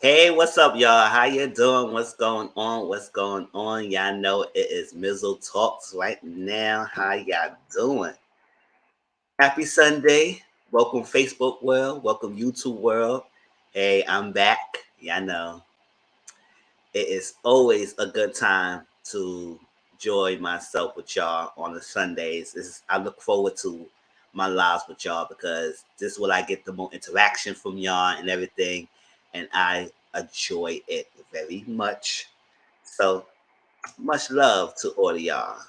Hey, what's up, y'all? How you doing? What's going on? What's going on? Y'all know it is Mizzle Talks right now. How y'all doing? Happy Sunday. Welcome Facebook world. Welcome YouTube world. Hey, I'm back. Y'all know it is always a good time to join myself with y'all on the Sundays. I look forward to my lives with y'all because this is what I get the more interaction from y'all and everything, and I enjoy it very much. So much love to all of y'all.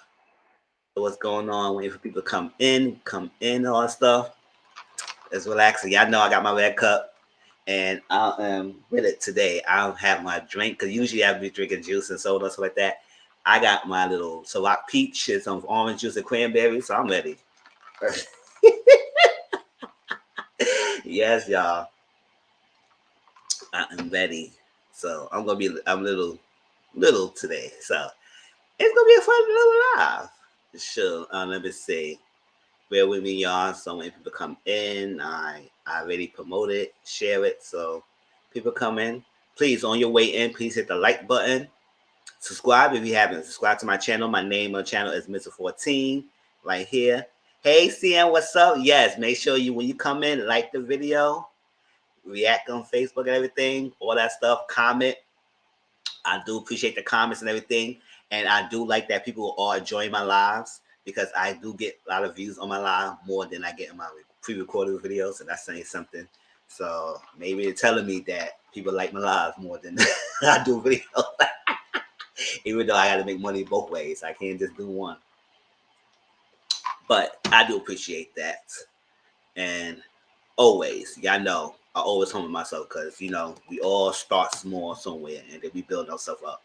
So what's going on? Waiting for people to come in, all that stuff. It's relaxing. Y'all know I got my red cup and I am with it today. I don't have my drink because usually I'd be drinking juice and soda and stuff like that. I got my little Ciroc peach and some orange juice and cranberry, so I'm ready. Yes, y'all, I am ready. So I'm little today. So it's gonna be a fun little live. Sure. Let me see. Bear with me, y'all. So when people come in, I already promote it, share it. So people come in. Please, on your way in, please hit the like button. Subscribe if you haven't. Subscribe to my channel. My name on the channel is Mr. 14 right here. Hey, CM, what's up? Yes, make sure when you come in, like the video, react on Facebook and everything, all that stuff, comment. I do appreciate the comments and everything. And I do like that people are enjoying my lives because I do get a lot of views on my live more than I get in my pre-recorded videos. And that's saying something. So maybe they're telling me that people like my lives more than I do videos. Even though I got to make money both ways. I can't just do one. But I do appreciate that. And always, y'all know, I always humble myself because, we all start small somewhere and then we build ourselves up.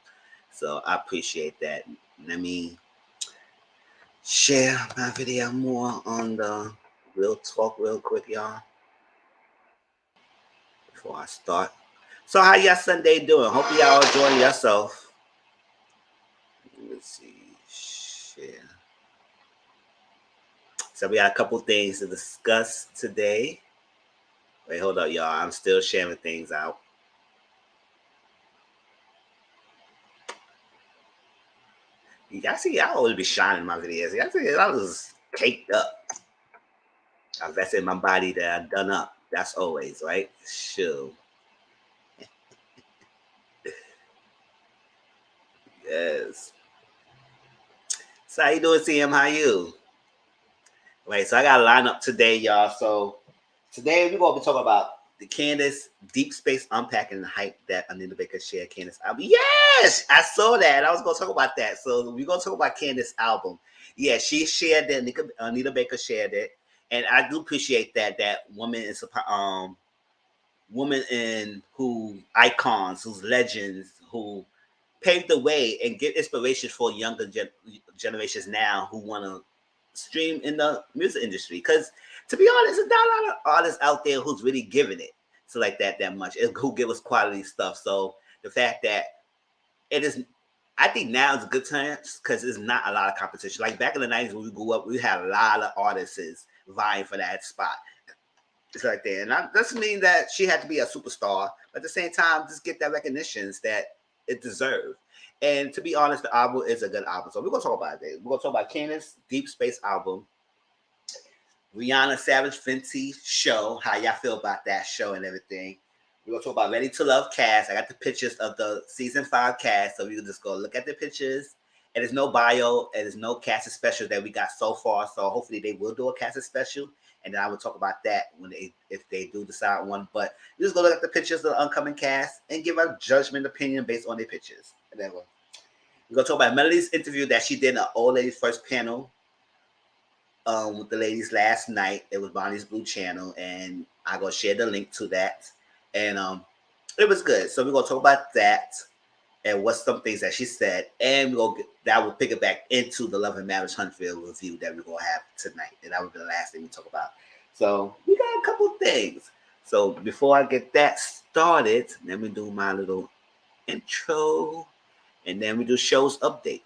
So I appreciate that. Let me share my video more on the real talk real quick, y'all, before I start. So how y'all Sunday doing? Hope y'all enjoying yourself. Let's see. Share. So we got a couple things to discuss today. Wait, hold up, y'all. I'm still sharing things out. Y'all see, I always be shining my videos. Y'all see, I was caked up. I invested in my body that I done up. That's always, right? Sure. Yes. So how you doing, CM? How you? Right, so I got a lineup today, y'all. So today we're gonna be talking about the Candiace Deep Space Unpacking the Hype that Anita Baker shared Candiace album. Yes, I saw that. I was gonna talk about that. So we're gonna talk about Candiace album. Yeah, she shared that. Anita Baker shared it, and I do appreciate that. That woman is woman in who icons, who's legends, who paved the way and give inspiration for younger generations now who want to stream in the music industry. Because to be honest, there's not a lot of artists out there who's really giving it to like that much, who give us quality stuff. So the fact that it is, I think now is a good time because there's not a lot of competition. Like back in the 90s when we grew up, we had a lot of artists vying for that spot. It's like that. And that doesn't mean that she had to be a superstar, but at the same time, just get that recognitions that it deserves. And to be honest, the album is a good album. So we're going to talk about it. We're going to talk about Candiace Deep Space album, Rihanna Savage Fenty show, how y'all feel about that show and everything. We're going to talk about Ready to Love cast. I got the pictures of the season 5 cast, so we can just go look at the pictures. And there's no bio, and there's no cast special that we got so far. So hopefully they will do a cast special. And then I will talk about that if they do decide one. But we just go look at the pictures of the upcoming cast and give a judgment opinion based on their pictures. And then we're going to talk about Melody's interview that she did in the Old Ladies First panel with the ladies last night. It was Bonnie's Blue Channel, and I'm going to share the link to that. And it was good. So we're going to talk about that and what's some things that she said. And that will pick it back into the Love and Marriage Huntsville review that we're going to have tonight. And that will be the last thing we talk about. So we got a couple things. So before I get that started, let me do my little intro. And then we do shows update.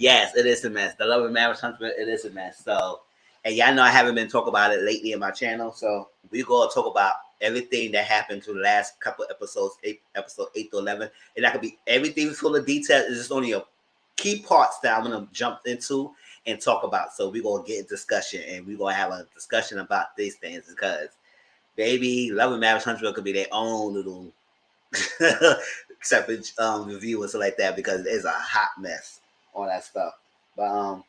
Yes, it is a mess. The Love and Marriage Huntsman, it is a mess. So, and y'all know I haven't been talking about it lately in my channel. So we're gonna talk about everything that happened to the last couple episodes, episode 8 to 11, and that could be everything full of details. It's just only a key parts that I'm gonna jump into and talk about. So we're gonna get in discussion, and we're gonna have a discussion about these things because, baby, Love and Marriage Huntsman could be their own little separate review and stuff like that because it's a hot mess, all that stuff. But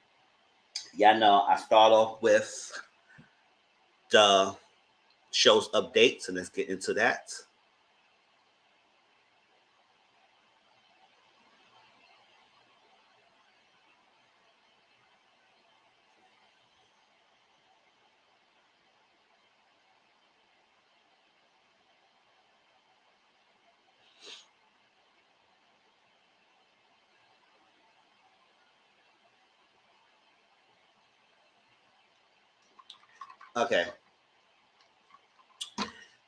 y'all know I start off with the show's updates, and let's get into that. Okay.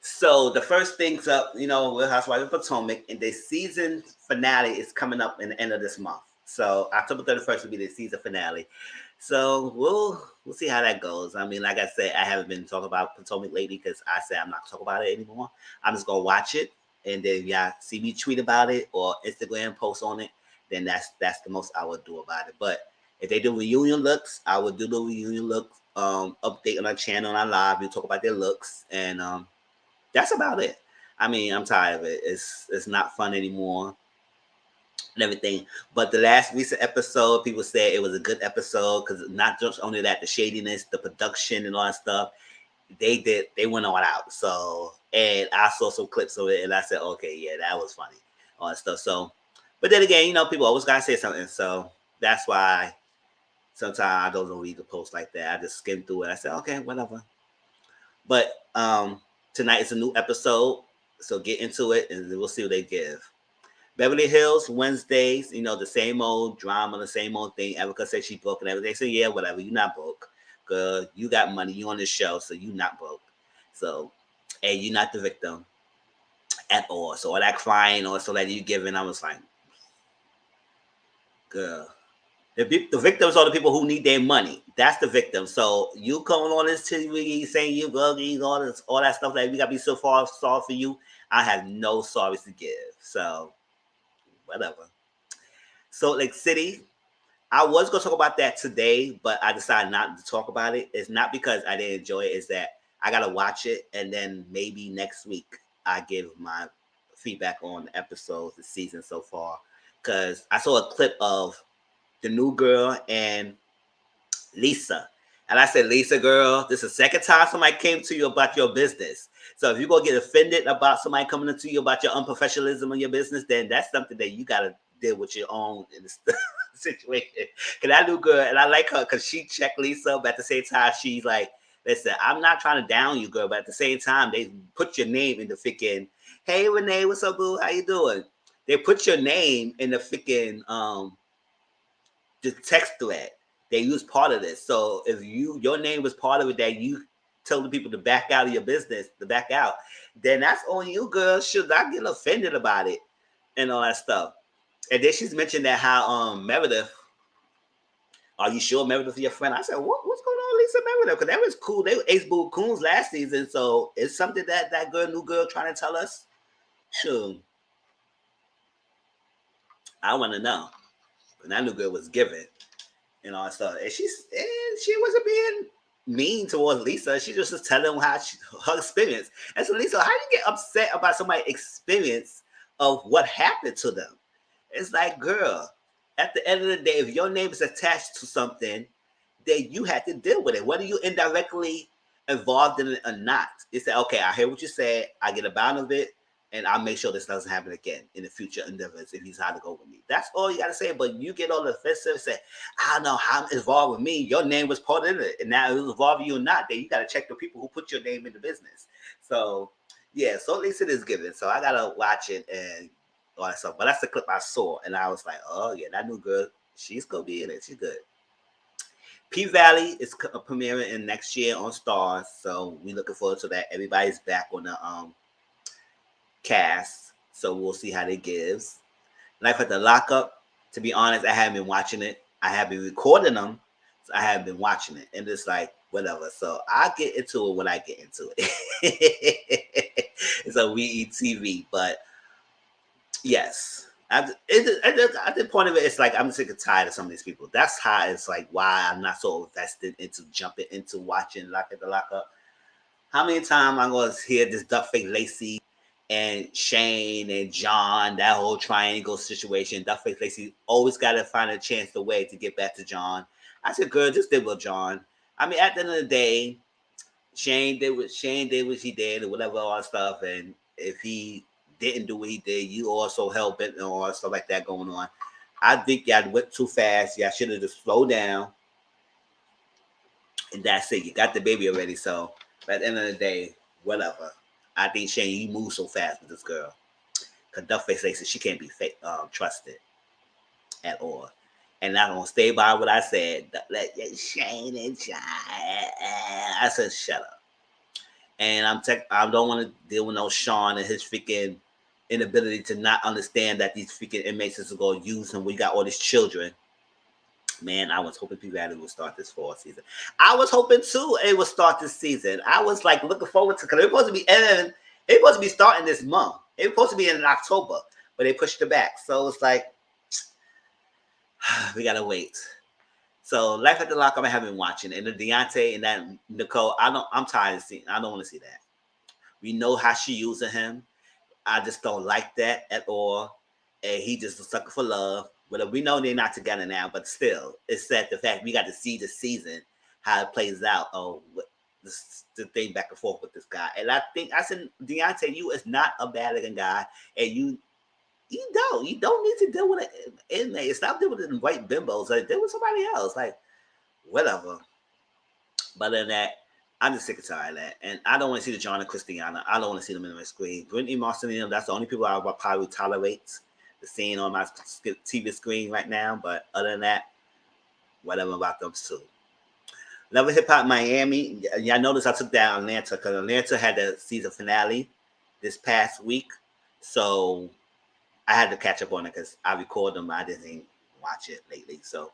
So the first thing's up, Real Housewives of Potomac, and the season finale is coming up in the end of this month. So October 31st will be the season finale. So we'll see how that goes. I mean, like I said, I haven't been talking about Potomac lately because I said I'm not talking about it anymore. I'm just gonna watch it, and then y'all see me tweet about it or Instagram post on it. Then that's the most I would do about it. But if they do reunion looks, I would do the reunion look update on our channel on our live. We talk about their looks and that's about it. I mean, I'm tired of it. It's not fun anymore and everything. But the last recent episode, people said it was a good episode because not just only that, the shadiness, the production, and all that stuff. They went all out. So, and I saw some clips of it, and I said, okay, yeah, that was funny, all that stuff. So, but then again, people always gotta say something. So that's why sometimes I don't read the post like that. I just skim through it. I said, okay, whatever. But tonight is a new episode, so get into it and we'll see what they give. Beverly Hills Wednesdays, the same old drama, the same old thing. Erica said she broke and everything. So yeah, whatever. You're not broke, cause you got money. You on the show, so you not broke. So, and you're not the victim at all. So all that crying or so that you giving, I was like, girl. The victims are the people who need their money. That's the victim. So you coming on this TV saying you ugly, all that stuff that we gotta be so far sorry for you. I have no sorries to give. So whatever. Salt Lake City. I was gonna talk about that today, but I decided not to talk about it. It's not because I didn't enjoy it. It's that I gotta watch it, and then maybe next week I give my feedback on the episodes, the season so far. Because I saw a clip of the new girl and Lisa. And I said, Lisa, girl, this is the second time somebody came to you about your business. So if you're going to get offended about somebody coming to you about your unprofessionalism in your business, then that's something that you got to deal with your own in this situation. Because that new girl, and I like her because she checked Lisa, but at the same time, she's like, listen, I'm not trying to down you, girl, but at the same time, they put your name in the freaking, hey, Renee, what's up, boo? How you doing? They put your name in the freaking the text thread. They use part of this. So if your name was part of it that you tell the people to back out of your business, to back out, then that's on you, girl. Should I get offended about it and all that stuff? And then she's mentioned that how Meredith, are you sure Meredith is your friend? I said, what's going on, Lisa Meredith? Because that was cool. They were Ace Boo Coons last season, so it's something that new girl trying to tell us. Sure, I want to know. But that new girl was giving and all that stuff. And she wasn't being mean towards Lisa. She just was telling how her experience. And so, Lisa, how do you get upset about somebody's experience of what happened to them? It's like, girl, at the end of the day, if your name is attached to something, then you had to deal with it, whether you indirectly involved in it or not. It's like, okay, I hear what you said. I get a bound of it, and I'll make sure this doesn't happen again in the future endeavors if he's how to go with me. That's all you got to say. But you get all offensive and say, I don't know how I'm involved with me. Your name was part of it. And now it was involved with you or not, then you got to check the people who put your name in the business. So, yeah, so at least it is given. So I got to watch it and all that stuff. But that's the clip I saw. And I was like, oh, yeah, that new girl, she's going to be in it. She's good. P Valley is premiering in next year on Stars. So we looking forward to that. Everybody's back on the cast, so we'll see how they gives. Life at the Lockup, to be honest, I haven't been watching it. I have been recording them. So I have been watching it, and it's like whatever. So I get into it when I get into it. So we eat TV, but yes. At the point of it, it's like I'm sick and tired of some of these people. That's how it's like why I'm not so invested into jumping into watching Lock It the Lock Up. How many times I'm gonna hear this Duckface Lacey and Shane and John, that whole triangle situation. Duckface Lacey always gotta find a chance, the way to get back to John. I said, girl, just deal with John. I mean, at the end of the day, Shane did what he did, or whatever, all that stuff. And if he didn't do what he did, you also hell bent and all that stuff like that going on. I think y'all went too fast. Y'all should have just slowed down. And that's it. You got the baby already. So at the end of the day, whatever. I think Shane, you move so fast with this girl. Because Duckface Lacey, she can't be trusted at all. And I'm gonna stay by what I said. Let Shane and John. I said, shut up. And I don't want to deal with no Sean and his freaking inability to not understand that these freaking inmates is going to use him. We got all these children. Man, I was hoping People would start this fall season. I was hoping too it would start this season. I was like looking forward to, because it was supposed to be ending. It was supposed to be starting this month. It was supposed to be in October, but they pushed it back. So it's like we gotta wait. So Life at the Lock Up, I have been watching, and the Deontay and that Nicole. I'm tired of seeing. I don't want to see that. We know how she using him. I just don't like that at all. And he just a sucker for love. But we know they're not together now, but still, it's sad the fact we got to see the season, how it plays out. Oh, the thing back and forth with this guy. And I said, Deontay, you is not a bad looking guy. And you don't need to deal with an inmate. Stop dealing with the white bimbos. Like, deal with somebody else. Like, whatever. But other than that, I'm just sick and tired of that. And I don't want to see the John and Christiana. I don't want to see them in the screen. Brittany Marcelino, that's the only people I would probably tolerate the scene on my TV screen right now. But other than that, whatever about them too. Love Hip Hop Miami. Y'all notice I took down Atlanta because Atlanta had the season finale this past week. So I had to catch up on it because I recorded them. I didn't watch it lately. So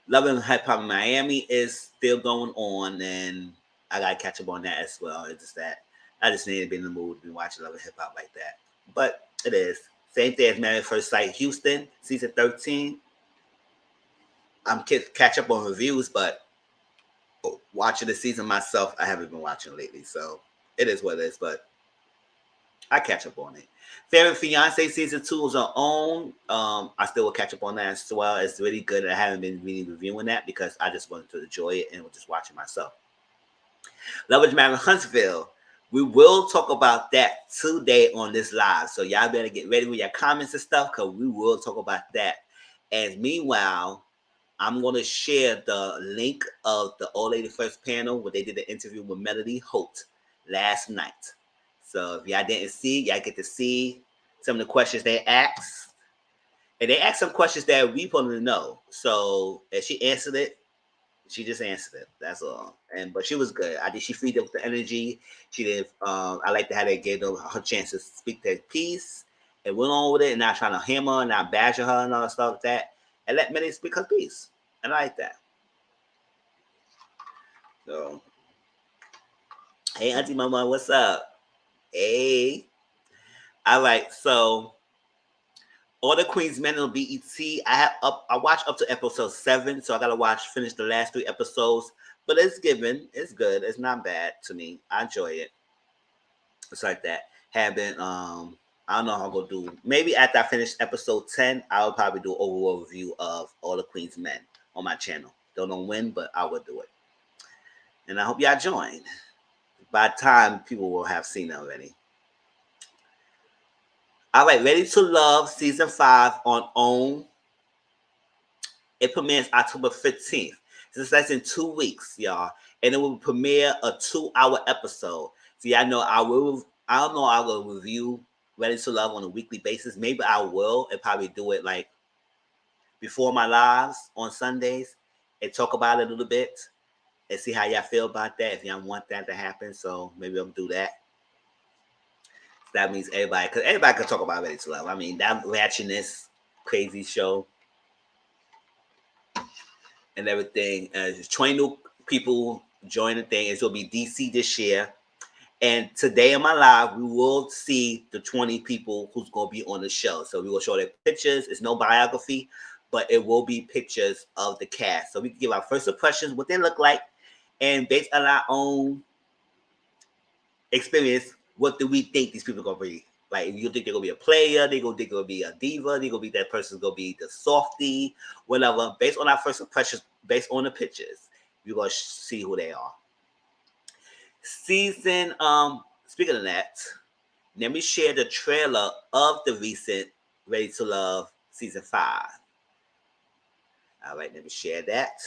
Love and Hip Hop Miami is still going on, and I gotta catch up on that as well. It's just that I just need to be in the mood to be watching Love and Hip Hop like that. But it is. Same thing as Married at First Sight Houston, season 13. I'm catch up on reviews, but watching the season myself, I haven't been watching lately. So it is what it is, but I catch up on it. Favorite Fiance season 2 is on own. I still will catch up on that as well. It's really good. I haven't been really reviewing that because I just wanted to enjoy it and was just watching myself. Love Married Huntsville. We will talk about that today on this live. So y'all better get ready with your comments and stuff because we will talk about that. And meanwhile, I'm going to share the link of the Old Lady First panel where they did the interview with Melody Holt last night. So if y'all didn't see, y'all get to see some of the questions they asked. And they asked some questions that we want to know. So if she answered it, she just answered it. That's all. But she was good. I think she freed up with the energy. She did. I like how they gave her chance to speak their piece and went on with it and not trying to hammer and not badger her and all that stuff like that. And let Melody speak her piece. And I like that. So, hey, Auntie Mama, what's up? Hey. All right. So, all the Queen's Men on BET. I watched up to episode 7, so I gotta finish the last 3 episodes. But it's given. It's good. It's not bad to me. I enjoy it. It's like that. I don't know how I'm gonna do. Maybe after I finish episode 10, I'll probably do an overall review of All the Queen's Men on my channel. Don't know when, but I will do it. And I hope y'all join. By the time people will have seen it already. All right, Ready to Love season 5 on OWN. It premieres October 15th. That's in 2 weeks, y'all. And it will premiere a 2-hour episode. So y'all know I will review Ready to Love on a weekly basis. Maybe I will and probably do it like before my lives on Sundays and talk about it a little bit and see how y'all feel about that, if y'all want that to happen. So maybe I'll do that. That means everybody, because everybody can talk about Ready to Love. I mean, that ratchetness, crazy show. and everything. There's 20 new people join the thing. It's gonna be DC this year. And today in my live, we will see the 20 people who's gonna be on the show. So we will show their pictures. It's no biography, but it will be pictures of the cast. So we can give our first impressions, what they look like, and based on our own experience, what do we think these people are gonna be? Like, if you think they're gonna be a player, they gonna think they're gonna be a diva, they gonna be that person's gonna be the softie, whatever. Based on our first impressions, based on the pictures, we're gonna see who they are. Season speaking of that, let me share the trailer of the recent Ready to Love season 5. All right, let me share that.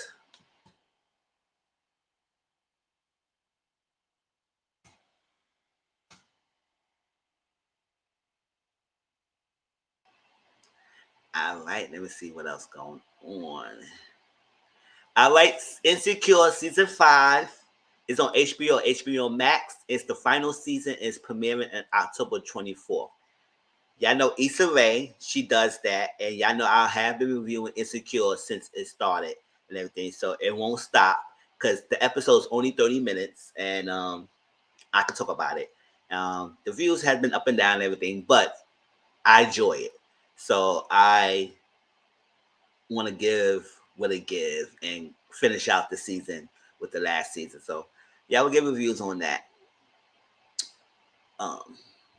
All right, let me see what else going on. All right, Insecure season 5 is on HBO Max. It's the final season. It's premiering on October 24th. Y'all know Issa Rae, she does that, and y'all know I have been reviewing Insecure since it started and everything, so it won't stop because the episode's only 30 minutes, and I can talk about it. The views have been up and down and everything, but I enjoy it. So I want to give what it gives and finish out the season with the last season. So yeah, we'll give reviews on that.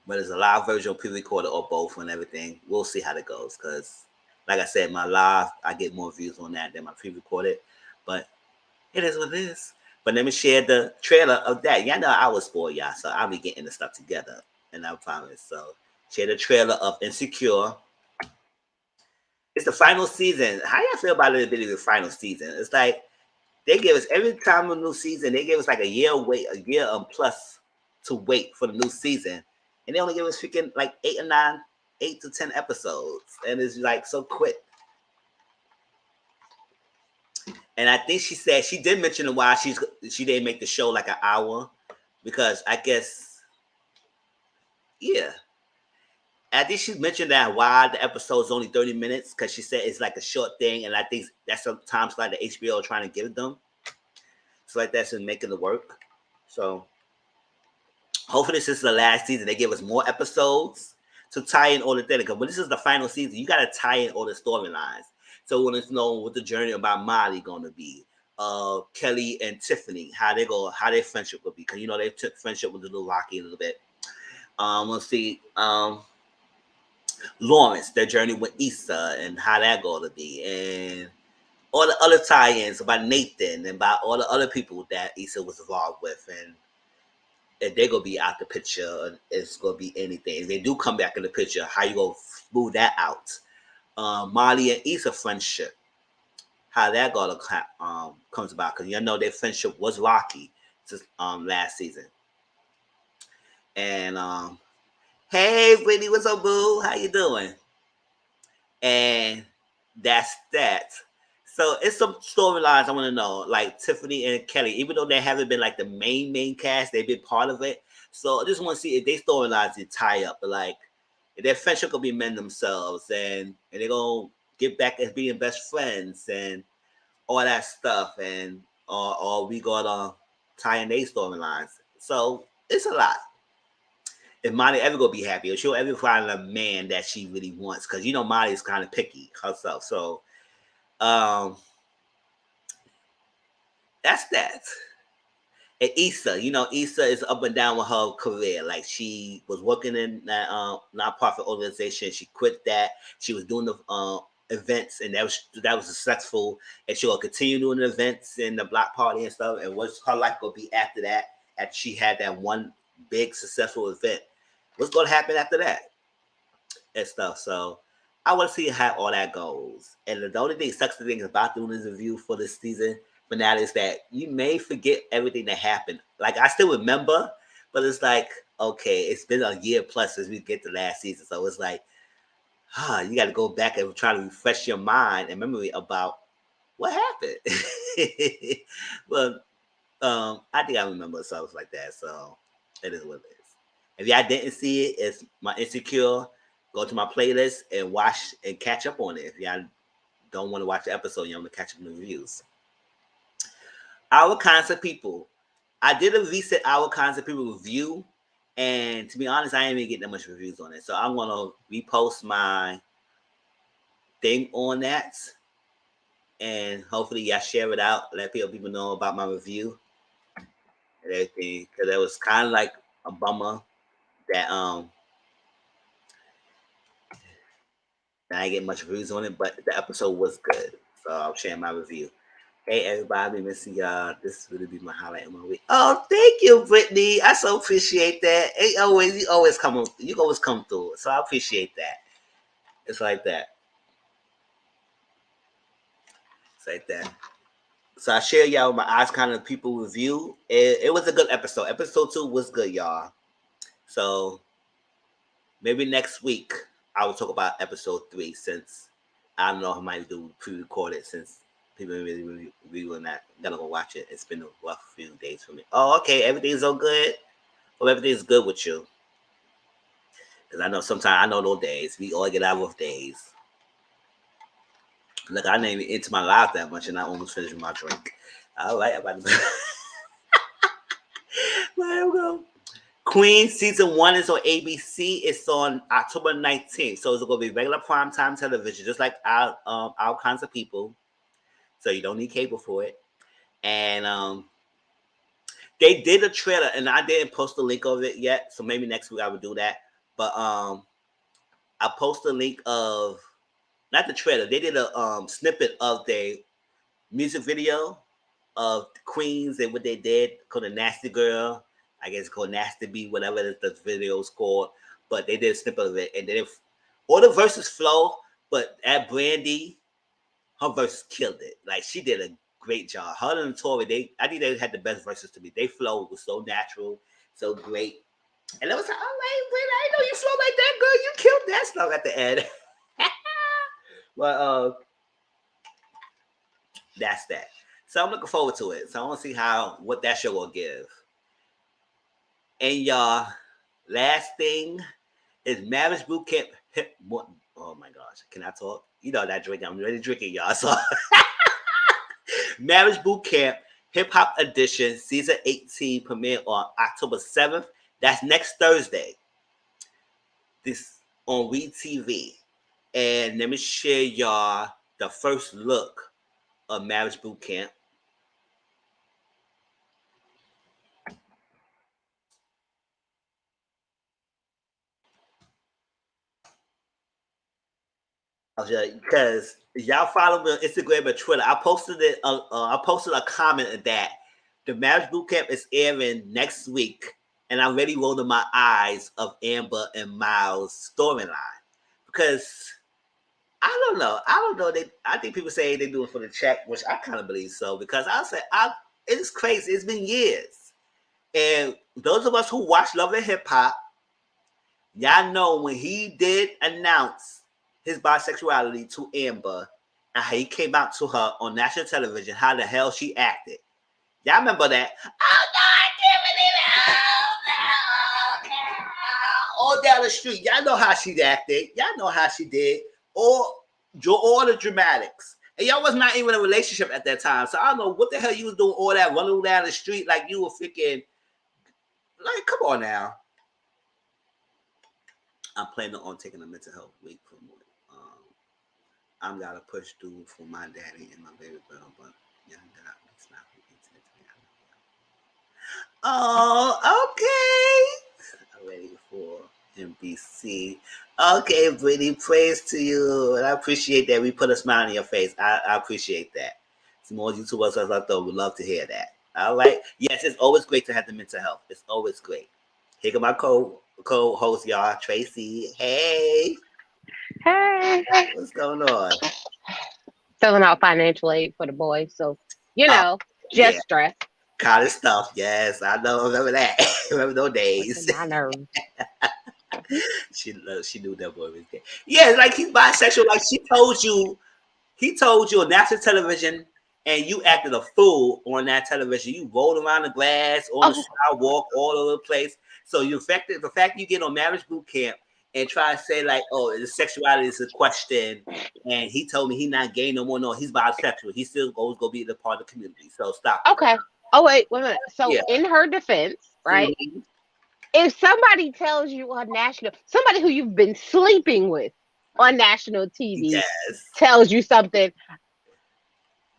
Whether it's a live version or pre-recorded or both and everything, we'll see how that goes. Because, like I said, my live, I get more views on that than my pre-recorded. But it is what it is. But let me share the trailer of that. Y'all know I was spoiled, y'all, so I'll be getting the stuff together. And I promise. So, share the trailer of Insecure. It's the final season. How y'all feel about it being the final season? It's like they give us every time a new season, they give us like a year wait, a year plus to wait for the new season. And they only give us freaking like 8 to 10 episodes. And it's like so quick. And I think she said she did mention why she didn't make the show like an hour. Because I guess, yeah. I think she mentioned that why the episode is only 30 minutes, because she said it's like a short thing, and I think that's sometimes like the HBO trying to give them. So like that's in making it work. So hopefully this is the last season. They give us more episodes to tie in all the things. Because when this is the final season, you got to tie in all the storylines. So when it's known what the journey about Molly going to be, Kelly and Tiffany, how their friendship will be. Because you know they took friendship with a little rocky a little bit. We'll see. Lawrence, their journey with Issa and how that going to be, and all the other tie-ins about Nathan and about all the other people that Issa was involved with, and if they're gonna be out the picture, it's gonna be anything. If they do come back in the picture, how you gonna smooth that out? Molly and Issa friendship, how that gonna comes about, because you know their friendship was rocky since last season. And hey, Brittany, what's up, boo? How you doing? And that's that. So it's some storylines I want to know, like Tiffany and Kelly, even though they haven't been like the main cast, they've been part of it. So I just want to see if they storylines can tie up, but like if their friendship gonna be men themselves, and they're gonna get back as being best friends and all that stuff, and or we gonna tie in their storylines. So it's a lot. If Molly ever gonna be happy, or she'll ever find a man that she really wants, because you know Molly's kind of picky herself. So um that's that. And Issa, you know, Issa is up and down with her career. Like she was working in that nonprofit organization. She quit that. She was doing the events, and that was successful. And she will continue doing the events and the block party and stuff. And what's her life gonna be after that? After she had that one big successful event, what's gonna happen after that and stuff? So I want to see how all that goes. And the only thing sucks the thing about doing this review for this season finale is that you may forget everything that happened. Like I still remember, but it's like, okay, it's been a year plus since we get to last season. So it's like, you got to go back and try to refresh your mind and memory about what happened. But I think I remember stuff like that. So it is what it is. If y'all didn't see it, it's my Insecure. Go to my playlist and watch and catch up on it. If y'all don't want to watch the episode, you want to catch up on the reviews. Our Kinds of People. I did a recent Our Kinds of People review, and to be honest, I ain't even getting that much reviews on it. So I'm gonna repost my thing on that, and hopefully y'all share it out, let people know about my review and everything, because it was kind of like a bummer that I didn't get much reviews on it, but the episode was good, so I'll share my review. Hey everybody, missing y'all. This really be my highlight of my week. Oh, thank you, Brittany. I so appreciate that. You always come through. So I appreciate that. It's like that. It's like that. So I share y'all my Eyes Kind of People review. It was a good episode. Episode 2 was good, y'all. So maybe next week I will talk about episode 3, since I don't know how I might do pre-recorded, since people really not gonna go watch it. It's been a rough few days for me. Oh, okay, everything's all good. Hope everything's good with you. Because I know sometimes I know those days. We all get out of days. Look, I didn't even into my life that much, and I almost finished my drink. All right, about to there we go. Queen season 1 is on ABC. It's on October 19th, so it's gonna be regular primetime television, just like Our Kinds of People. So you don't need cable for it. And they did a trailer, and I didn't post the link of it yet, so maybe next week I will do that. But I post the link of, not the trailer. They did a snippet of their music video of Queens and what they did, called a Nasty Girl. I guess it's called Nasty B, whatever the video is called. But they did a snippet of it, and then all the verses flow. But at Brandy, her verse killed it. Like, she did a great job. Her and Tori, I think they had the best verses to me. They flow was so natural, so great. And I was like, all right, Brandy, I know you flow like that, girl. You killed that stuff at the end. But that's that. So I'm looking forward to it. So I want to see what that show will give. And y'all, last thing is Marriage Boot Camp. Oh my gosh, can I talk? You know that drink. I'm ready drinking, y'all. So Marriage Boot Camp Hip Hop Edition Season 18 premiere on October 7th. That's next Thursday. This on WeTV. And let me share y'all the first look of Marriage Boot Camp. Because y'all follow me on Instagram and Twitter. I posted it. I posted a comment of that the Marriage Boot Camp is airing next week, and I'm already rolling my eyes of Amber and Miles' storyline, because I don't know. I think people say they do it for the check, which I kind of believe so, because it's crazy. It's been years, and those of us who watch Love and Hip Hop, y'all know when he did announce his bisexuality to Amber, and how he came out to her on national television, how the hell she acted. Y'all remember that? Oh no, I can't believe it. Oh, no. All down the street. Y'all know how she acted. Y'all know how she did. All the dramatics. And y'all was not even in a relationship at that time. So I don't know what the hell you was doing all that running down the street like you were freaking, like, come on now. I'm planning on taking a mental health week for more. I'm gotta push through for my daddy and my baby girl, but yeah, it's not. Oh, okay. I'm ready for NBC. Okay, Brittany, praise to you. And I appreciate that. We put a smile on your face. I appreciate that. Some more YouTubers out there would love to hear that. All right. Yes, it's always great to have the mental health. It's always great. Here come my co-host, y'all, Tracy. Hey. Hey. What's going on? Filling out financial aid for the boys. So, just stress. College stuff. Yes, I know. Remember that. Remember those days. My nerves. She knew that boy was gay. Yeah, like he's bisexual. Like he told you on national television, and you acted a fool on that television. You rolled around the glass, on the sidewalk, all over the place. So the fact you get on Marriage Boot Camp, and try to say like, oh, the sexuality is a question, and he told me he not gay no more. No, he's bisexual. He still always gonna be the part of the community. So stop it. Okay. Oh wait a minute. So Yeah. in her defense, right? Mhm. If somebody tells you on national, somebody who you've been sleeping with on national TV Yes. tells you something,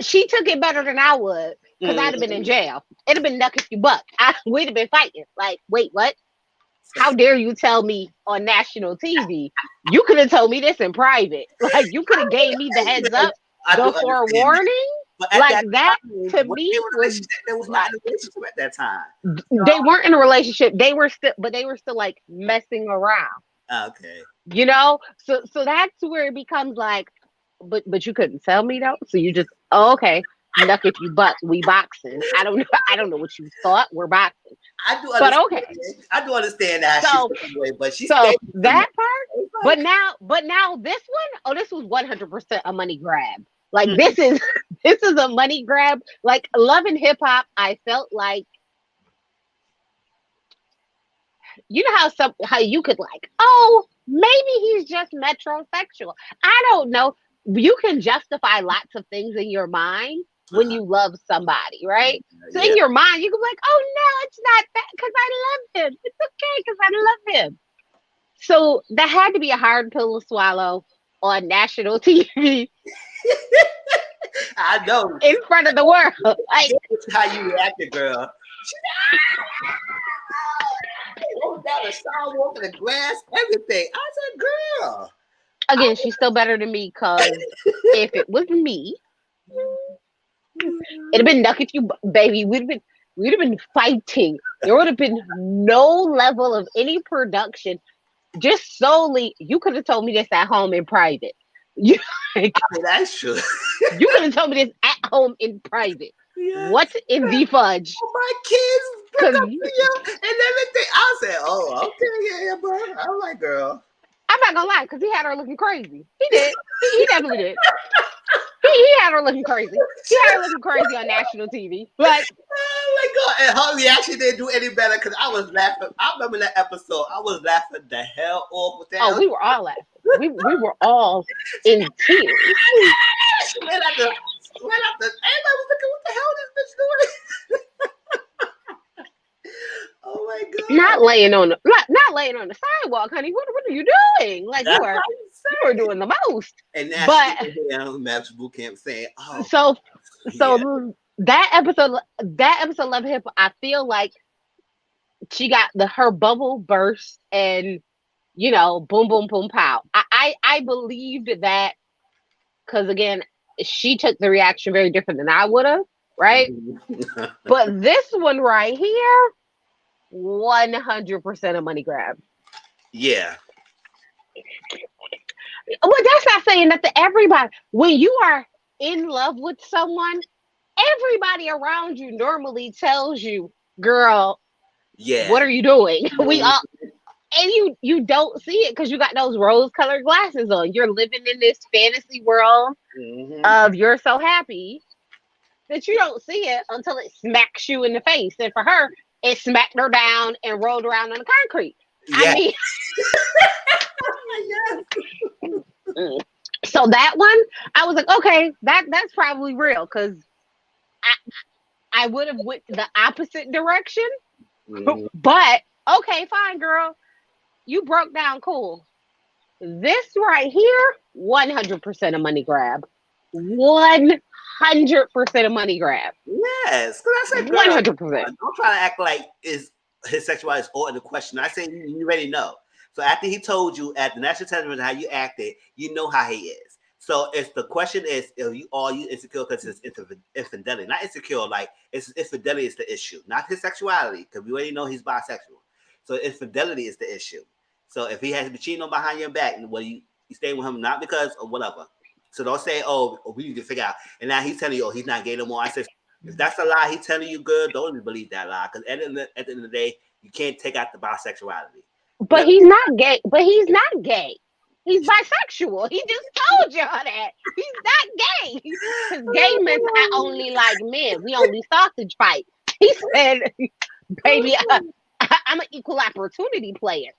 she took it better than I would because I'd have been in Mhm. jail. It'd have been nuck if you buck. We'd have been fighting. Like, wait, what? How dare you tell me on national TV? You could have told me this in private. Like, you could have gave me the heads up, I do the understand that. forewarning. But at Like that that time, to when me they were in a was relationship, they was not like in a relationship at that time. they weren't in a relationship. They were still, but they were still like messing around. Okay. You know, so that's where it becomes like, but you couldn't tell me though. So you just, oh, okay, nuck if you buck, we boxing. I don't know. I don't know what you thought. We're boxing. I do But understand. okay. I do understand that So she's the way, but she so stayed with him. that part. But now this one, oh, this was 100% a money grab. Like Mhm. this is a money grab. Like Love and Hip Hop, I felt like, you know how you could like, oh, maybe he's just metrosexual. I don't know. You can justify lots of things in your mind when Uh-huh. you love somebody, right? So in Yeah. your mind, you can be like, oh no, it's not that because I love him. It's okay because I love him. So that had to be a hard pill to swallow on national TV I know. in front of the world. Like, This is how you reacted, girl. She walked down the sidewalk in the grass, everything. I said, girl. again, she's still better than me because if it was me, it'd have been nuck if you, baby. We'd have been fighting. There would have been no level of any production. Just solely, you could have told me this at home in private. You, like, I mean, that's true. you could have told me this at home in private. Yeah. What's in the fudge? Oh, my kids pick 'Cause up you and everything. I said, oh, okay, yeah, bro. I'm like, girl. I'm not gonna lie, because he had her looking crazy. He did. He definitely did. He had her looking crazy. He had her looking crazy on national TV. Like, Oh my god! And her reaction didn't do any better because I was laughing. I remember that episode. I was laughing the hell off with that. oh, we were all laughing. We were all in tears. She went out the. Everybody was looking. What the hell is this bitch doing? Oh my god! Not laying on the sidewalk, honey. What are you doing? Like That's you were doing the most. And now But she's Maps Boot Camp saying, "Oh, so yeah. that episode Love Hip, I feel like she got her bubble burst and boom boom boom pow. I believed that because again she took the reaction very different than I would have, right? But this one right here, 100% a money grab. Yeah. Well, that's not saying that to everybody. When you are in love with someone, everybody around you normally tells you, girl, Yeah. what are you doing? We all, and you don't see it because you got those rose-colored glasses on. You're living in this fantasy world of you're so happy that you don't see it until it smacks you in the face. And for her, it smacked her down and rolled around on the concrete. Yeah. I mean, Yes. so that one, I was like, okay, that's probably real because I would have went the opposite direction. But okay, fine, girl. You broke down cool. This right here, 100% a money grab. 100% a money grab. Yes. Because I said, 100%. Don't try to act like his sexuality is all in the question. I say you already know. So after he told you at the national television how you acted, you know how he is. So if the question is, are you insecure because it's infidelity? Not insecure, like infidelity is the issue, not his sexuality, because we already know he's bisexual. So infidelity is the issue. So if he has been cheating on behind your back, and you stay with him not because of whatever. So don't say, oh, we need to figure out. And now he's telling you, oh, he's not gay no more. I said, if that's a lie, he's telling you good, don't even believe that lie. Because at the end of the day, you can't take out the bisexuality. But he's not gay. But he's not gay. He's bisexual. He just told y'all that. He's not gay. Because gay means I only like men. We only sausage fight. He said, baby, I'm an equal opportunity player.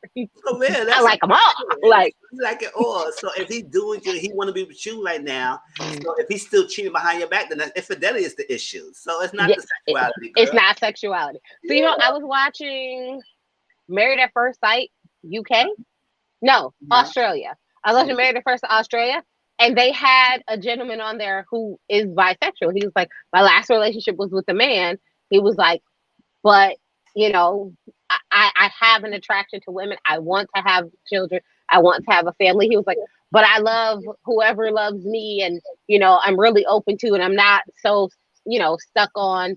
Oh, man, I that's like them all. Like, like it all. So if he's doing you, he want to be with you right now. So if he's still cheating behind your back, then infidelity is the issue. So it's not yeah, the sexuality, girl. it's not sexuality. So I was watching Married at First Sight, UK. No, Yeah. Australia. I was watching Married at First Australia, and they had a gentleman on there who is bisexual. He was like, my last relationship was with a man. He was like, but I have an attraction to women. I want to have children. I want to have a family. He was like, but I love whoever loves me, and I'm really open to, and I'm not so stuck on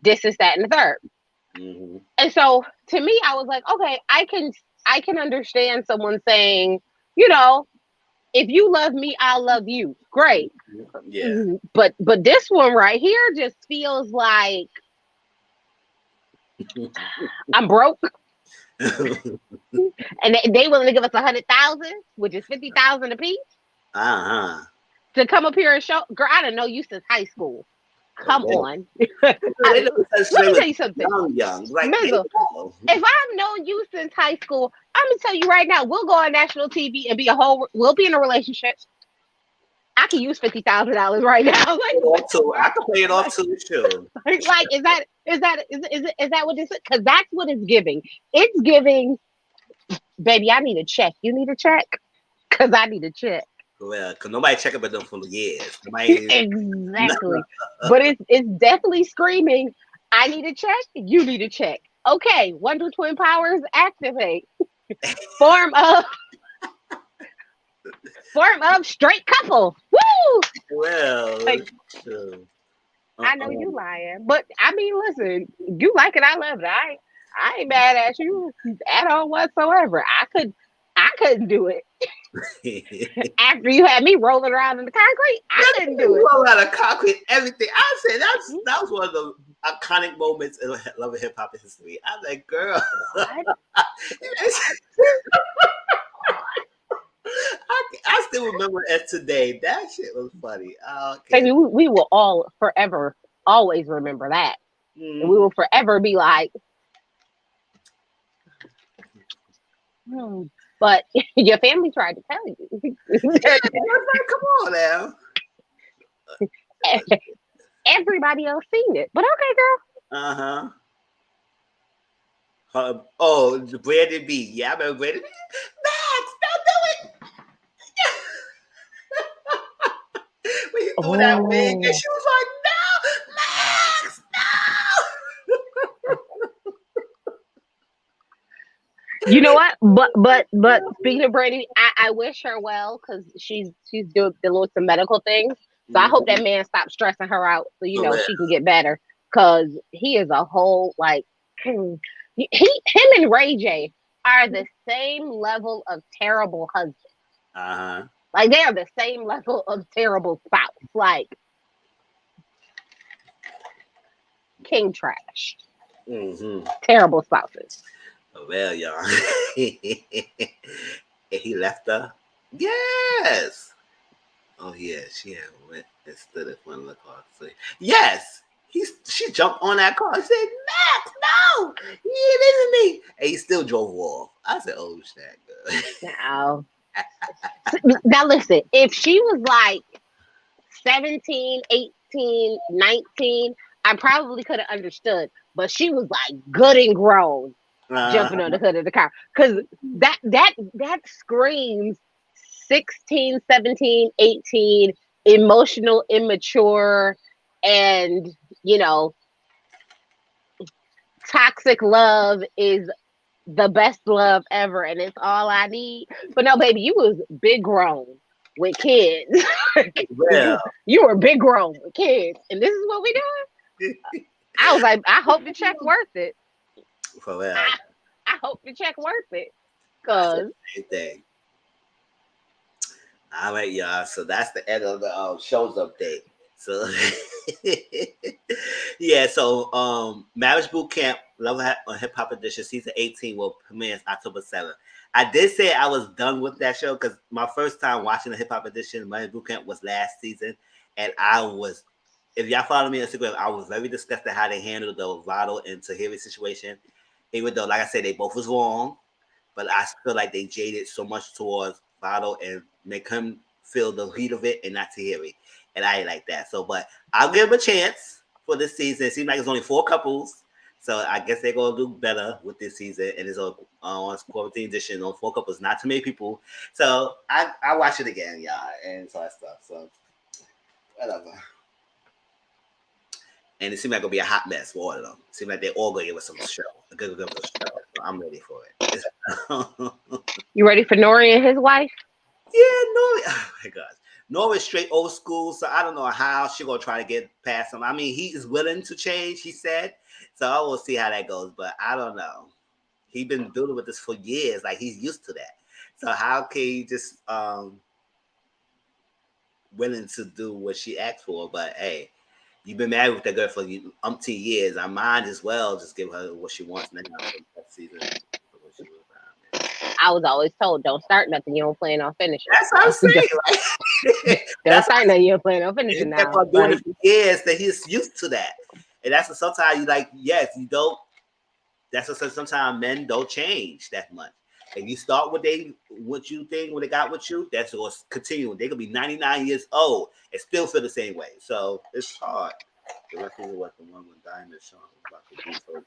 this is that and the third. Mm-hmm. And so to me, I was like, okay, I can understand someone saying, if you love me, I'll love you. Great. Yeah. But this one right here just feels like I'm broke. And they willing to give us 100,000, which is 50,000 a piece, to come up here and show. Girl, I didn't know you since high school. Come on. Let me tell you something. Young. Like, Mizzle, if I've known you since high school, I'm gonna tell you right now, we'll go on national TV and we'll be in a relationship. I can use $50,000 right now. I can pay it off too, sure. Like, is that what this is? Because that's what it's giving. It's giving, baby, I need a check. You need a check? Because I need a check. Well, because nobody check up at them for years. Exactly. But it's definitely screaming, I need a check, you need a check. Okay, Wonder Twin powers activate. Form of straight couple. Woo! Well, I know you lying, but I mean, listen, you like it, I love it. I ain't mad at you at all whatsoever. I couldn't do it. After you had me rolling around in the concrete, I couldn't do it. Roll out of concrete, everything. I said that was one of the iconic moments in Love and Hip Hop history. I'm like, girl. I still remember it today. That shit was funny. Okay. Baby, we will all forever, always remember that. Mm-hmm. And we will forever be like, but your family tried to tell you. Come on now. Everybody else seen it, but okay, girl. Oh, the Brandon B. Yeah, I remember Brandon B. Max, don't do it. When you threw that wig, and she was like, "No, Max, no." You know what? But speaking of Brady, I wish her well because she's dealing with some medical things. So I hope that man stops stressing her out so she can get better. Because he is a whole him and Ray J are the same level of terrible husband. Like they are the same level of terrible spouse. Like king trash. Terrible spouses. Oh, well, y'all. He left her. Yes. Oh yeah, she had went and stood in front of the car. So, yes. She jumped on that car and said, Max, no, he isn't me. And he still drove off. I said, oh, shit, girl. No. Now, listen, if she was like 17, 18, 19, I probably could have understood. But she was like good and grown, jumping on the hood of the car. Because that screams 16, 17, 18, emotional, immature, and toxic love is the best love ever and it's all I need. But no, baby, you was big grown with kids. Yeah. You were big grown with kids, and this is what we doing? I was like, I hope the check worth it. For real. I hope the check worth it. Cause all right, y'all. So that's the end of the show's update. So yeah, so Marriage Boot Camp, Love on Hip Hop Edition, season 18 will premiere October 7th. I did say I was done with that show because my first time watching the Hip Hop Edition, Marriage Boot Camp, was last season, and I was, if y'all follow me on Instagram, I was very disgusted how they handled the Vado and Tahiri situation. Even though, like I said, they both was wrong, but I feel like they jaded so much towards Vado and make him feel the heat of it and not Tahiri. And I ain't like that. So, but I'll give him a chance for this season. It seems like it's only 4 couples. So I guess they're gonna do better with this season, and it's on quarantine edition on 4 couples, not too many people. So I watch it again, y'all, and so that stuff. So whatever. And it seemed like it'll be a hot mess for all of them. It seemed like they're all gonna give us some show, a good show. So I'm ready for it. You ready for Nori and his wife? Yeah, Nori. Oh my gosh. Nori's straight old school, so I don't know how she gonna try to get past him. I mean, he is willing to change, he said. So I will see how that goes, but I don't know. He's been dealing with this for years, like he's used to that. So how can he just willing to do what she asked for? But hey, you've been married with that girl for umpteen years. I might as well just give her what she wants now for that season. I was always told, don't start nothing you don't plan on finishing. That's what I'm saying. Like, Don't start nothing you don't plan on finishing he's now. been doing it for years that he's used to that. And that's what sometimes you like, yes, you don't. That's what sometimes men don't change that much. If you start what you think when they got with you, that's what's continuing. They could be 99 years old and still feel the same way. So it's hard. The rest of what the one with Diamond Sean about to do for.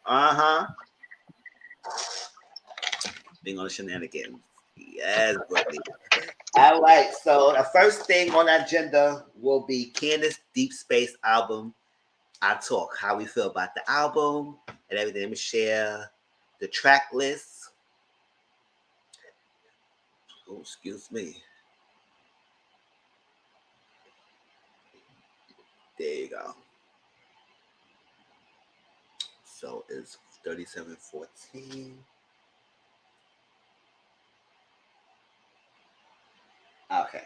Being on the shenanigans. Yes, buddy. All right. So the first thing on the agenda will be Candiace Deep Space album. I talk how we feel about the album and everything. Let me share the track list. Oh, excuse me. There you go. So it's 3714. Okay.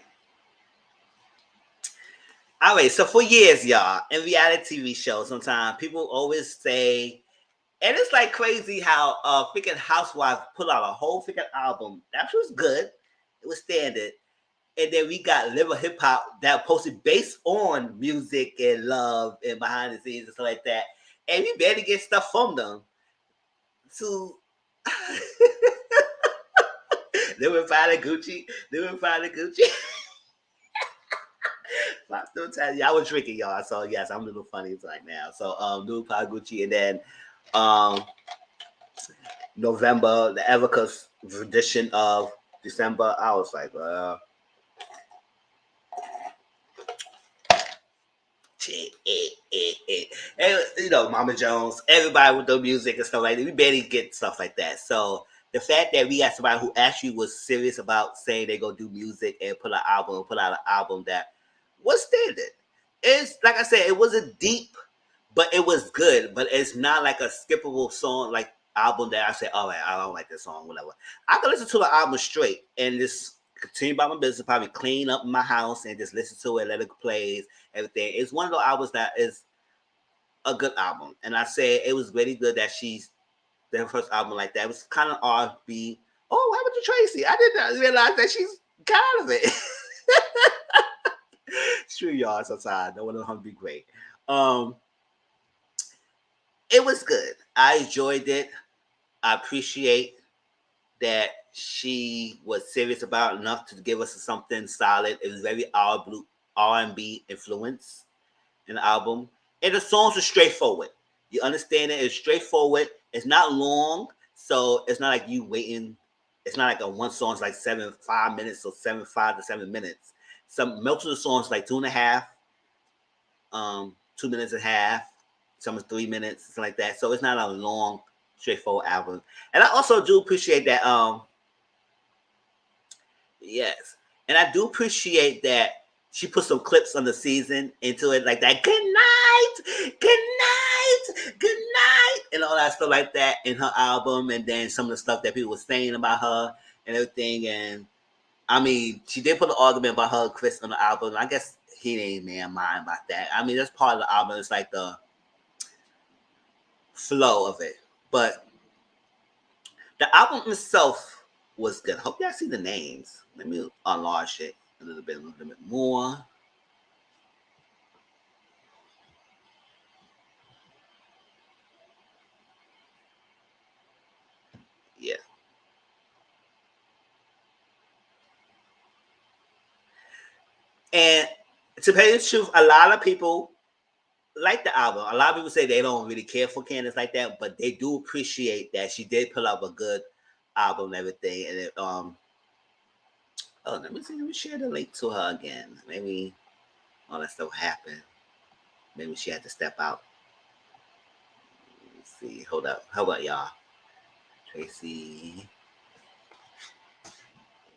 All right. So for years, y'all, in reality TV shows, sometimes people always say, and it's like crazy how freaking Housewives put out a whole freaking album. That was good. It was standard. And then we got Live Hip Hop that posted based on music and love and behind the scenes and stuff like that. And we barely get stuff from them. To Live and Find Gucci. Live and Find Gucci. I was drinking, y'all. So yes, I'm a little funny right now. So Live and Find Gucci, and then November, the Evercus edition of December. I was like, and you know, Mama Jones, everybody with the music and stuff like that. We barely get stuff like that. So the fact that we got somebody who actually was serious about saying they go do music and put out an album that was standard. It's like I said, it wasn't deep, but it was good. But it's not like a skippable song like album that I say, all right, I don't like this song, whatever. I can listen to the album straight and just continue about my business, probably clean up my house and just listen to it, let it play, everything. It's one of those albums that is a good album. And I say it was really good that she's their first album like that. It was kind of R&B. Oh, what happened to Tracy? I did not realize that she's kind of it. It's true, y'all. Sometimes no one will be great. It was good. I enjoyed it. I appreciate that she was serious about enough to give us something solid. It was very R&B influence in the album. And the songs are straightforward. You understand it? It's straightforward. It's not long, so it's not like you waiting. It's not like a one song is like 5 minutes or 5 to 7 minutes. Most of the songs like 2.5, 2 minutes and a half. Some is 3 minutes, something like that. So it's not a long, straightforward album. And I also do appreciate that. Yes, and I do appreciate that she put some clips on the season into it, like that. Good night, and all that stuff like that in her album, and then some of the stuff that people were saying about her and everything. And I mean, she did put an argument about her and Chris on the album. I guess he didn't man mind about that. I mean, that's part of the album. It's like the flow of it, but the album itself was good. Hope y'all see the names. Let me enlarge it a little bit more. And to tell you the truth, a lot of people like the album. A lot of people say they don't really care for Candiace like that, but they do appreciate that she did put up a good album and everything. And it, let me see. Let me share the link to her again. Maybe all that stuff happened. Maybe she had to step out. Let's see. Hold up. How about y'all? Tracy.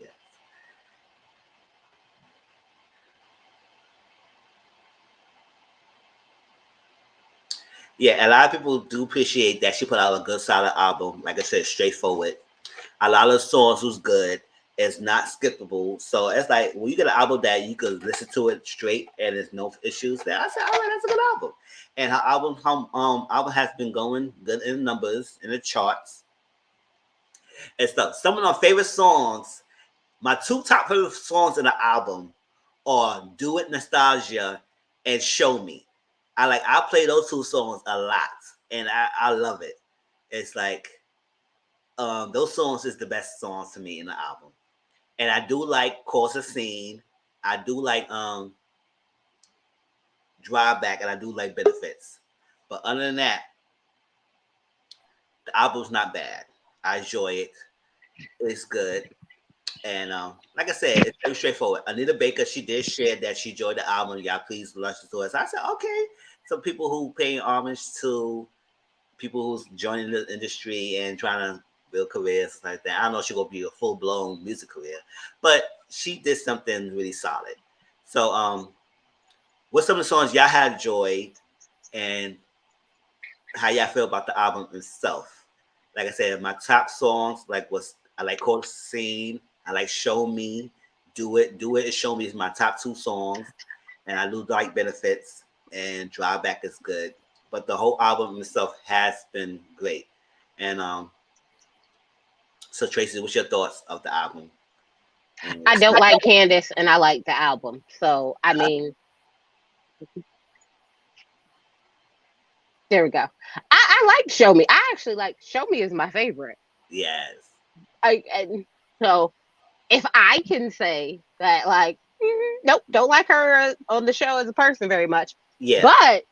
Yeah. Yeah, a lot of people do appreciate that she put out a good, solid album. Like I said, straightforward. A lot of the songs was good. It's not skippable. So it's like when you get an album that you could listen to it straight and there's no issues, then I said, all right, that's a good album. And her album has been going good in the numbers, in the charts and stuff. Some of my favorite songs, my two top favorite songs in the album are Do It Nostalgia and Show Me. I play those two songs a lot and I love it. It's like those songs is the best songs to me in the album. And I do like Cause a Scene. I do like Drive Back and I do like Benefits. But other than that, the album's not bad. I enjoy it. It's good. And like I said, it's very straightforward. Anita Baker, she did share that she enjoyed the album. Y'all please listen to us. I said, okay. Some people who paying homage to people who's joining the industry and trying to build careers like that. I don't know if she's gonna be a full blown music career, but she did something really solid. So what's some of the songs y'all had enjoyed and how y'all feel about the album itself? Like I said, my top songs I like Cold Scene, I like Show Me, Do It and Show Me is my top two songs, and I do like Benefits and Drive Back is good. But the whole album itself has been great. And so Tracy, what's your thoughts of the album? I don't like Candiace, and I like the album. So I mean, there we go. I like Show Me. I actually like Show Me is my favorite. Yes. And so if I can say that, like, nope, don't like her on the show as a person very much. Yeah. But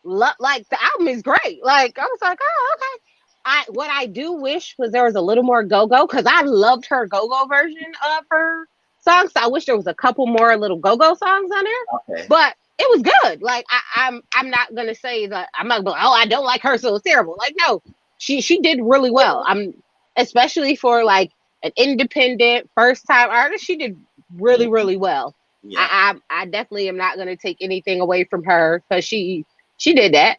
like the album is great. Like I was like, oh, okay. What I do wish was there was a little more go-go because I loved her go-go version of her songs. So I wish there was a couple more little go-go songs on there. Okay. But it was good. Like I'm not gonna say that I'm not gonna, oh, I don't like her, so it's terrible. Like no, she did really well. I'm especially for like an independent first time artist, she did really, really well. Yeah. I definitely am not gonna take anything away from her because she did that.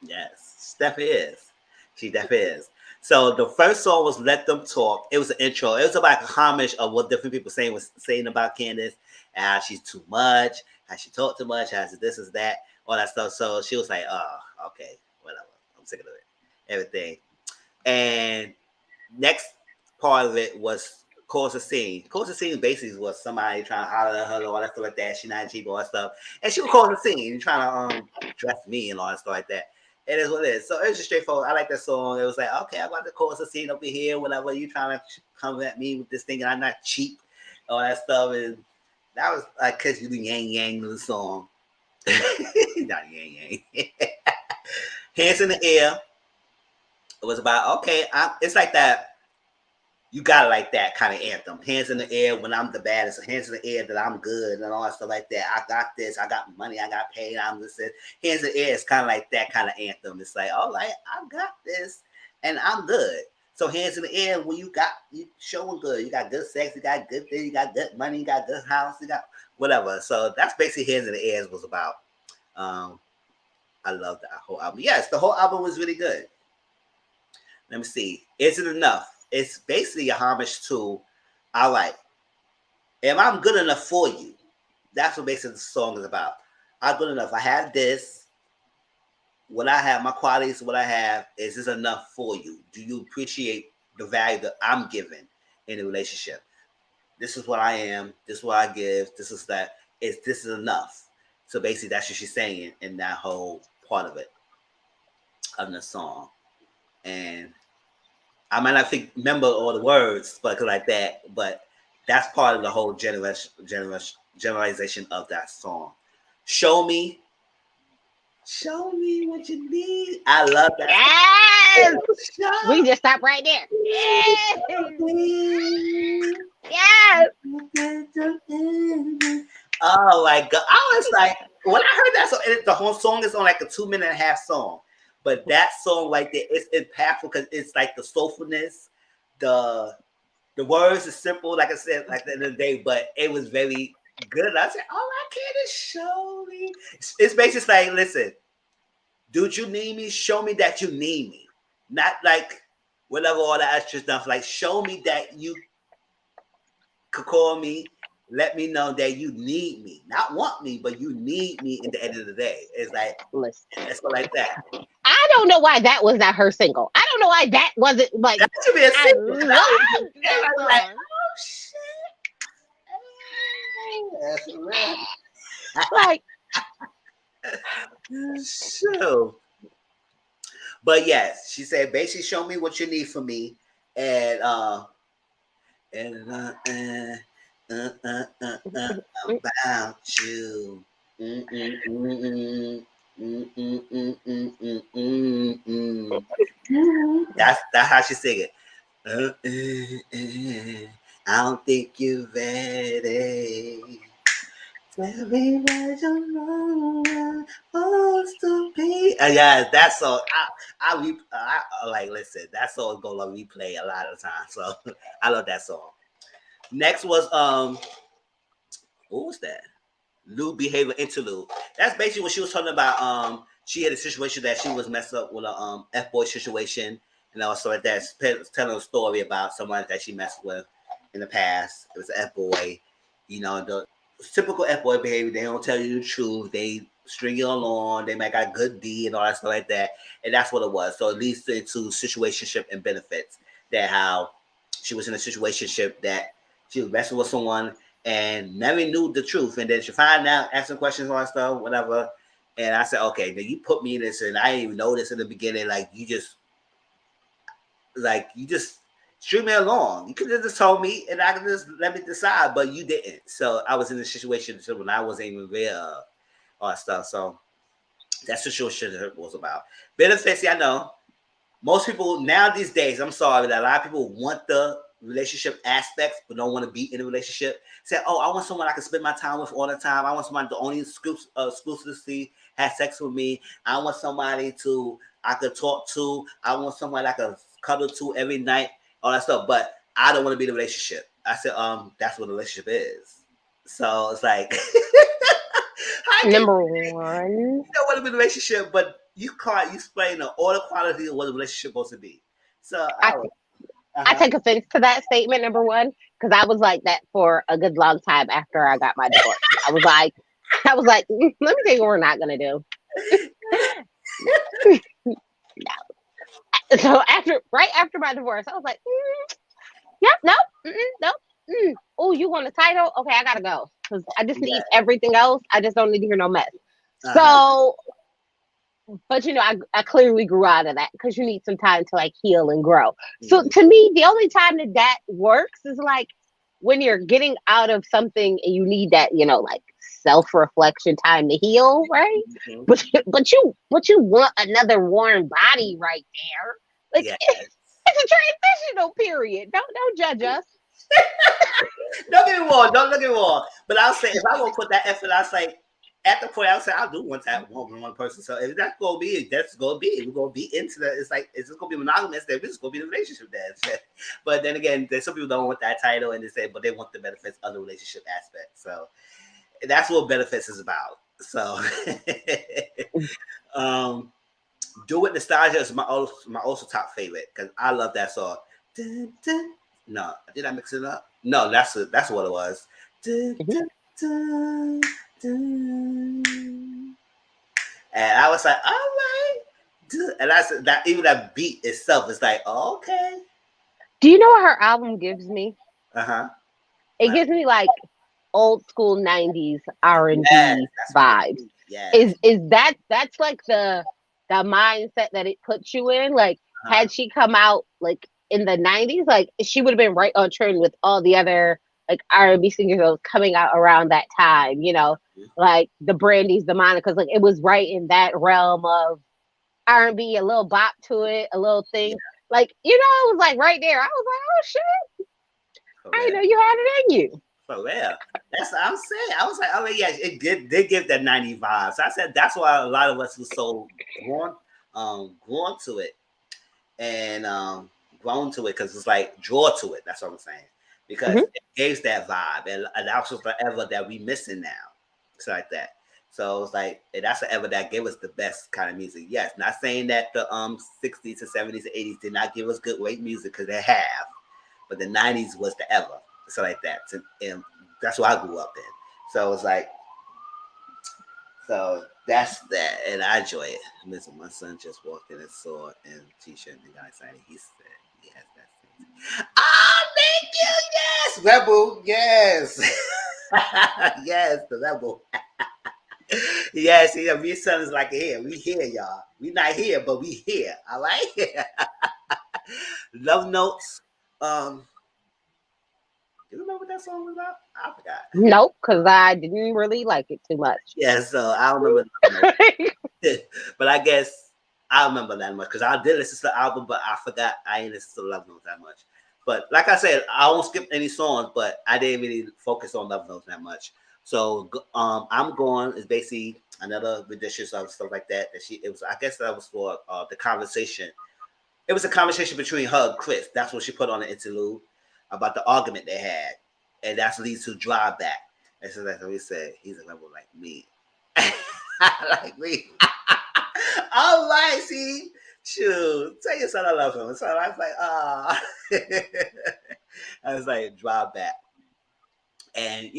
Yes, she definitely is. She definitely is. So the first song was "Let Them Talk." It was an intro. It was about a homage of what different people saying about Candiace, and how she's too much, how she talked too much, how she this is that, all that stuff. So she was like, "Oh, okay, whatever. I'm sick of it, everything." And next part of it was Cause a Scene. Cause a Scene basically was somebody trying to holler at her, all that stuff like that. She not cheap, all that stuff, and she was causing a scene, trying to dress me and all that stuff like that. It is what it is. So it was just straightforward. I like that song. It was like, okay, I got to cause a scene over here, whatever. You trying to come at me with this thing, and I'm not cheap, all that stuff. And that was like, cause you the yang yang of the song. Not yang yang. Hands in the Air. It was about, okay, it's like that. You got like that kind of anthem. Hands in the air when I'm the baddest. Hands in the air that I'm good and all that stuff like that. I got this. I got money. I got paid. I'm this. Hands in the air is kind of like that kind of anthem. It's like, all right, I got this and I'm good. So hands in the air when you showing good. You got good sex. You got good things. You got good money. You got good house. You got whatever. So that's basically Hands in the Air was about. I love that whole album. Yes, the whole album was really good. Let me see. Is It Enough? It's basically a homage to, all right, am I good enough for you? That's what basically the song is about. I'm good enough. I have this. What I have, my qualities, what I have, is this enough for you? Do you appreciate the value that I'm giving in a relationship? This is what I am. This is what I give. This is that. This is enough. So basically, that's what she's saying in that whole part of it, of the song. And I might not remember all the words, but like that. But That's part of the whole generalization of that song. Show me what you need. I love that. Yes. Show We just stop right there. Yes. me. Yes. Oh my god! I was like, when I heard that song, the whole song is on like a 2.5-minute song, but that song right there, it's impactful because it's like the soulfulness, the words are simple, like I said, like the end of the day, but it was very good. I said, "Oh, I can't show me." It's basically like, listen, dude, you need me. Show me that you need me, not like whatever all the extra stuff. Like, show me that you could call me. Let me know that you need me, not want me, but you need me. In the end of the day, it's like Listen, it's like that. I don't know why that was not her single. I don't know why that wasn't like. That should be a I single. love that Everybody's like, song. oh shit. That's real. Like, So, but yes, she said basically show me what you need from me, and about you. Mm, mm, mm, mm. That's how she sing it. I don't think you're ready. Tell me what you know I'm supposed to be. Yeah, that song. I like. Listen, that song go on replay a lot of times. So I love that song. Next was what was that? Lewd behavior interlude. That's basically what she was talking about. She had a situation that she was messed up with a F-boy situation, and also like that, telling a story about someone that she messed with in the past. It was an F-boy, the typical F-boy behavior. They don't tell you the truth. They string you along. They make a good deed and all that stuff like that, and that's what it was. So it leads into situationship and benefits. That how she was in a situationship that she was messing with someone and never knew the truth. And then she find out, asking questions, all that stuff, whatever. And I said, okay, then you put me in this, and I didn't even know this in the beginning. You just string me along. You could have just told me, and I could just let me decide, but you didn't. So I was in a situation when I wasn't even there, all that stuff. So that's what it was about. Benefits, I know. Most people now these days, I'm sorry, that a lot of people want the relationship aspects, but don't want to be in a relationship. Say, oh, I want someone I can spend my time with all the time. I want somebody to only exclusively have sex with me. I want somebody I could talk to. I want somebody I could cuddle to every night, all that stuff. But I don't want to be in a relationship. I said, that's what a relationship is. So it's like, number one, you don't want to be in a relationship, but you can't explain all the quality of what a relationship is supposed to be. So I take offense to that statement, number one, because I was like that for a good long time after I got my divorce. I was like, let me tell you what we're not gonna do. So right after my divorce, I was like, yep, nope, nope. Oh, you want a title? Okay, I gotta go because I just need everything else. I just don't need to hear no mess. So, but I clearly grew out of that because you need some time to like heal and grow. So to me, the only time that works is like when you're getting out of something and you need that, like self-reflection time to heal, right? But you want another warm body right there. Like it's a transitional period. Don't judge us. Don't get me wrong. Don't look at me wrong. But I'll say if I won't put that effort, I'll say at the point I'll say I'll do one person. So if that's gonna be, that's gonna be. We're gonna be into that. It's like it's just gonna be monogamous. Then it's gonna be the relationship then. But then again, some people don't want that title, and they say, but they want the benefits of the relationship aspect. So that's what benefits is about. So, Do It Nostalgia is my also top favorite because I love that song. Dun, dun. No, did I mix it up? No, that's what it was. Dun, dun, dun. And I was like, all right. And I said that even that beat itself is like, oh, okay. Do you know what her album gives me? It Wow. gives me like old school 90s R&B vibes. Yes. Is that's like the mindset that it puts you in? Like had she come out like in the 90s, like she would have been right on trend with all the other like R&B singers that was coming out around that time, you know, like the Brandy's, the Monica's, like it was right in that realm of R&B, a little bop to it, a little Yeah, thing. Like, you know, it was like right there. I was like, oh shit, for I real. didn't know you had it in you. For real. That's what I'm saying. I was like, oh yeah, it did give that 90 vibes. So I said that's why a lot of us was so drawn to it and grown to it because it's like draw to it. That's what I'm saying. Because Hmm. it gives that vibe and that's what forever that we missing now. It's like that. So it's like that's forever that gave us the best kind of music. Yes, not saying that the 60s and 70s and 80s did not give us good great music because they have, but the 90s was the ever. So like that. And that's what I grew up in. So it's like so that's that, and I enjoy it. Listen, my son just walked in and saw and t-shirt and got excited. He said, "Yes, that's it." Ah, thank you. Yes, Rebel. Yes, yes, the Rebel. Yes, yeah, me and son is like here. We here, y'all. We not here, but we here. All right. Love notes. Um, do you remember what that song was about? I forgot. Nope, because I didn't really like it too much. Yeah, so I don't remember Love Notes. But I guess I remember that much because I did listen to the album, but I forgot I didn't listen to Love Notes that much. But like I said, I won't skip any songs, but I didn't really focus on Love Notes that much. So I'm going is basically another rendition of stuff like that. That she it was I guess that was for the conversation. It was a conversation between her and Chris. That's what she put on the interlude about the argument they had, and that leads to drive back. And so that's what we said. He's a rebel like me. Like me. All right, see, shoot, tell your son I love him. So I was like, ah, I was like, drive back, and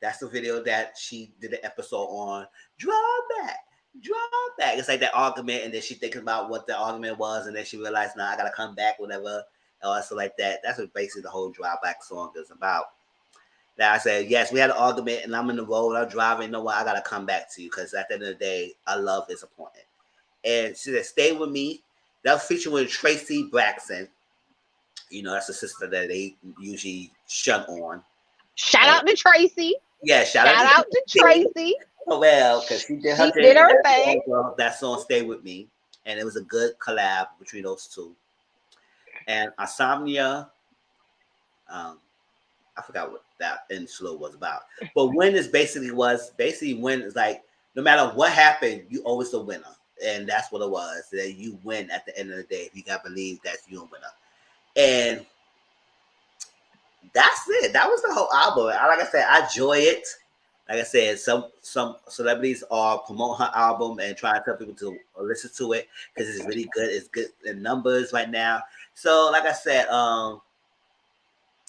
that's the video that she did the episode on. Drive back, drive back. It's like that argument, and then she thinking about what the argument was, and then she realized, now I gotta come back, whatever, or so like that. That's what basically the whole drive back song is about. That I said, yes, we had an argument, and I'm in the road, I'm driving. You know what? I gotta come back to you because at the end of the day, our love is important. And she said, "Stay with me." That was featured with Tracy Braxton. That's a sister that they usually shut on. Shout And out to Tracy. yeah, shout out Shout to out to Tracy. Tracy. Oh, well, because she did her She thing. did her thing. That song, "Stay with Me," and it was a good collab between those two. And Insomnia, um, I forgot what that in slow was about. But when is basically when it's like no matter what happened, you always the winner. And that's what it was. That you win at the end of the day. If you gotta believe that you're a winner. And that's it. That was the whole album. Like I said, I enjoy it. Like I said, some celebrities are promoting her album and trying to tell people to listen to it because it's really good. It's good in numbers right now. So, like I said,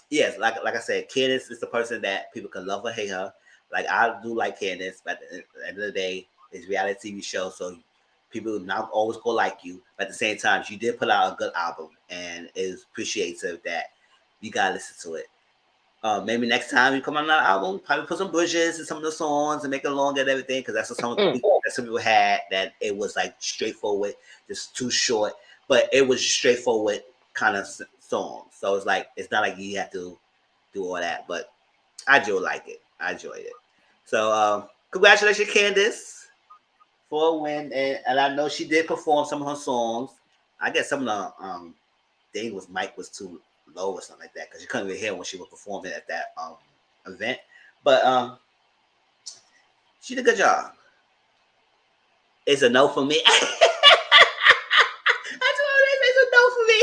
yes, like I said, Candiace is the person that people can love or hate her. Like I do like Candiace, but at the end of the day, it's a reality TV show, so people not always go like you. But at the same time, she did put out a good album, and it's appreciative that you gotta listen to it. Maybe next time you come on another album, probably put some bridges in some of the songs and make it longer and everything, because that's what some people had that it was like straightforward, just too short, but it was straightforward kind of song. So it's like it's not like you have to do all that, but I do like it. I enjoyed it. So congratulations, Candiace, for a win, and I know she did perform some of her songs. I guess some of the thing was mic was too low or something like that because you couldn't really hear when she was performing at that event. But she did a good job. It's a no for me. That's what it is. It's a no for me.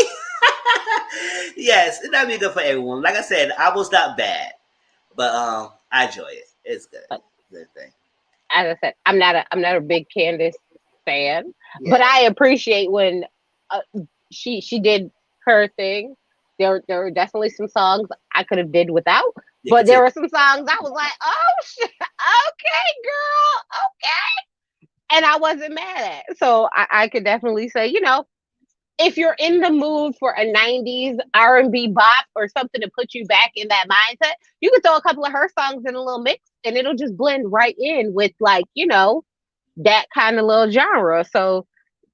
Yes, it's not be good for everyone. Like I said, the album's not bad, but I enjoy it. It's good. But Good thing. as I said, I'm not a big Candice fan, but Yeah. I appreciate when uh, she did her thing. There were definitely some songs I could have did without, Yeah, but there continue. were some songs I was like, oh shit, okay, girl, okay, and I wasn't mad at. So I could definitely say, if you're in the mood for a 90s R&B bop or something to put you back in that mindset, you could throw a couple of her songs in a little mix and it'll just blend right in with like, that kind of little genre. So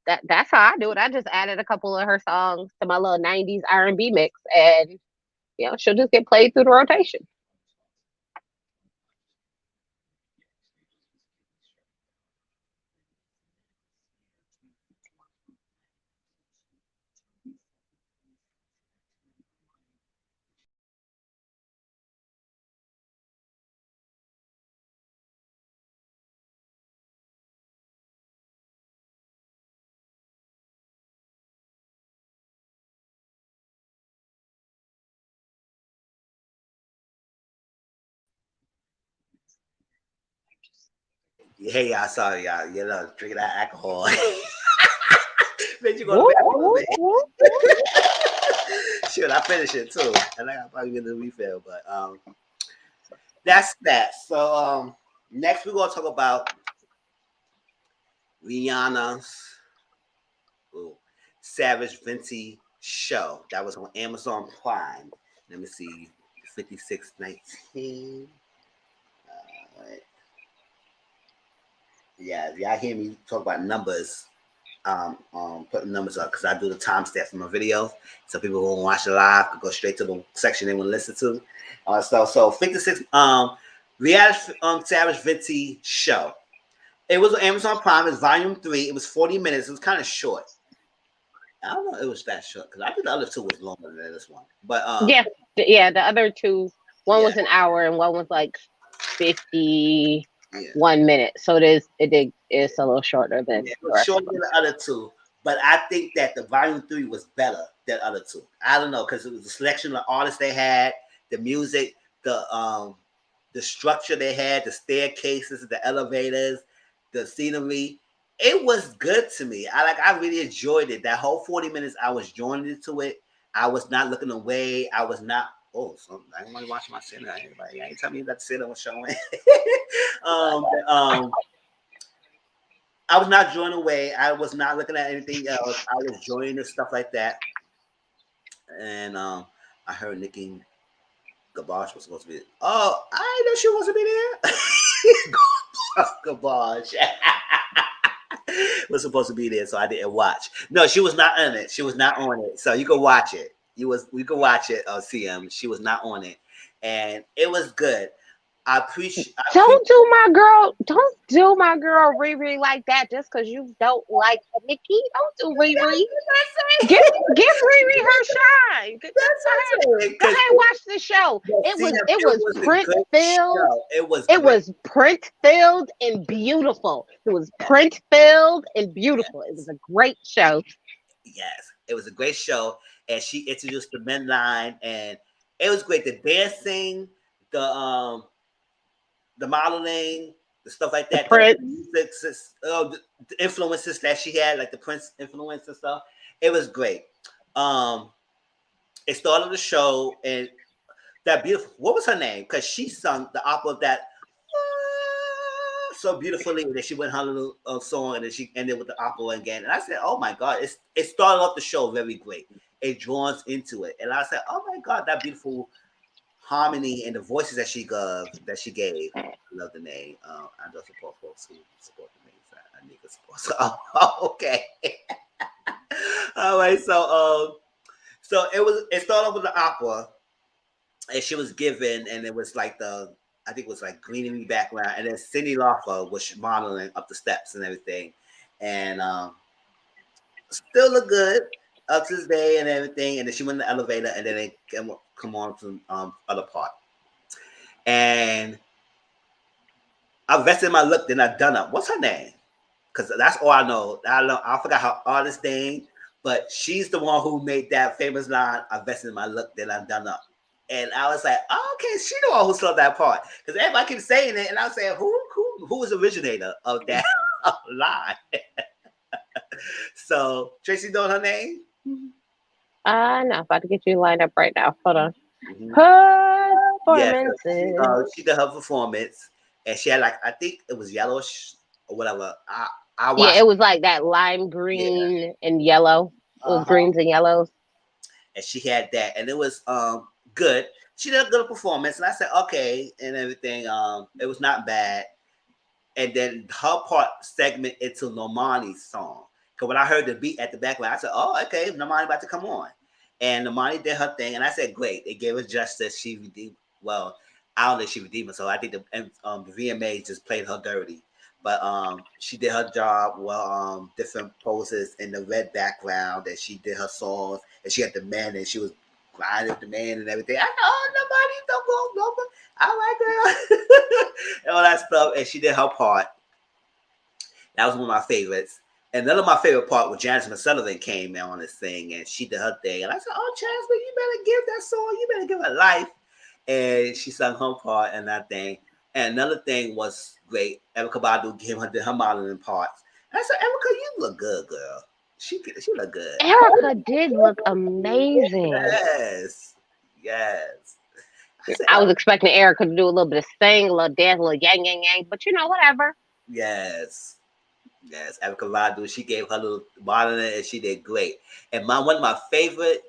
that's how I do it. I just added a couple of her songs to my little 90s R&B mix and she'll just get played through the rotation. Hey, y'all, sorry, y'all. You know, drinking that alcohol. Man, you going to Whoop, bed whoop, with whoop. me. Shoot, I finished it too. And I got probably get a refill, but that's that. So next we're gonna talk about Rihanna's Savage Fenty show. That was on Amazon Prime. Let me see. 5619. Right. Yeah, if y'all hear me talk about numbers, putting numbers up because I do the timestamp for my videos. So people who watch it live could go straight to the section they want to listen to. So 56 Rihanna's Savage Fenty show. It was on Amazon Prime. It's volume 3. It was 40 minutes. It was kind of short. I don't know if it was that short because I think the other two was longer than this one. But Yeah, yeah. The other two, one yeah, was an hour and one was like 51 yeah, minutes. So it's a little shorter than yeah. It the was rest of shorter them. than the other two. But I think that the volume 3 was better than the other two. I don't know because it was the selection of artists they had, the music, the structure they had, the staircases, the elevators, the scenery. It was good to me. I really enjoyed it. That whole 40 minutes I was joining into it. I was not looking away. I was not so I ain't watching my center. Anybody ain't telling me that the center was showing. um, um, I was not joining away. I was not looking at anything else. I was enjoying the stuff like that. And I heard Nicki Gabosh was supposed to be. Oh, I know she was supposed to be there. Gabosh was supposed to be there, so I didn't watch. No, she was not on it. She was not on it. So you can watch it. We could watch it. CM. She was not on it, and it was good. I appreciate. Don't do my girl Riri like that just because you don't like Nikki. Don't do Riri. Give Riri her shine. Go ahead and watch the show. It was a print good filled. show. It was It great. was print filled and beautiful. It was print filled and beautiful. It was a great show. Yes, it was a great show, and she introduced the men line, and it was great. The dancing, the modeling, the stuff like The that, Prince. the influences that she had, like the Prince influence and stuff. It was great. Um, it started the show, and that beautiful. What was her name? Because she sung the opera of that so beautifully. And then she went her little song, and then she ended with the opera again. And I said, "Oh my God!" It started off the show very great. It draws into it, and I said, "Oh my God, that beautiful harmony and the voices that she gave." I love the name. I don't support folks who support the names. I need to support. So, okay. All right. So it started off with the opera, and she was given, and it was like I think it was like greenery background, and then Cindy Lauper was modeling up the steps and everything, and still look good up to this day and everything. And then she went in the elevator, and then they come on to other part, and I vested my look. Then I done up. What's her name? Because that's all I know. I forgot her artist name, but she's the one who made that famous line. I vested my look. Then I done up. And I was like, oh, okay, she the one who saw that part. Because everybody keeps saying it, and I was saying, who was the originator of that line? So Tracy knows her name. No, about to get you lined up right now. Hold on. Mm-hmm. Yeah, Performances. she did her performance, and she had like I think it was yellowish or whatever. I Yeah, watched. it was like that lime Yeah, green and yellow. It was huh. greens and yellows. And she had that, and it was good. She did a good performance, and I said okay, and everything. It was not bad. And then her part segment into Normani's song. Because when I heard the beat at the background, I said, "Oh, okay, Normani about to come on." And Normani did her thing, and I said, "Great, they gave her justice. She redeemed." Well, I don't know if she redeemed her, so I think the VMAs just played her dirty. But she did her job well. Different poses in the red background, and she did her songs, and she had the men, and she was grinding with the man and everything. I know, oh, nobody, don't go, no, I like her, and all that stuff. And she did her part. That was one of my favorites. And another of my favorite part was Janice Sullivan came on this thing, and she did her thing. And I said, "Oh, Jasmine, you better give that song. You better give her life." And she sung her part and that thing. And another thing was great. Erica Badu gave her modeling parts. And I said, Erica, you look good, girl. She look good. Erica did look amazing. Yes, yes. I said, I was oh, expecting Erica to do a little bit of sing, a little dance, a little yang yang yang, but whatever. yes, yes. Erica Badu, she gave her little modeling and she did great. And one of my favorite,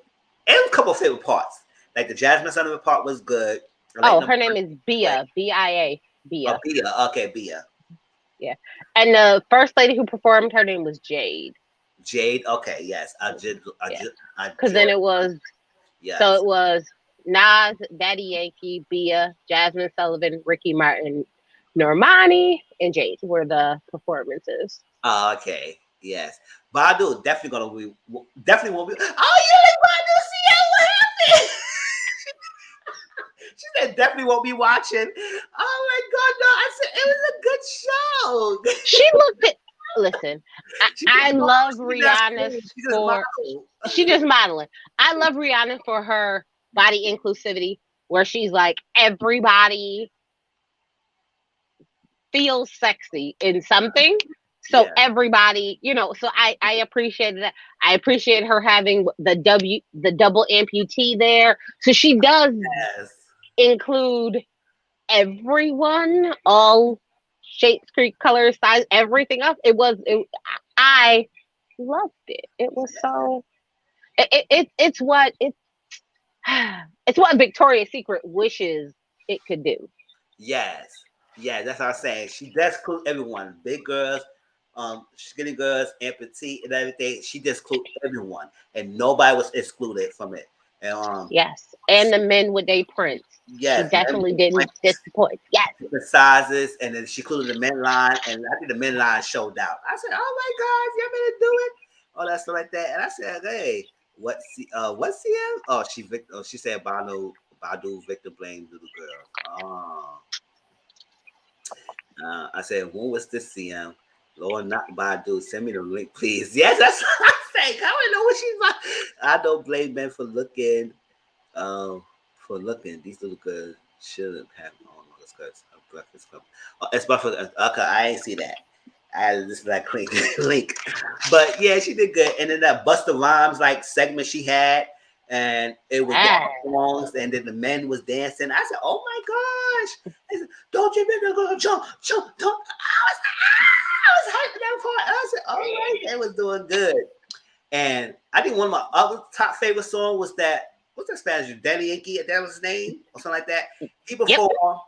and a couple of favorite parts, like the Jasmine Sullivan part was good. I like Oh, number her name is Bia, Bia, Oh, Bia. Bia. Okay, Bia. Yeah, and the first lady who performed, her name was Jade. Jade. Okay, yes. Yeah, I because then joined. it was so Yes. it was Nas, Daddy Yankee, Bia, Jasmine Sullivan, Ricky Martin, Normani, and Jade were the performances. Oh, okay. Yes. Badu definitely gonna be definitely won't be. Oh, you like Badu? See what happened? She said definitely won't be watching. Oh my god, no! I said it was a good show. She looked at. Listen, She I just love she just Rihanna she just for. model. She just modeling. I love Rihanna for her body inclusivity, where she's like everybody feels sexy in something. So Yeah. everybody, so I appreciated that. I appreciate her having the double amputee there. So she does Yes. include everyone, all shapes, creek, colors, size, everything else. I loved it. It was so it's what it's what Victoria's Secret wishes it could do. Yes. Yeah, that's what I'm saying. She does include everyone. Big girls, skinny girls, amputee and everything. She just include everyone. And nobody was excluded from it. And Yes. And the men with their prints. She yes, definitely didn't disappoint. Yes. different sizes, and then she included the men line, and I think the men line showed out. I said, "Oh my God, you want me to do it?" All that stuff like that, and I said, "Hey, what's CM? Oh, she said Badu Victor blamed little girl. Oh, I said, when was this CM? Lord, not Badu. Send me the link, please. Yes, that's what I say. I don't know what she's like. I don't blame men for looking. These little girls shouldn't have on those skirts. A breakfast club. Oh, it's breakfast. Okay, I ain't see that. I had this black link, link, but yeah, she did good. And then that Busta Rhymes like segment she had, and it was the Ah. songs, and then the men was dancing. I said, "Oh my gosh!" I said, "Don't you make the girl jump, jump, jump!" I was hyping that part. I said, "All right, they was doing good." And I think one of my other top favorite songs was that what's that Spanish? Daddy Yankee, that was his name, or something like that. He Yep. performed,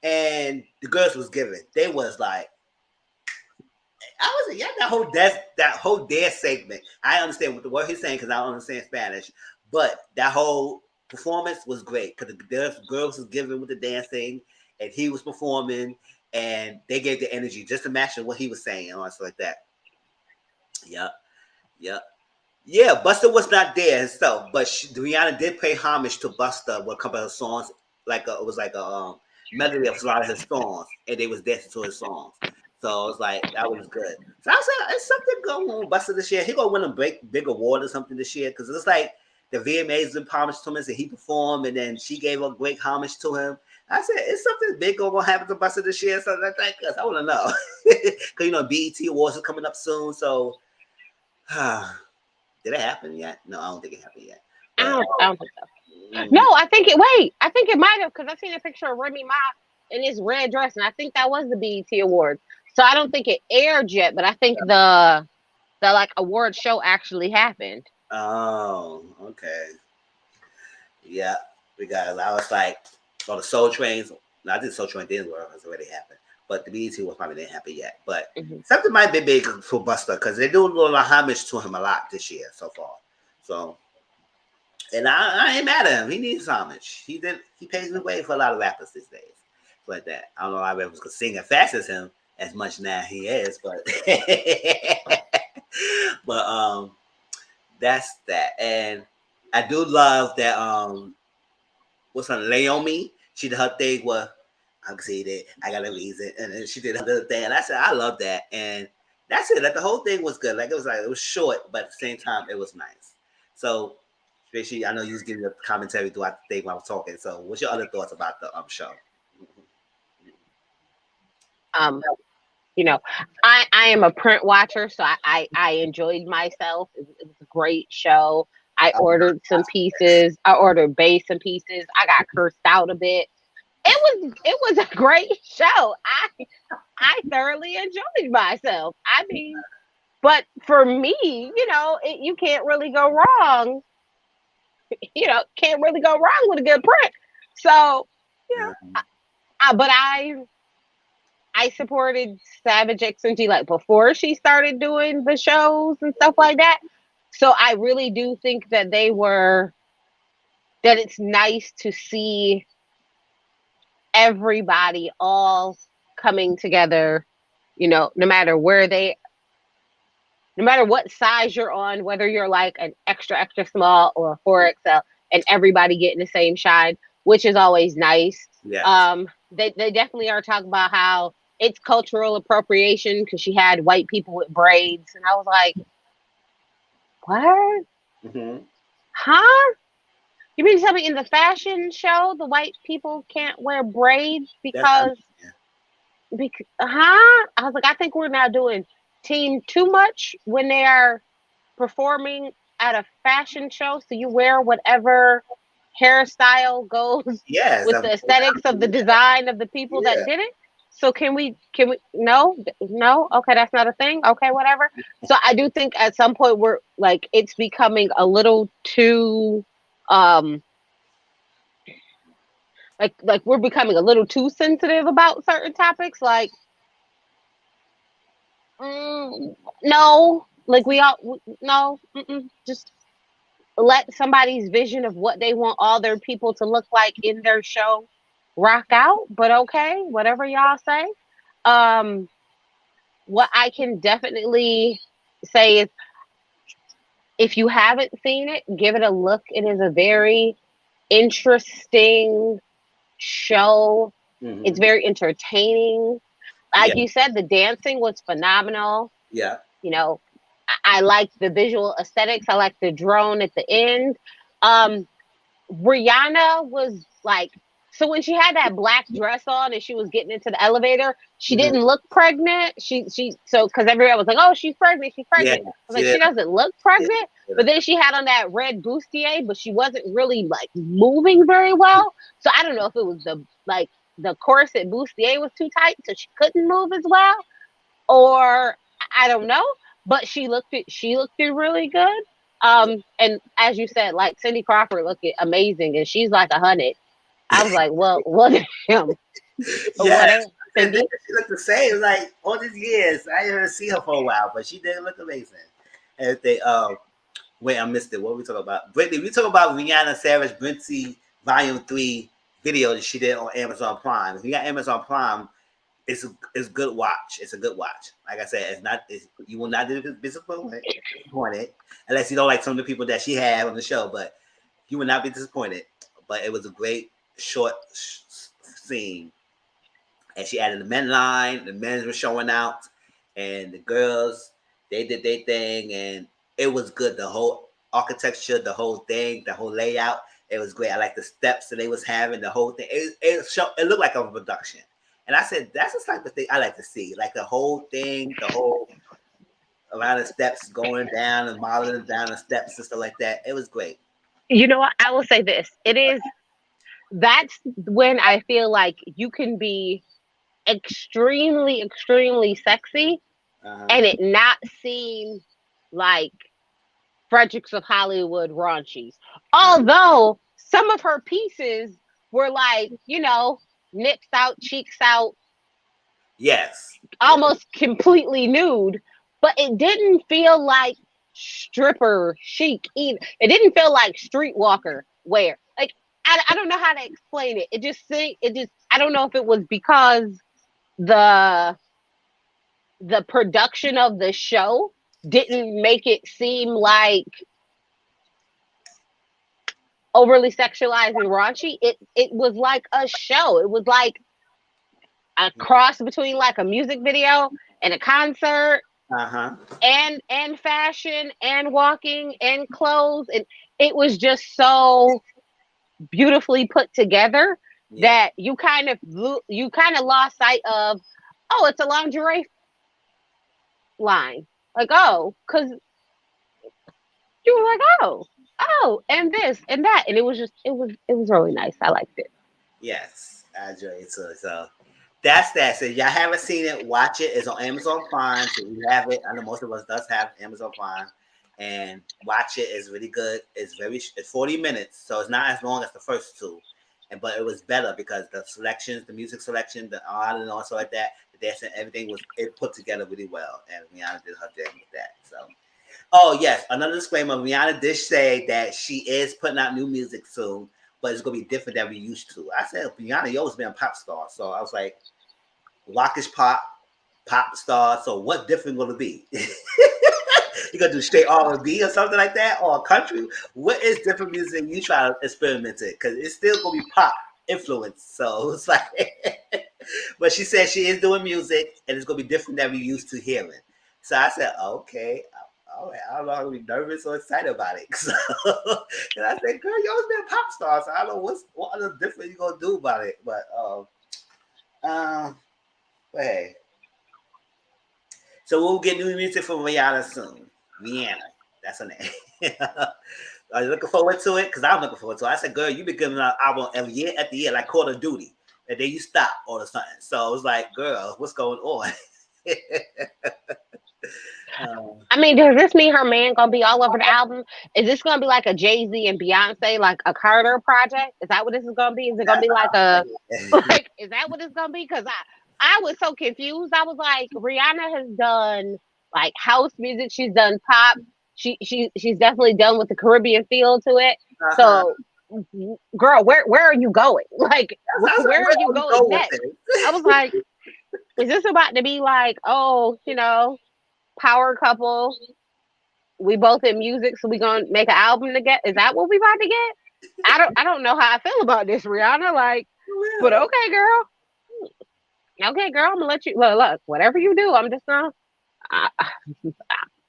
and the girls was giving. They was like, I was that whole dance segment. I understand what the word he's saying because I don't understand Spanish, but that whole performance was great because the girls was giving with the dancing, and he was performing, and they gave the energy just to match what he was saying and all stuff like that. Yep, yep. Yeah, Buster was not there and stuff, but Rihanna did pay homage to Buster with a couple of songs. It was like a medley of a lot of his songs, and they was dancing to his songs. So it's like that was good. So I said, it's something going on with Buster this year. He gonna win a big award or something this year because it's like the VMAs did homage to him and he performed, and then she gave a great homage to him. I said, it's something big gonna happen to Buster this year. So that's like, I want to know because BET Awards are coming up soon. So. Did it happen yet? No, I don't think it happened yet. But I don't think so. No, I think it. Wait, I think it might have because I seen a picture of Remy Ma in this red dress, and I think that was the BET Awards. So I don't think it aired yet, but I think the like award show actually happened. oh, okay, yeah, because I was like, on the Soul Trains. No, I think Soul Train didn't work; it's already happened. But the BET was probably didn't happen yet. But something might be big for Buster because they do a little homage to him a lot this year so far. So. And I ain't mad at him. He needs homage. He pays the way for a lot of rappers these days. Like that. I don't know if rappers could sing as fast as him as much now he is, but but that's that. And I do love that what's her Naomi? She did her thing where I see that I got a reason, and then she did her thing. And I said I love that, and that's it. Like the whole thing was good. Like it was short, but at the same time it was nice. So. Especially, I know you was giving the commentary throughout the thing while I was talking. So, what's your other thoughts about the show? Um, you know, I am a print watcher, so I enjoyed myself. It was a great show. I ordered some pieces. I ordered base and pieces. I got cursed out a bit. It was a great show. I thoroughly enjoyed myself. I mean, but for me, you can't really go wrong. Can't really go wrong with a good print. So, you know, but I supported Savage X and G like before she started doing the shows and stuff like that. So I really do think that that it's nice to see everybody all coming together, no matter what size you're on, whether you're like an extra, extra small or a 4XL, and everybody getting the same shine, which is always nice. Yes. They definitely are talking about how it's cultural appropriation because she had white people with braids. And I was like, what? Mm-hmm. Huh? You mean to tell me in the fashion show, the white people can't wear braids because, huh? I was like, I think we're now doing team too much when they are performing at a fashion show. So you wear whatever hairstyle goes Yes. with the aesthetics of the design of the people that Yeah. did it. So can we, no, okay, that's not a thing. Okay, whatever. So I do think at some point we're like, it's becoming a little too, like we're becoming a little too sensitive about certain topics. Like, no, like no, just let somebody's vision of what they want all their people to look like in their show rock out. But okay, whatever y'all say. What I can definitely say is if you haven't seen it, give it a look. It is a very interesting show. Mm-hmm. It's very entertaining. Like you said, the dancing was phenomenal. Yeah. I like the visual aesthetics. I like the drone at the end. Rihanna was like, so when she had that black dress on and she was getting into the elevator, she didn't look pregnant. So because everybody was like, oh, she's pregnant, she's Yeah. pregnant. I was like, she doesn't look pregnant. But then she had on that red bustier, but she wasn't really like moving very well. So I don't know if it was the corset bustier was too tight, so she couldn't move as well, or I don't know. But she looked really good. And as you said, like Cindy Crawford looked amazing, and she's like 100. I was like, well, look at him. Yeah. Cindy? She looked the same. Like all these years, I didn't even see her for a while, but she did look amazing. And they wait, I missed it. What were we talking about? Brittany, we talk about Rihanna Savage Brincy Volume 3 video that she did on Amazon Prime. If you got Amazon Prime, it's a good watch. It's a good watch. Like I said, you will not be disappointed unless you don't like some of the people that she had on the show. But you will not be disappointed. But it was a great short scene, and she added the men line. The men were showing out, and the girls they did their thing, and it was good. The whole architecture, the whole thing, the whole layout. It was great. I like the steps that they was having. The whole thing. It looked like a production. And I said, that's the type of thing I like to see. Like the whole thing, the whole around the steps going down and modeling down the steps and stuff like that. It was great. You know what? I will say this. That's when I feel like you can be extremely, extremely sexy and it not seem like Fredericks of Hollywood raunchies. Although some of her pieces were like, nips out, cheeks out. Yes. Almost completely nude. But it didn't feel like stripper chic either. It didn't feel like streetwalker wear. Like, I don't know how to explain it. I don't know if it was because the production of the show didn't make it seem like overly sexualized and raunchy. It was like a show. It was like a cross between like a music video and a concert. And fashion and walking and clothes, and it was just so beautifully put together that you kind of lost sight of oh, it's a lingerie line. Like, oh, because you were like, oh, and this and that, and it was really nice. I liked it. Yes, I enjoy it too. So that's that. So if y'all haven't seen it, watch it. It's on Amazon Prime. So you have it. I know most of us does have Amazon Prime. And watch it. It's really good. It's 40 minutes, so it's not as long as the first two. And but it was better because the selections, the music selection, the art and also like that, the dancing, everything was it put together really well. And Rihanna did her thing with that. So oh yes, another disclaimer. Rihanna did say that she is putting out new music soon, but it's gonna be different than we used to. I said, Rihanna, you always been a pop star, so I was like, rockish pop star. So what different gonna be? You gonna do straight R&B or something like that, or country? What is different music you try to experiment it? Because it's still gonna be pop influence. So it's like, but she said she is doing music and it's gonna be different than we used to hearing. So I said, okay, all right. I don't know how to be nervous or excited about it. So, and I said, girl, you always been a pop star, so I don't know what other different you gonna do about it. Um, but hey, so we'll get new music from Rihanna soon. Rihanna, that's her name. Are you looking forward to it? Because I'm looking forward to it. I said, girl, you been giving out album every year at the year, like Call of Duty. And then you stop all of a sudden. So it was like, girl, what's going on? I mean, does this mean her man gonna be all over the album? Is this gonna be like a Jay-Z and Beyonce, like a Carter project? Is that what this is gonna be? Is it gonna be like a like? Is that what it's gonna be? Because I was so confused. I was like, Rihanna has done like house music. She's done pop. She's definitely done with the Caribbean feel to it. uh-huh. So, girl, where are you going? Like, That's where like, are where you are we going going with next? I was this? like, is this about to be like, oh, power couple? We both in music, so we gonna make an album together. Is that what we about to get? I don't know how I feel about this, Rihanna. Like, but Real. okay, girl. Okay, girl. I'm gonna let you look. Whatever you do, I'm just gonna. I'm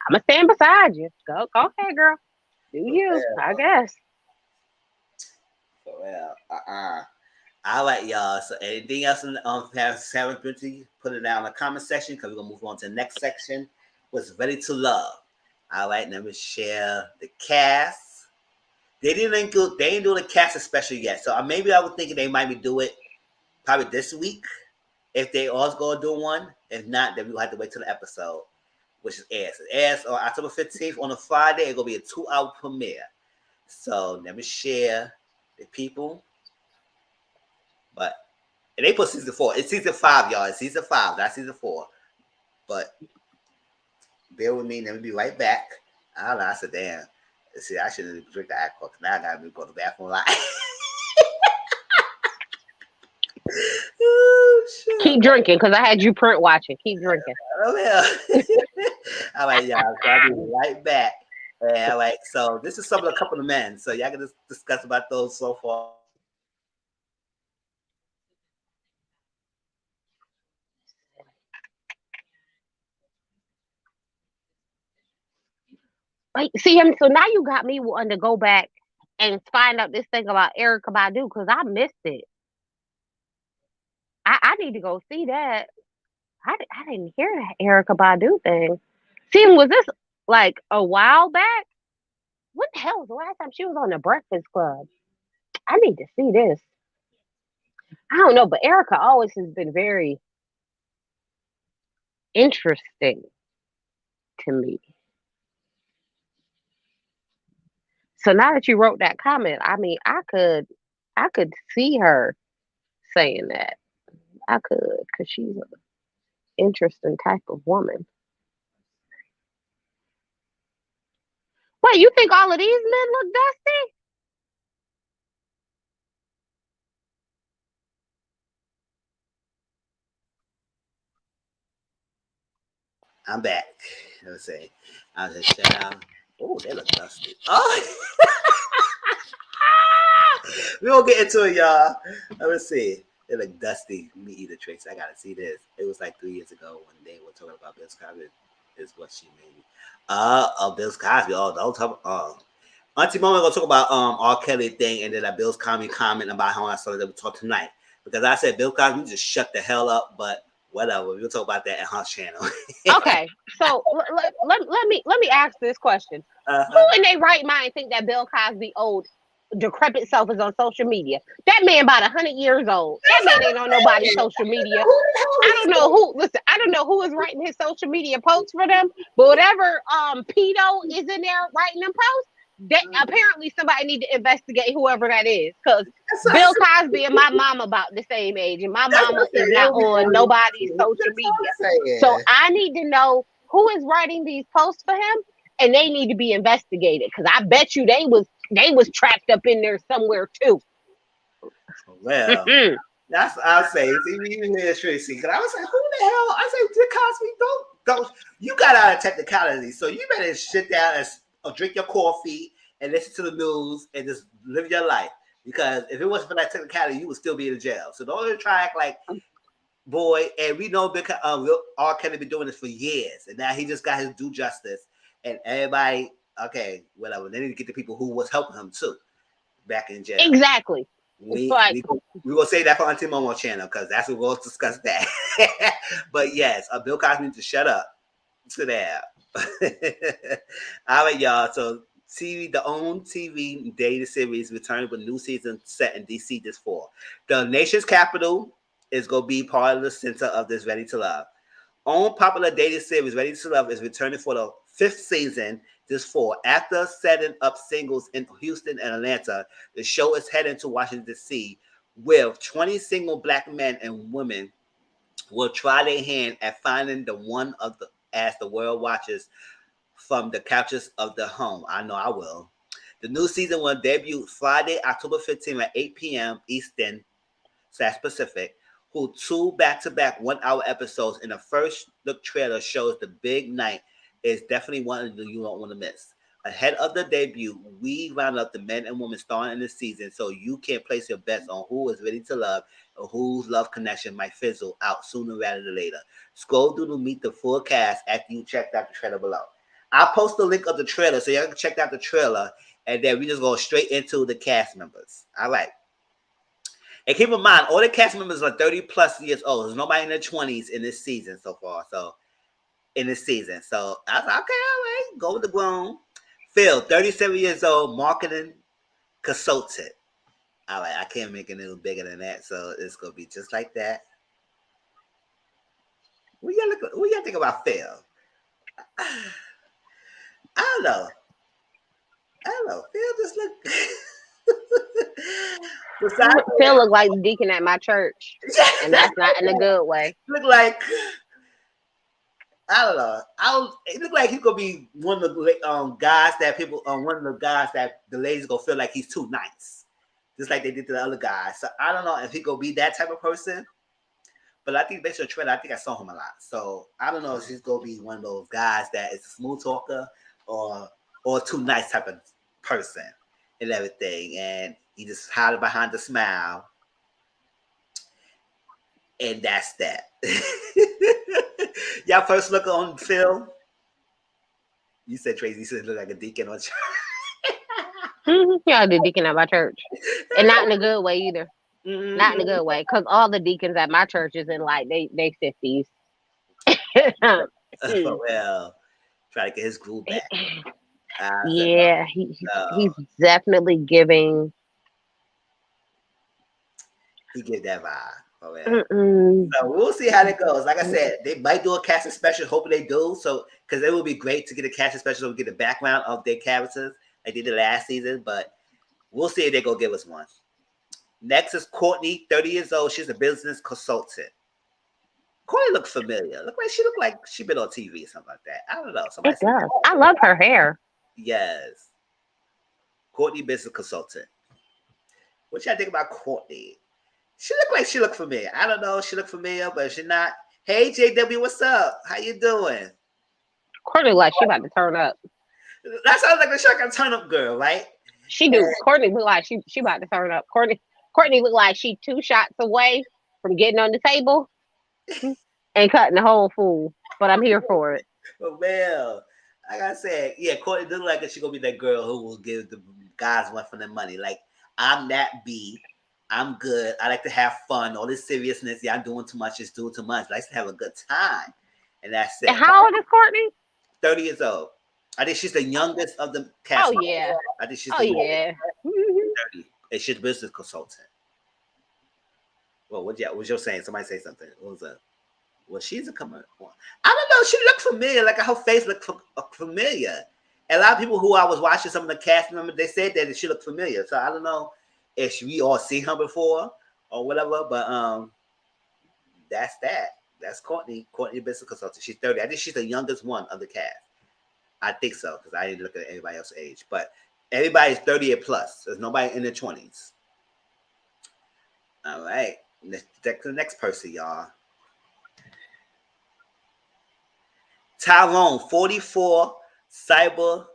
gonna stand beside you. Go ahead, girl. Do For you? I real. guess. For real. All right, y'all. So anything else in Sarah Brinty, put it down in the comment section because we're gonna move on to the next section. Was ready to love. All right, let me share the cast. They didn't do the cast special yet. So maybe I was thinking they might be do it probably this week if they also go do one. If not, then we'll have to wait till the episode, which is airs. It airs on October 15th on a Friday. It's gonna be a 2-hour premiere. So let me share the people. But and they put season 4. It's season 5, y'all. It's season 5, not season 4. But bear with me. Let me be right back. I don't know. I said, damn. See, I shouldn't drink the alcohol because now I gotta go to the bathroom a lot. Oh, shit. Keep drinking, because I had you print watching. Keep drinking. Oh, yeah. All right, y'all. So I'll be right back. All right. So this is some of the couple of men. So y'all can just discuss about those so far. Like, see him. So now you got me wanting to go back and find out this thing about Erica Badu because I missed it. I need to go see that. I didn't hear that Erica Badu thing. See, was this like a while back? What the hell was the last time she was on the Breakfast Club? I need to see this. I don't know, but Erica always has been very interesting to me. So now that you wrote that comment, I mean, I could see her saying that. I could, because she's an interesting type of woman. Wait, you think all of these men look dusty? I'm back. Let's see. I'll just shut down. Oh, they look dusty. Oh, we won't get into it, y'all. Let me see. They look dusty. Me either, Trace. I gotta see this. It was like 3 years ago when they were talking about Bill Cosby. Is what she made. Bill Cosby. Oh, don't talk. Auntie Mama gonna talk about R. Kelly thing and then that Bill Cosby comment about how I started to talk tonight because I said Bill Cosby just shut the hell up. But whatever. We'll talk about that in her channel. Okay, so let me ask this question: Who in their right mind think that Bill Cosby old decrepit self is on social media? That man about 100 years old. That man ain't on nobody's social media. I don't know who. Listen, I don't know who is writing his social media posts for them, but whatever pedo is in there writing them posts, that apparently somebody need to investigate whoever that is, because Bill Cosby and my mama about the same age, and my mama is not on nobody's social media. So I need to know who is writing these posts for him, and they need to be investigated, because I bet you they was trapped up in there somewhere too. Well, that's what I'll say. Even here, Tracy, because I was like, who the hell? I said, Dick Cosby, don't. You got out of technicality, so you better sit down and drink your coffee and listen to the news and just live your life. Because if it wasn't for that technicality, you would still be in jail. So don't even try to act like, boy, and we know R. Kelly been doing this for years, and now he just got his due justice, and everybody, okay, whatever. They need to get the people who was helping him too back in jail. Exactly. We will say that for Auntie Momo channel, because that's what we'll discuss that. But yes, Bill Cosby needs to shut up. Sit down. All right, y'all. So the OWN TV dating series returned with new season set in DC this fall. The nation's capital is going to be part of the center of this Ready to Love. OWN popular dating series Ready to Love is returning for the 5th season this fall. After setting up singles in Houston and Atlanta, the show is heading to Washington, D.C., where 20 single black men and women will try their hand at finding the one as the world watches from the couches of the home. I know I will. The new season will debut Friday, October 15th at 8 p.m. Eastern / Pacific. Who 2 back-to-back 1-hour episodes, and the first look trailer shows the big night is definitely one you don't want to miss. Ahead of the debut, we round up the men and women starring in the season, so you can place your bets on who is ready to love or whose love connection might fizzle out sooner rather than later. Scroll through to meet the full cast after you check out the trailer below. I'll post the link of the trailer so y'all can check out the trailer, and then we just go straight into the cast members. All right. And keep in mind, all the cast members are 30 plus years old. There's nobody in their 20s in this season so far. So I was like, okay, all right, go with the grown. Phil, 37 years old, marketing consultant. All right, I can't make it any bigger than that, so it's gonna be just like that. What y'all think about Phil? I don't know. Phil just look. Phil look like the deacon at my church, and that's not in a good way. Look like, I don't know. It look like he could be one of the guys that people, one of the guys that the ladies gonna feel like he's too nice, just like they did to the other guys. So I don't know if he gonna be that type of person. But I think based on the trailer, I think I saw him a lot. So I don't know if he's gonna be one of those guys that is a smooth talker or too nice type of person and everything. And he just hid behind the smile. And that's that. Y'all first look on Phil. You said Tracy said look like a deacon on church. Yeah, the deacon at my church. And not in a good way either. Mm-hmm. Not in a good way. Because all the deacons at my church is in like they 50s. Well, try to get his groove back. Yeah, he's definitely giving. He give that vibe. So we'll see how that goes. Like I said, they might do a casting special. Hoping they do. So because it would be great to get a casting special so we get the background of their characters like they did last season. But we'll see if they go give us one. Next is Courtney, 30 years old. She's a business consultant. Courtney looks familiar. Look like she been on TV or something like that. I don't know. It does. I love her hair. Yes. Courtney, business consultant. What y'all think about Courtney? She look familiar. I don't know. She look familiar, but she's not. Hey, JW, what's up? How you doing? Courtney like she about to turn up. That sounds like a shotgun turn up girl, right? She do. Courtney look like she about to turn up. Courtney look like she 2 shots away from getting on the table and cutting the whole fool. But I'm here for it. Well, like I said, yeah, Courtney looks like she gonna be that girl who will give the guys one for their money. Like I'm that B, I'm good. I like to have fun. All this seriousness, yeah, I'm doing too much. Just doing too much. I like to have a good time, and that's it. And how old is Courtney? 30 years old. I think she's the youngest of the Oh cast. yeah. I think she's Oh the youngest. yeah. 30. And she's a business consultant. Well, what you saying? Somebody say something. What was that? Well, she's a commercial. I don't know. She looked familiar. Like her face looked familiar. And a lot of people who I was watching, some of the cast members, they said that she looked familiar. So I don't know if we all seen her before or whatever. But that's that. That's Courtney. Courtney, business consultant. She's 30. I think she's the youngest one of the cast. I think so because I didn't look at anybody else's age. But everybody's 30 or plus. There's nobody in their 20s. All right. Let's check the next person, y'all. Tyrone, 44, cyber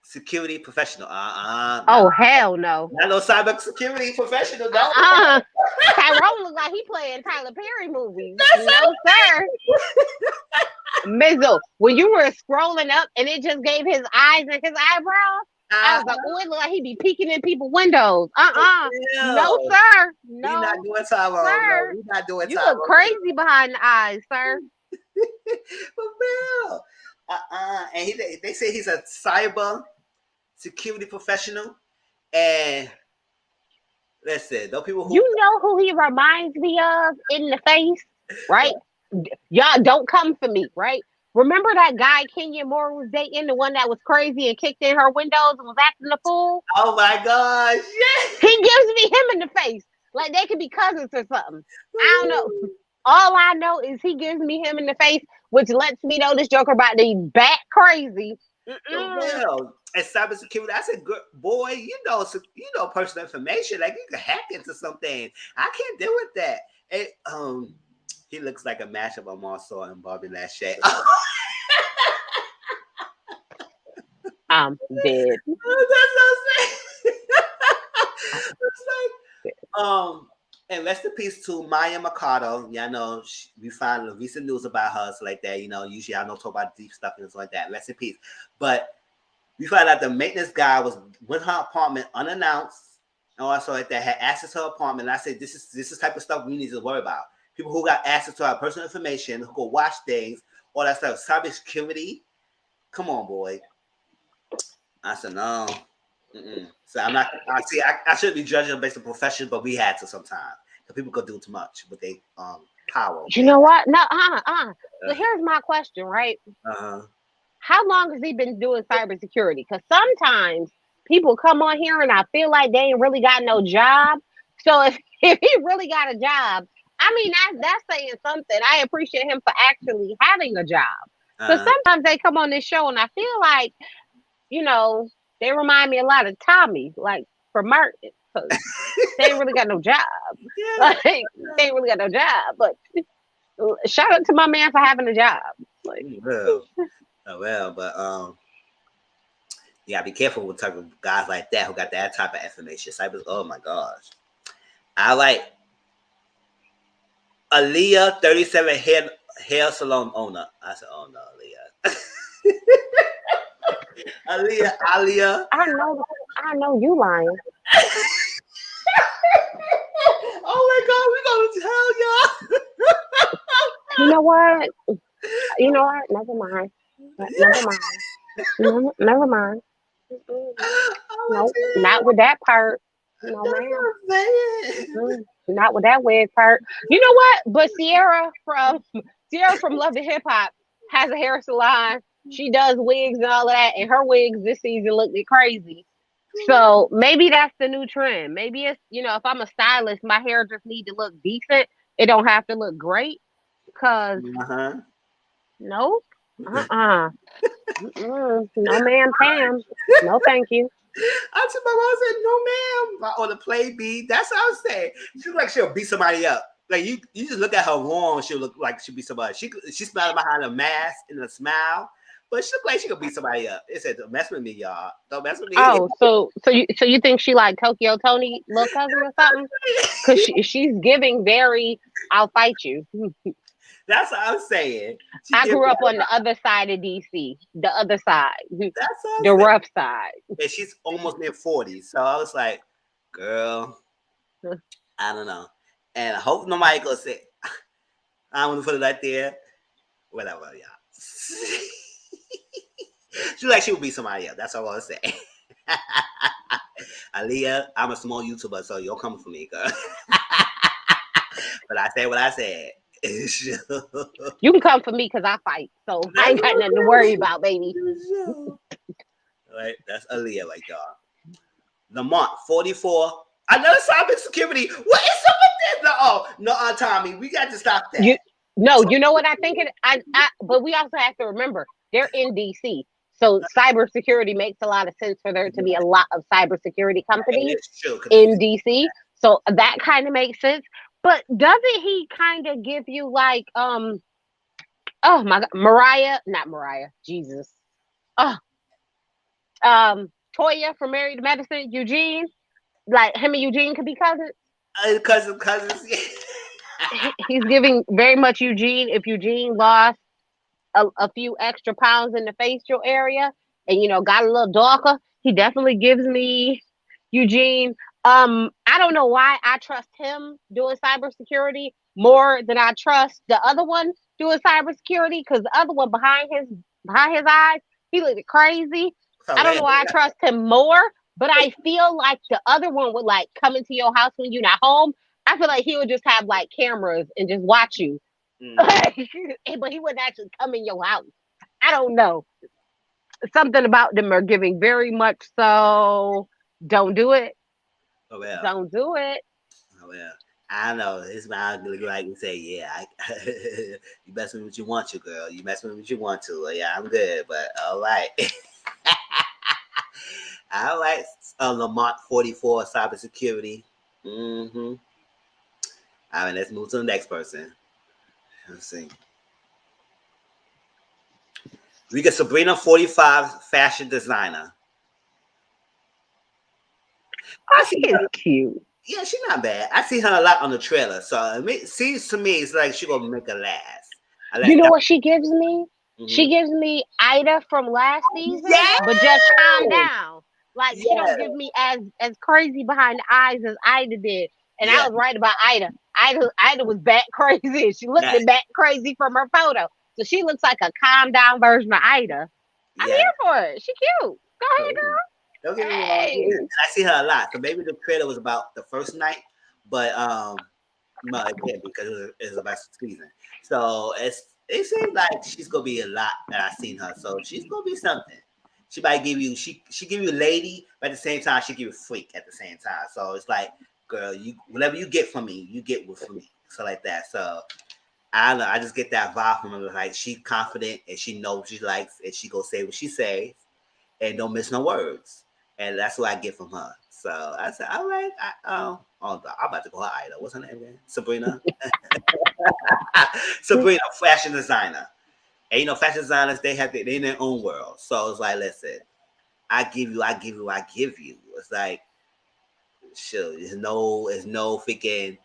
security professional. Oh hell no. Not no cyber security professional, no. Tyrone looks like he playing Tyler Perry movies. No, sir. Mizzle, when you were scrolling up and it just gave his eyes and his eyebrows, I was like, oh, it looked like he be peeking in people's windows. No, sir. No, we're not doing Tyrone. sir. No, we're not doing You Tyrone. look crazy behind the eyes, sir. For real. And they say he's a cyber security professional. And listen, those people who you know who he reminds me of in the face, right? Y'all don't come for me, right? Remember that guy Kenya Moore was dating, the one that was crazy and kicked in her windows and was acting a fool? Oh my gosh, yes. He gives me him in the face. Like they could be cousins or something. I don't know. All I know is he gives me him in the face, which lets me know this joker about to be bat crazy. Well, and cybersecurity, I said, good boy, you know personal information. Like you can hack into something. I can't deal with that. And he looks like a mashup of Marceau and Bobby Lashley. I'm dead. That's what I'm saying. It's like, and rest in peace to Maya Mercado. Yeah, I know we found the recent news about her, so like that. You know, usually I don't talk about deep stuff and stuff like that. Rest in peace. But we found out the maintenance guy was with her apartment unannounced, and also like that had access to her apartment. And I said, this is type of stuff we need to worry about. People who got access to our personal information, who go watch things, all that stuff. Cybersecurity. Come on, boy. I said no. So I'm not. I shouldn't be judging them based on profession, but we had to sometimes. Because people could do too much with their power. You know what? No, So here's my question, right? How long has he been doing cybersecurity? Because sometimes people come on here and I feel like they ain't really got no job. So if he really got a job, I mean that's saying something. I appreciate him for actually having a job. So sometimes they come on this show and I feel like, you know, they remind me a lot of Tommy, like for Martin, because they ain't really got no job. Like, they ain't really got no job. But shout out to my man for having a job. Like, but yeah, be careful with type of guys like that who got that type of information. Oh my gosh, I like Aaliyah, 37 hair salon owner. I said, oh no, Aaliyah. Aaliyah. I know you lying. Oh my God, we gonna tell y'all. You know what? Never mind. Never mind. Nope, not with that part. No, ma'am. Not with that wig part. You know what? But Sierra from Love and Hip Hop has a hair salon. She does wigs and all of that, and her wigs this season look crazy. So maybe that's the new trend. Maybe it's, if I'm a stylist, my hair just need to look decent. It don't have to look great. Cause nope. No ma'am, Pam. No, thank you. I told my mom, I said, no, ma'am. On the play beat. That's what I was saying. She look like she'll beat somebody up. Like you just look at her wrong, she'll look like she'll beat somebody. She smiling behind a mask and a smile, but she look like she could beat somebody up. It said, don't mess with me, y'all. Don't mess with me. Oh, so you think she like Tokyo Tony little cousin or something? Because she's giving very, I'll fight you. That's what I'm saying. I grew up on the other side of DC, the other side, the rough side. And she's almost near 40, so I was like, girl, I don't know. And I hope nobody gonna say I want to put it right there. Whatever, y'all. She like she would be somebody else. That's all I want to say. Aaliyah, I'm a small YouTuber, so you're coming for me, girl. But I said what I said. You can come for me because I fight, so I ain't got nothing to worry about, baby. Right, that's Aaliyah, like y'all. Lamont, 44. Another cybersecurity. What is up with this? No, Tommy, we got to stop that. You know what I think? But we also have to remember they're in DC, so cybersecurity makes a lot of sense for there to be a lot of cybersecurity companies in DC. So that kind of makes sense. But doesn't he kind of give you like oh my God, not Mariah, Jesus, Toya from Married to Medicine, Eugene, like him and Eugene could be cousins. Cousins. He's giving very much Eugene. If Eugene lost a few extra pounds in the facial area and got a little darker, he definitely gives me Eugene. I don't know why I trust him doing cybersecurity more than I trust the other one doing cybersecurity, because the other one behind his eyes, he looked crazy. I don't know why I trust him more, but I feel like the other one would like come into your house when you're not home. I feel like he would just have like cameras and just watch you. But he wouldn't actually come in your house. I don't know. Something about them are giving very much so. Don't do it. Oh, well. Don't do it. Oh, well. I know. It's my like we say, yeah. You mess with what you want to, girl. You mess with what you want to. Yeah, I'm good, but all right. All right. Lamont 44 cybersecurity. Mm-hmm. All right, let's move to the next person. Let's see. We got Sabrina 45 fashion designer. Oh, she is cute. Yeah, she's not bad. I see her a lot on the trailer, so it seems to me it's like she's gonna make a last. You know what she gives me? Mm-hmm. She gives me Ida from last season, but just calm down. Like she don't give me as crazy behind the eyes as Ida did. And I was right about Ida. Ida was bat crazy. She looked bat crazy from her photo. So she looks like a calm down version of Ida. I'm here for it. She cute. Go ahead, girl. Don't get me wrong. I see her a lot. So maybe the trailer was about the first night, but no, it can't because it was about season. So it seems like she's gonna be a lot that I've seen her. So she's gonna be something. She might give you she give you a lady, but at the same time she give you a freak at the same time. So it's like, girl, you whatever you get from me, you get from me. So like that. So I don't know. I just get that vibe from her. Like she's confident and she knows what she likes and she go say what she says and don't miss no words. And that's what I get from her. So I said, all right. I'm about to call her Ida. What's her name again? Sabrina. Sabrina, fashion designer. And fashion designers, they in their own world. So it's like, listen, I give you. It's like, sure, there's no freaking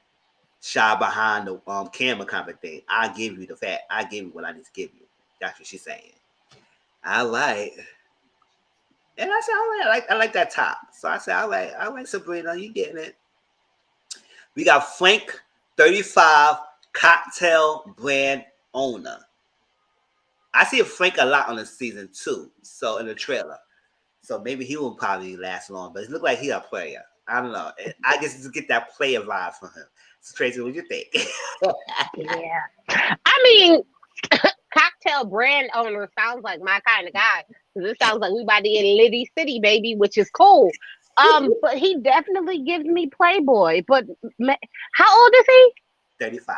shy behind the camera kind of thing. I give you the fact. I give you what I need to give you. That's what she's saying. I like. And I said, all right, I like that top. So I said, all right, Sabrina, you getting it. We got Frank, 35, cocktail brand owner. I see Frank a lot on the season 2, so in the trailer. So maybe he won't probably last long, but it looks like he's a player. I don't know. I guess just get that player vibe from him. So Tracy, what do you think? Yeah. I mean, cocktail brand owner sounds like my kind of guy. Because it sounds like we about to get Liddy City, baby, which is cool. But he definitely gives me Playboy. But how old is he? 35.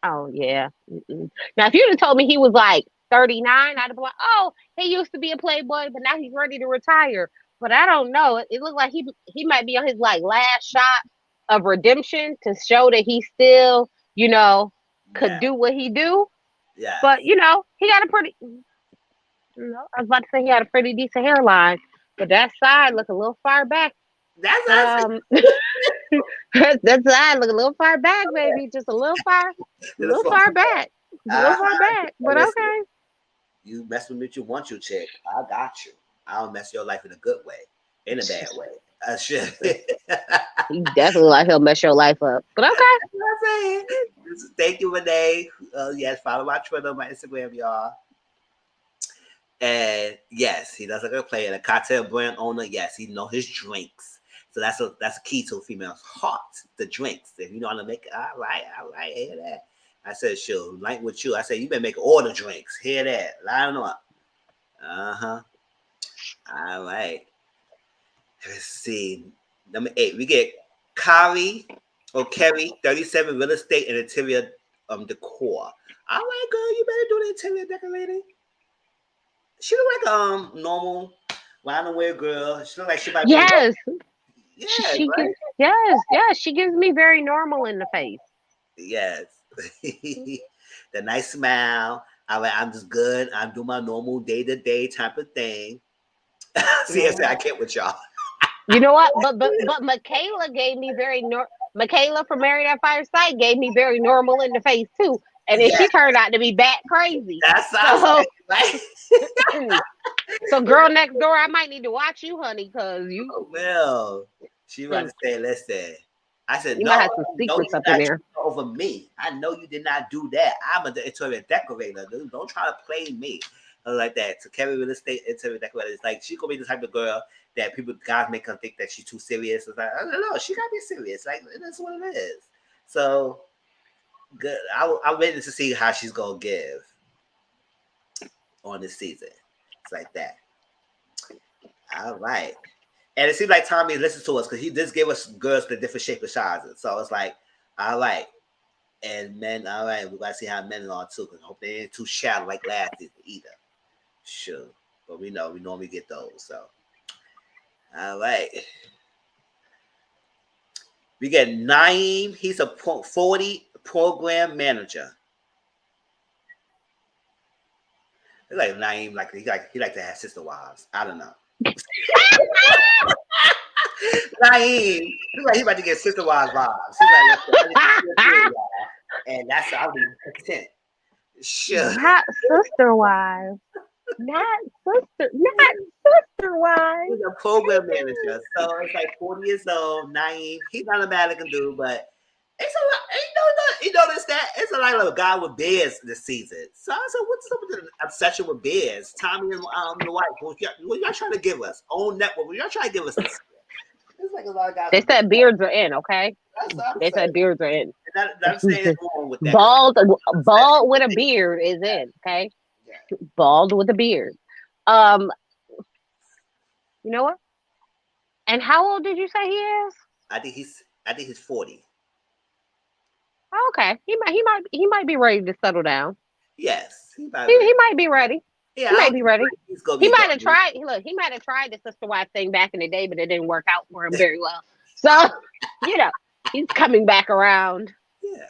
Oh, yeah. Mm-mm. Now, if you'd have told me he was like 39, I'd have been like, oh, he used to be a Playboy, but now he's ready to retire. But I don't know. It looked like he might be on his like last shot of redemption to show that he still, could do what he do. Yeah. But, he got a pretty, I was about to say he had a pretty decent hairline, but that side look a little far back. That's that side look a little far back, baby. Just a little far back. A little far back. But okay. You mess with me what you want, you chick. I got you. I don't mess your life in a good way, in a bad way. Shit. He definitely like he'll mess your life up. But okay. That's what I'm saying. Thank you, Renee. Yes, follow my Twitter, my Instagram, y'all. And yes, he does like a player, a cocktail brand owner. Yes, he know his drinks. So that's a key to a female's heart, the drinks. If you know how to make it, all right, hear that. I said, sure, like with you. I said, you better make all the drinks. Hear that. Line them up. Uh-huh. All right. Let's see. Number 8, we get Kari or Kerry, 37, real estate and interior decor. All right, girl, you better do the interior decorating. She look like normal round the way girl. She look like she might be Yes. yeah, She right? gives she gives me very normal in the face. Yes. The nice smile. I'm just good. I'm doing my normal day-to-day type of thing. See, I can't with y'all. You know what? But Michaela gave me Michaela from Married at First Sight gave me very normal in the face too. And then she Yes, turned out to be bat crazy. that's So right. so girl next door, I might need to watch you, honey, because you Well, she about to say, listen. I said, you might no, have some no, secrets you up in got there. over me. I know you did not do that. I'm an interior decorator. Dude. Don't try to play me like that. To carry real estate interior decorator, it's like she gonna be the type of girl that guys make her think that she's too serious. It's like, I don't know, she gotta be serious. Like that's what it is. So good. I'm ready to see how she's gonna give on this season. It's like that. All right. And it seems like Tommy listens to us because he just gave us girls the different shape of sizes. So it's like, all right. And men, all right, we gotta see how men are too. Because I hope they ain't too shallow like last season either. Sure. But we normally get those. So all right. We get Naeem. He's a 40 program manager. It's like Naeem, he like to have sister wives. I don't know. Naeem, he's like he about to get sister wives vibes. He's like, and that's how I'll be content. Sure. Not sister wives. Not sister wives. He's a program manager. So it's like 40 years old, Naeem. He's not a mannequin dude, but it's a lot. You notice that? It's a lot of a guy with beards this season. So I said, what's up with the obsession with beards? Tommy and the wife, what y'all trying to give us? Own network, what y'all trying to give us this? It's like a lot of guys. They said beards are in, okay? They saying. said beards are in. I'm saying wrong with that. Bald with a beard is in, okay? Yeah. Bald with a beard. You know what? And how old did you say he is? I think he's 40. Oh, okay. He might be ready to settle down. Yes. He might be ready. Yeah, he might be ready. He might have tried. Look, he might have tried the sister wife thing back in the day, but it didn't work out for him very well. So, he's coming back around. Yeah.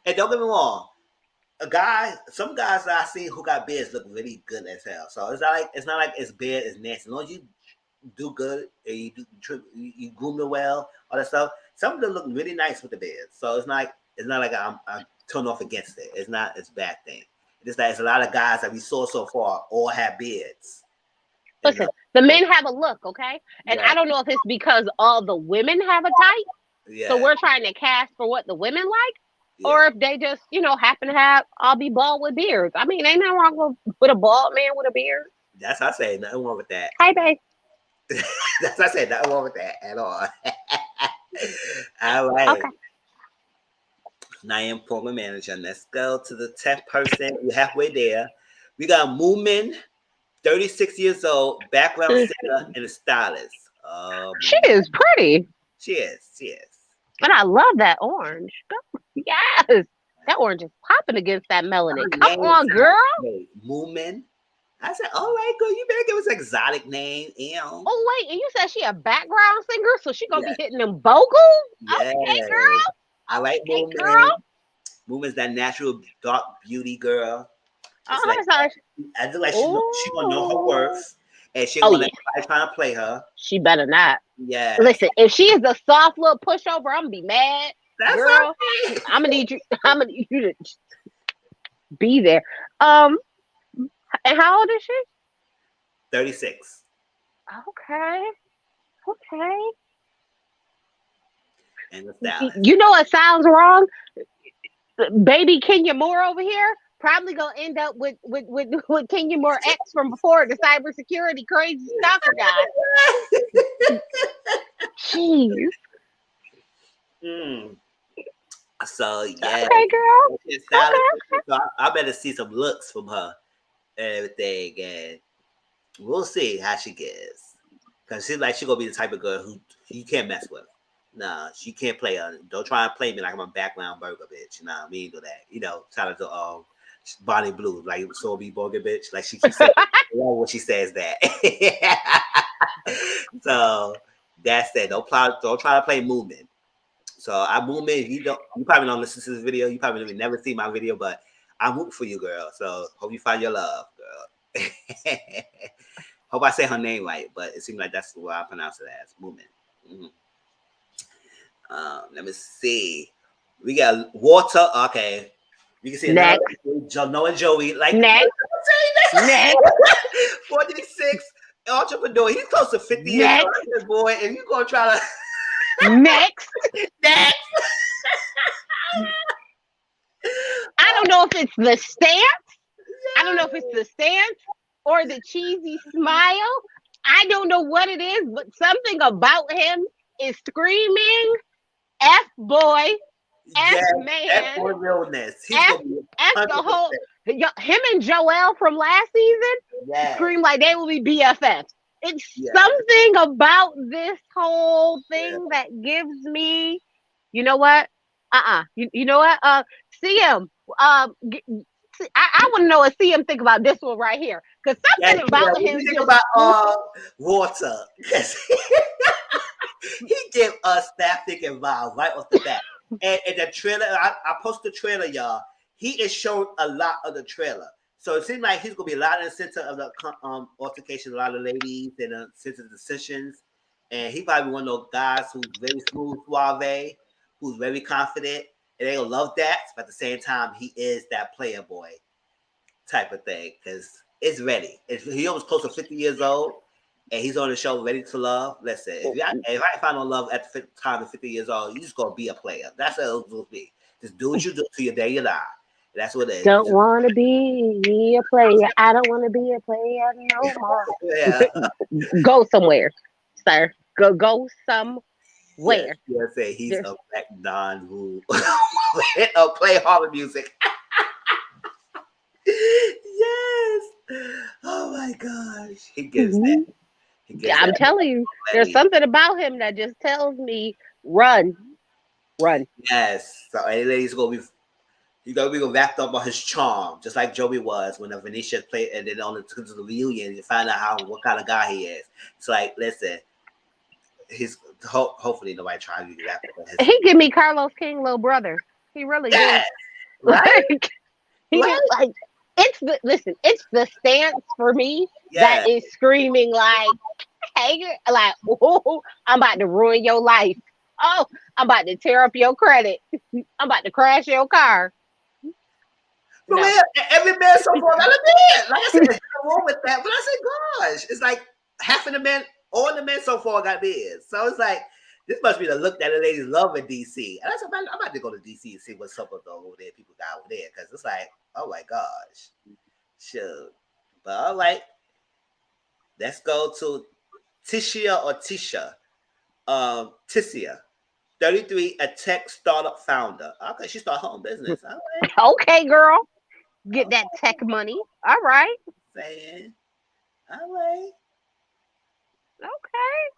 And don't get me wrong, some guys that I see who got beards look really good as hell. So it's not like it's beard is nasty. As long as you do good and you groom them well, all that stuff. Some of them look really nice with the beard. So it's not like I'm turned off against it. It's not a bad thing. It's like it's a lot of guys that we saw so far all have beards. Listen, the men have a look, okay? And I don't know if it's because all the women have a type. Yeah. So we're trying to cast for what the women like. Yeah. Or if they just, happen to all be bald with beards. I mean, ain't nothing wrong with a bald man with a beard. That's what I say. Nothing wrong with that. Hi, babe. That's what I said. Nothing wrong with that at all. All right. Okay. Naeem, program manager. Let's go to the 10th person. We're halfway there. We got Moomin, 36 years old, background singer and a stylist. She is pretty. She is. But I love that orange. Yes. That orange is popping against that melanin. Come on, girl. Moomin. I said, all right, girl, you better give us an exotic name. Oh, wait, and you said she a background singer, so she gonna be hitting them vocals? Yes. Okay, girl. I like Moomin. Girl. Moomin's that natural dark beauty girl. I feel like she gonna know her worth. And she gonna let everybody trying to play her. She better not. Yeah. Listen, if she is a soft little pushover, I'm gonna be mad. That's girl. I'm gonna need you to be there. And how old is she? 36. Okay. and the stylist. You know what sounds wrong? Baby Kenya Moore over here probably gonna end up with Kenya Moore X from before, the cybersecurity crazy stalker guy. Jeez. So yeah, Okay, girl. stylist. So I better see some looks from her and everything, and we'll see how she gets. Cause she's like she gonna be the type of girl who you can't mess with. Nah, she can't play her. Don't try and play me like I'm a background burger bitch. Nah, we ain't do that. You know, shout out to Bonnie Blue, like so be burger bitch. Like she keeps saying when she says that. So that's that. Don't try to play movement. So I move in. You probably don't listen to this video. You probably never see my video, but I move for you, girl. So hope you find your love, girl. Hope I say her name right, but it seems like that's what I pronounce it as, Movement. Let me see. We got Water. Okay. You can see Next. Noah and Joey. Like Next. 46 entrepreneur. He's close to 50 years old, boy, and you gonna try to Next. Next. I don't know if it's the stance. I don't know if it's the stance or the cheesy smile. I don't know what it is, but something about him is screaming F boy, F man, F boy realness. F the whole him and Joel from last season scream like they will be BFFs. It's something about this whole thing that gives me, you know what? You know what? CM. I want to know what CM think about this one right here, because something about him. Think about Water. He gave us that thinking vibe right off the bat. And the trailer, I posted the trailer, y'all. He is showing a lot of the trailer. So it seems like he's going to be a lot in the center of the altercation, a lot of ladies in the center of the decisions. And he probably one of those guys who's very smooth, suave, who's very confident. And they going to love that. But at the same time, he is that player boy type of thing. Because it's ready. He was close to 50 years old. And he's on the show Ready to Love. Listen, if I find no love at the time of 50 years old, you just going to be a player. That's what it will be. Just do what you do till your day you die. That's what it is. Don't want to be a player. I don't want to be a player no more. Go somewhere, sir. Go somewhere. Yes, say he's a black Don who play horror music. Yes. Oh my gosh. He gives that. I'm telling you, there's something about him that just tells me run. Yes. So any lady's gonna be wrapped up on his charm, just like Joey was when the Venetia played, and then on the reunion, you find out what kind of guy he is. It's like, listen, he's hopefully nobody trying to be wrapped up. He give me Carlos King little brother. He really did. Right? Like it's the stance for me that is screaming like, hey, like, oh, I'm about to ruin your life. Oh, I'm about to tear up your credit. I'm about to crash your car. No. Every man so far got a man. Like I said, there's no wrong with that. But I said, gosh, it's like half of the men, all the men so far got beards. So it's like, this must be the look that the ladies love in DC. And I said, man, I'm about to go to DC and see what's up with over there, people got over there. Because it's like, oh my gosh. Sure. But all right. Let's go to Tisha. Tissia. 33, a tech startup founder. Okay, she started her own business. All right. Okay, girl. Get that tech money. All right. Saying. All right. Okay.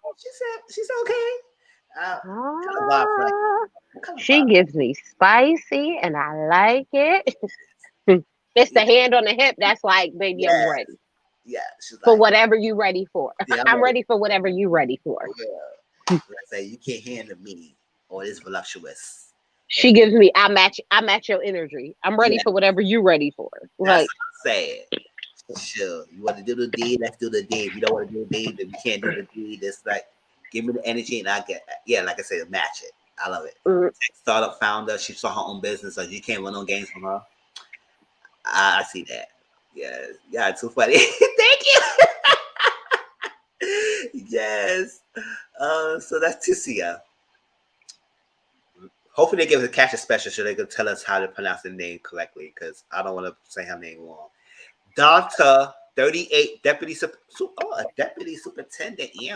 She's okay. She gives me spicy and I like it. It's the hand on the hip. That's like, baby, I'm ready. Yeah. For whatever you're ready for. Yeah, I'm ready for whatever you're ready for. Yeah. I say, you can't handle me or this voluptuous. She gives me, I match your energy. I'm ready for whatever you're ready for. That's what I'm saying. Sure. You want to do the deed? Let's do the deed. If you don't want to do the deed, then we can't do the deed. It's like, give me the energy and I get, like I said, match it. I love it. Startup founder. She saw her own business, so you can't run no games from her. I see that. Yeah, too funny. Thank you. Yes. So that's Tissia. Hopefully they give us a catch a special so they can tell us how to pronounce the name correctly, because I don't want to say her name wrong. Doctor 38 Deputy a Deputy Superintendent, he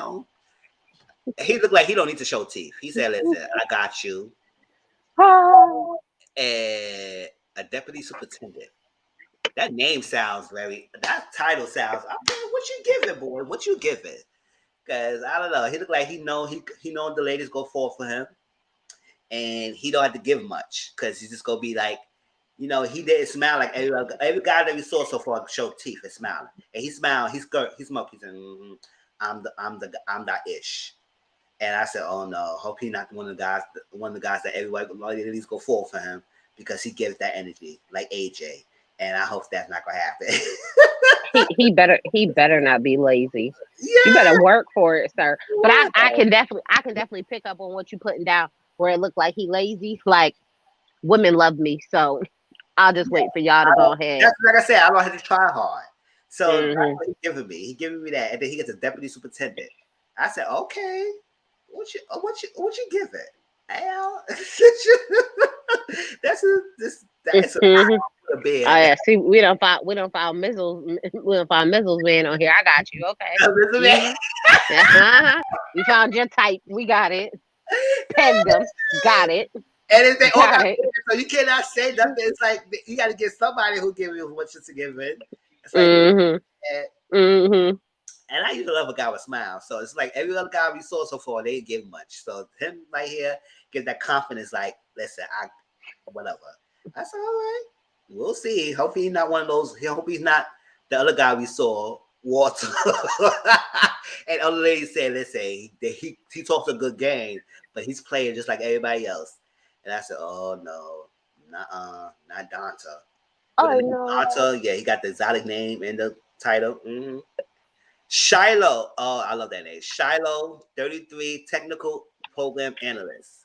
looked like he don't need to show teeth. He said, listen, I got you. And a Deputy Superintendent. That name sounds that title sounds, what you giving, boy? What you giving? Because I don't know. He looked like he know the ladies go fall for him. And he don't have to give much because he's just gonna be like, he didn't smile like every guy that we saw so far showed teeth and smiling. And he smiled, he's smoked, he said, I'm that ish. And I said, oh no, hope he not one of the guys that everybody at least go fall for him because he gives that energy like AJ. And I hope that's not gonna happen. he better not be lazy. Yeah. You better work for it, sir. But I can definitely pick up on what you putting down where it looked like he lazy. Like, women love me, so I'll just wait for y'all to go ahead. That's like I said, I don't have to try hard. So that's what he's giving me. He's giving me that, and then he gets a deputy superintendent. I said, okay, what you giving? Al? that's a bed. Oh yeah, see, we don't find Mizzle's man on here. I got you, okay. We found your type. We got it. Pegged them. Got it. And if they got it. So you cannot say nothing. It's like you got to get somebody who give you what you're giving. It's like, and I used to love a guy with smiles. So it's like every other guy we saw so far, they didn't give much. So him right here gives that confidence. Like, listen, whatever. I said, all right, we'll see. Hope he's not one of those. Hope he's not the other guy we saw. Walter. And other lady said, listen, he talks a good game, but he's playing just like everybody else. And I said, oh no, not Donta. Oh no. Donta, yeah, he got the exotic name in the title. Shiloh, oh, I love that name. Shiloh, 33, technical program analyst.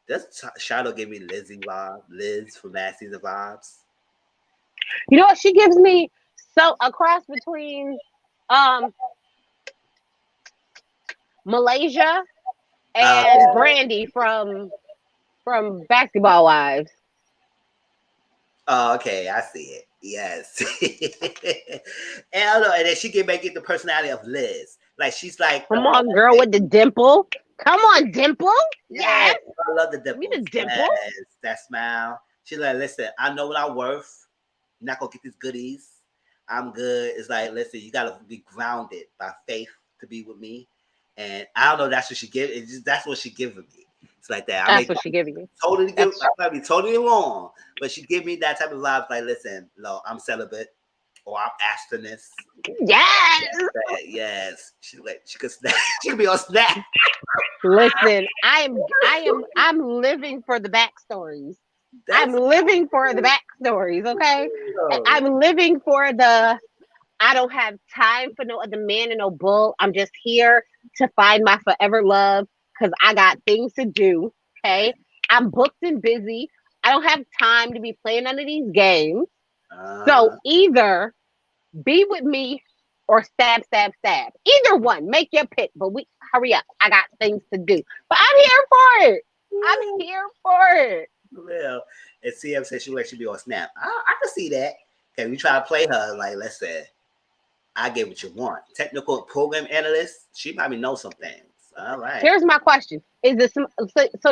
Does Shiloh give me Liz from last season vibes? You know what she gives me? So a cross between Malaysia and Brandy from Basketball Wives. Oh, okay, I see it. Yes. And I don't know, and then she can make it the personality of Liz. Like she's like, come on, girl, with the dimple. Come on, dimple. Yes. I love the dimple. The dimple. Yes, that smile. She's like, listen, I know what I'm worth. You're not gonna get these goodies. I'm good. It's like, listen, you gotta be grounded by faith to be with me. And I don't know. That's what she give. That's what she giving me. It's like that. That's what she giving you. Totally give. I might be totally wrong, but she give me that type of vibe. Like, listen, no, I'm celibate or I'm abstinence. Yes. Yes. She could snap. She could be on Snap. Listen, I'm living for the backstories. I'm living for the backstories, okay? I'm living for I don't have time for no other man and no bull. I'm just here to find my forever love because I got things to do, okay? I'm booked and busy. I don't have time to be playing none of these games. So either be with me or stab. Either one. Make your pick, but hurry up. I got things to do. But I'm here for it. I'm here for it. Well, and CM said she should be on Snap. I can see that. Okay, we try to play her like, listen, I get what you want. Technical program analyst, she probably knows some things. All right. Here's my question: is this so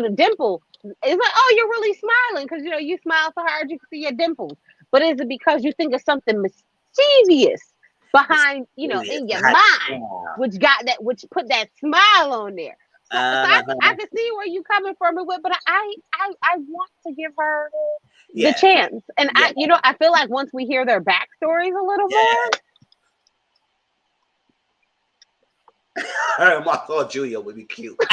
the dimple is like, oh, you're really smiling because you smile so hard you can see your dimples, but is it because you think of something mischievous behind in your mind, which put that smile on there? So I can see where you coming from it with, but I want to give her the chance, and I feel like once we hear their backstories a little more. Her Martha Julia would be cute. You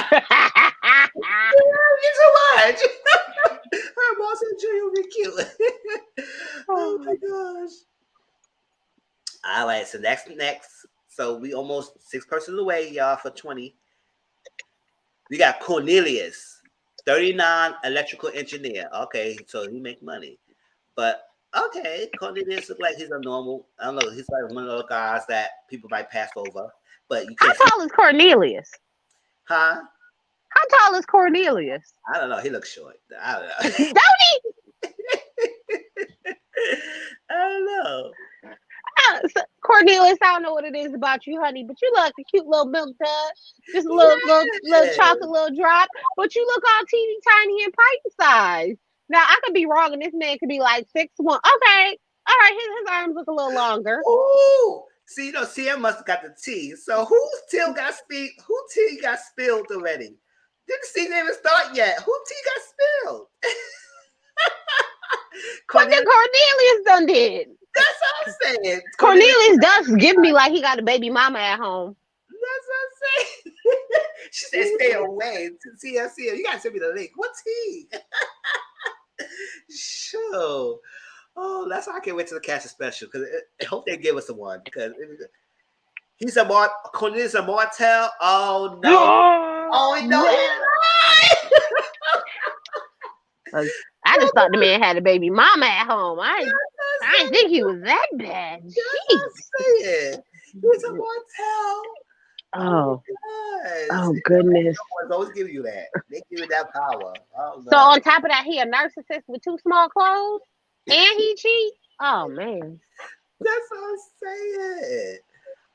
too much. Her Martha Julia would be cute. Oh my gosh. All right, so next. So we almost 6 persons away, y'all, for 20. We got Cornelius, 39, electrical engineer. Okay, so he make money. But okay, Cornelius looks like he's a normal, I don't know, he's like one of those guys that people might pass over. But you can't. How tall is Cornelius? Huh? How How tall is Cornelius? I don't know. He looks short. I don't know. Don't he? I don't know. Cornelius, I don't know what it is about you, honey, but you look like a cute little milk dud. Just a little chocolate, little drop. But you look all teeny tiny and pint size. Now I could be wrong, and this man could be like 6'1". Okay, all right, his arms look a little longer. Ooh, see, CM must have got the tea. So whose tea got spilled? Who tea got spilled already? Didn't the season even start yet? Who tea got spilled? What did Cornelius done did? That's what I'm saying. Cornelius does give me like he got a baby mama at home. That's what I'm saying. She said, "Stay away." CM, you gotta send me the link. What tea? Sure. Oh, that's why I can't wait till the catch a special because I hope they give us one because he's a Cornelius a Martel. Oh no! Oh no! I just thought the man had a baby mama at home. I didn't think he was that bad. Jeez. He's a Martel. Oh goodness! I always give you that. They give you that power. Oh, so on top of that, he a narcissist with too small clothes, and he cheat. Oh man, that's what I'm saying.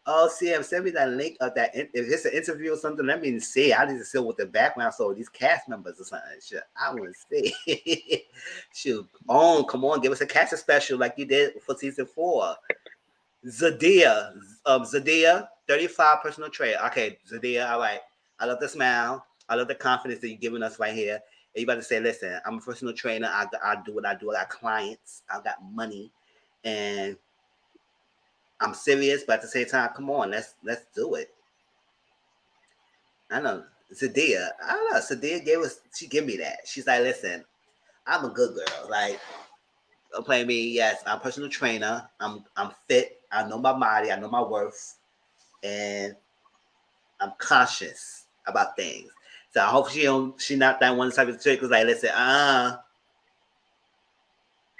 Oh, CM, send me that link of that. If it's an interview or something, let me see. I need to see what the background so these cast members or something. Shit, I want to see. Shoot, come on, give us a cast special like you did for season 4. Zadia, 35 personal trainer. Okay, Zadia, all right. I love the smile. I love the confidence that you're giving us right here. And you about to say, listen, I'm a personal trainer. I do what I do. I got clients. I got money, and I'm serious. But at the same time, come on, let's do it. I know Zadia. I don't know. Zadia she gave me that. She's like, listen, I'm a good girl. Like, don't play me. Yes, I'm a personal trainer. I'm fit. I know my body. I know my worth, and I'm conscious about things. So I hope she not that one type of chick who's like, listen,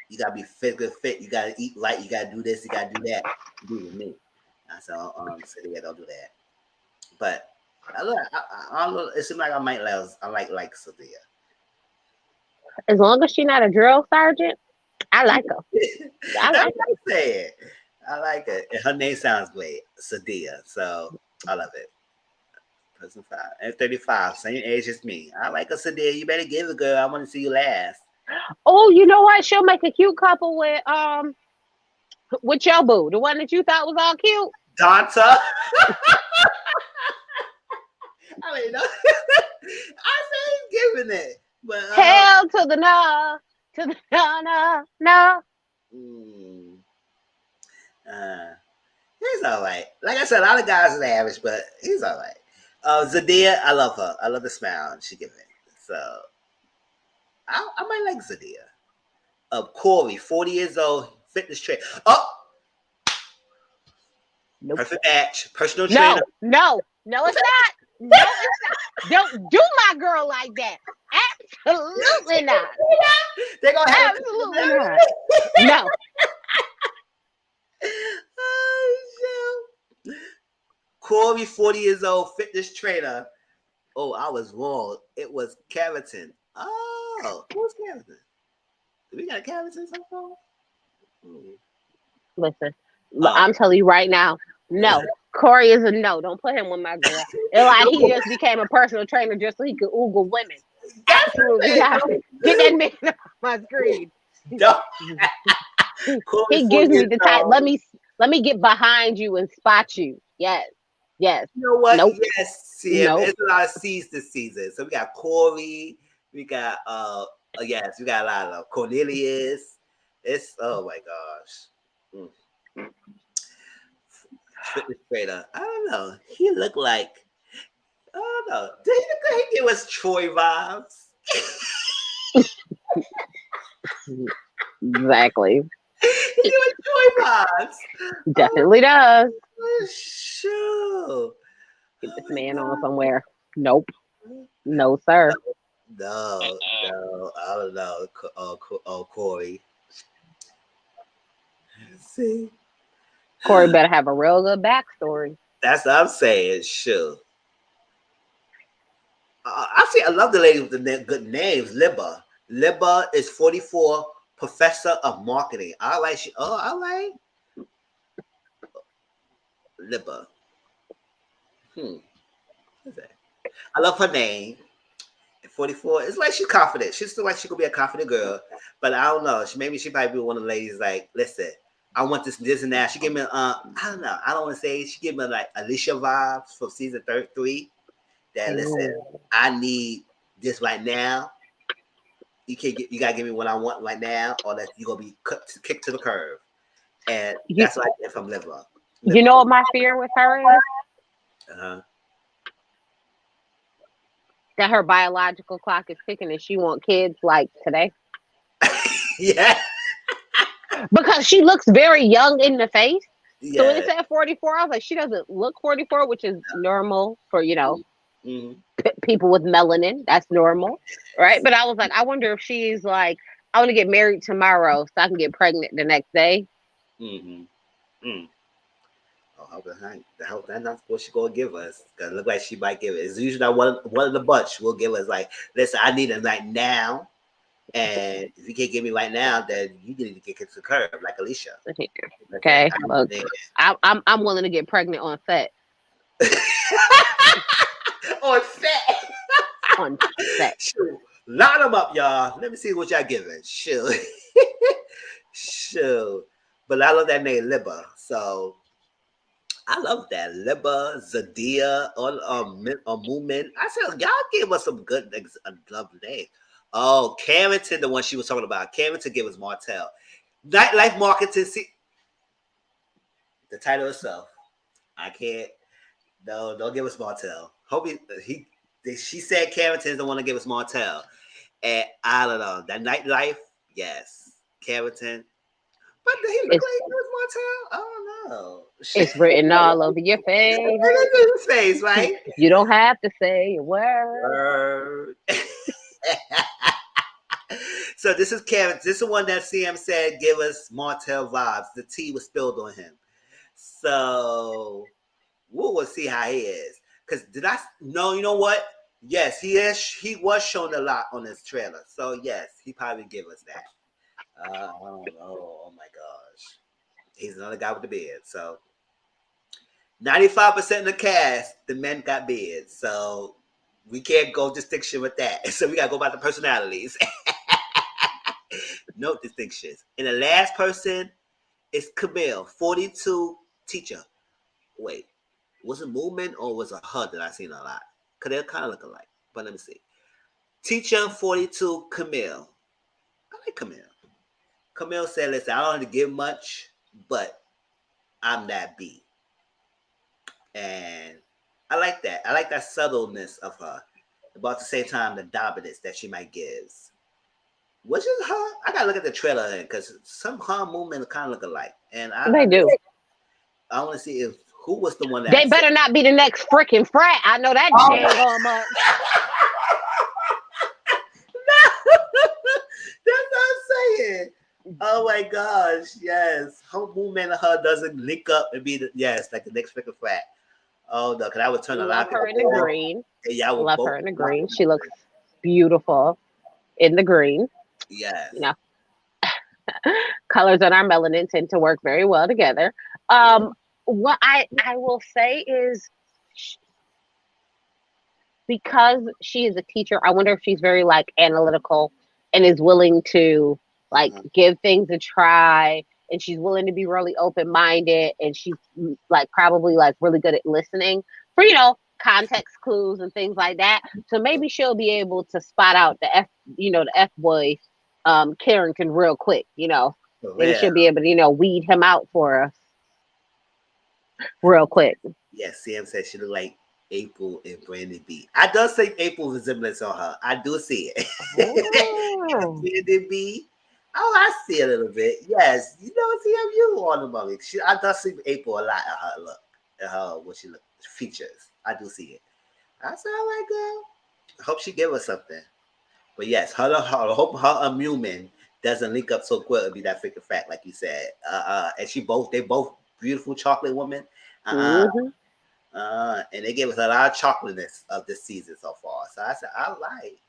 you gotta be physically fit. You gotta eat light. You gotta do this. You gotta do that. Do with me. So Zadia, don't do that. But I don't know. It seems like I like Zadia. As long as she's not a drill sergeant, I like her. I like it. I like it. And her name sounds great, Zadia. So I love it. Person 5 and 35, same age as me. I like a Zadia. You better give it, girl. I want to see you last. Oh, you know what? She'll make a cute couple with your boo, the one that you thought was all cute. Donta. I mean, no. I say he's giving it, but hell to the no, no. He's all right. Like I said, a lot of guys are average, but he's all right. Zadia, I love her. I love the smile she gives me. So I might like Zadia. Corey, 40 years old, fitness trainer. Oh, nope. Perfect match, personal trainer. No, it's not. No, it's not. Don't do my girl like that. Absolutely not. They're gonna have absolutely not. No. Corey, 40 years old, fitness trainer. Oh, I was wrong. It was Carrington. Oh, who's Carrington? Do we got Carrington somehow? Listen, I'm telling you right now, no. Corey is a no. Don't put him with my girl. It's like he just became a personal trainer just so he could oogle women. Absolutely not. Get that man off my screen. No. He gives me the type. Let me get behind you and spot you. Yes. You know what? Nope. Yes, see, it's a lot of C's this season. So we got Corey, we got we got a lot of Cornelius. It's oh my gosh. Fitness trainer. I don't know. He looked like I don't know. Did he look like he gave us Troy vibes? Exactly. He gave us Troy vibes. Definitely does. Sure. Get this man on somewhere. Nope. No, sir. No. I don't know. Corey. See? Corey better have a real good backstory. That's what I'm saying. Sure. I love the lady with the good names. Libba is 44, professor of marketing. I like Libba. What's that? I love her name. 44. It's like she's confident. She still like she could be a confident girl, but I don't know. She might be one of the ladies like, listen, I want this and that. She gave me I don't know. I don't want to say she gave me like Alicia vibes from season 3. That listen, I need this right now. You gotta give me what I want right now, or that you gonna be kicked to the curb. And that's what I get from Liver. You know what my fear with her is? That her biological clock is ticking and she want kids like today. Yeah. Because she looks very young in the face. Yeah. So when it's at 44, I was like, she doesn't look 44, which is normal for, people with melanin. That's normal. Right. But I was like, I wonder if she's like, I want to get married tomorrow so I can get pregnant the next day. I hope that's not what she's gonna give us. Cause it look like she might give it. It's usually not one of the bunch will give us like, listen, I need it right now. And if you can't give me right now, then you need to get kicked to the curb, like Alicia. Okay. Look, I'm willing to get pregnant on set. On set. On set. Shoot. Line them up, y'all. Let me see what y'all giving. Shoot. Shoot. But I love that name, Libba. So I love that. Libba, Zadia, or Moomin. I said, y'all gave us some good, lovely names. Oh, Carrington, the one she was talking about. Carrington gave us Martell. Nightlife marketing. See, the title itself. I can't. No, don't give us Martell. Hope she said Carrington's the one to give us Martell. And I don't know. That nightlife, yes. Carrington. But did he look like he was Martell? I don't know. It's written all over your face. It's in his face, right? You don't have to say a word. So this is Carrington. This is the one that CM said give us Martell vibes. The tea was spilled on him. So we'll see how he is. Because no, you know what? Yes, he was shown a lot on this trailer. So yes, he probably give us that. I don't know. Oh my gosh. He's another guy with the beard. So 95% of the cast, the men got beards. So we can't go distinction with that. So we gotta go by the personalities. No distinctions. And the last person is Camille, 42 teacher. Wait, was it Movement or was it her that I seen a lot? Because they kind of look alike. But let me see. Teacher 42, Camille. I like Camille. Camille said, listen, I don't have to give much, but I'm that B. And I like that. I like that subtleness of her. About the same time, the dominance that she might give. Which is her. I gotta look at the trailer because some her movement kind of look alike. And they do. I want to see who was the one that they better not be the next freaking frat. I know that ain't going much. No, that's what I'm saying. Oh my gosh, yes. Her movement and her doesn't link up and be like the next freaking frat. Oh no, because I would turn a lot of people her in the green. Yeah, I would love her in the green. She looks beautiful in the green. Yes. Colors on our melanin tend to work very well together. What I will say is, because she is a teacher, I wonder if she's very like analytical and is willing to like give things a try, and she's willing to be really open-minded, and she's like probably like really good at listening for context clues and things like that. So maybe she'll be able to spot out the F boy Carrington real quick, Maybe she'll be able to, weed him out for us real quick. Yes, Sam said she looked like April and Brandon B. I do see April resemblance on her. I do see it. Oh. Brandon B. Oh, I see a little bit. Yes, Sam, you on the mummy. I do see April a lot at her look, at her what she look features. I do see it. I said, all right, girl. I hope she give us something. But yes, I hope her immune doesn't link up so quick and be that freaking fact, like you said. And they both beautiful chocolate women. And they gave us a lot of chocolateness of this season so far. So I said, I like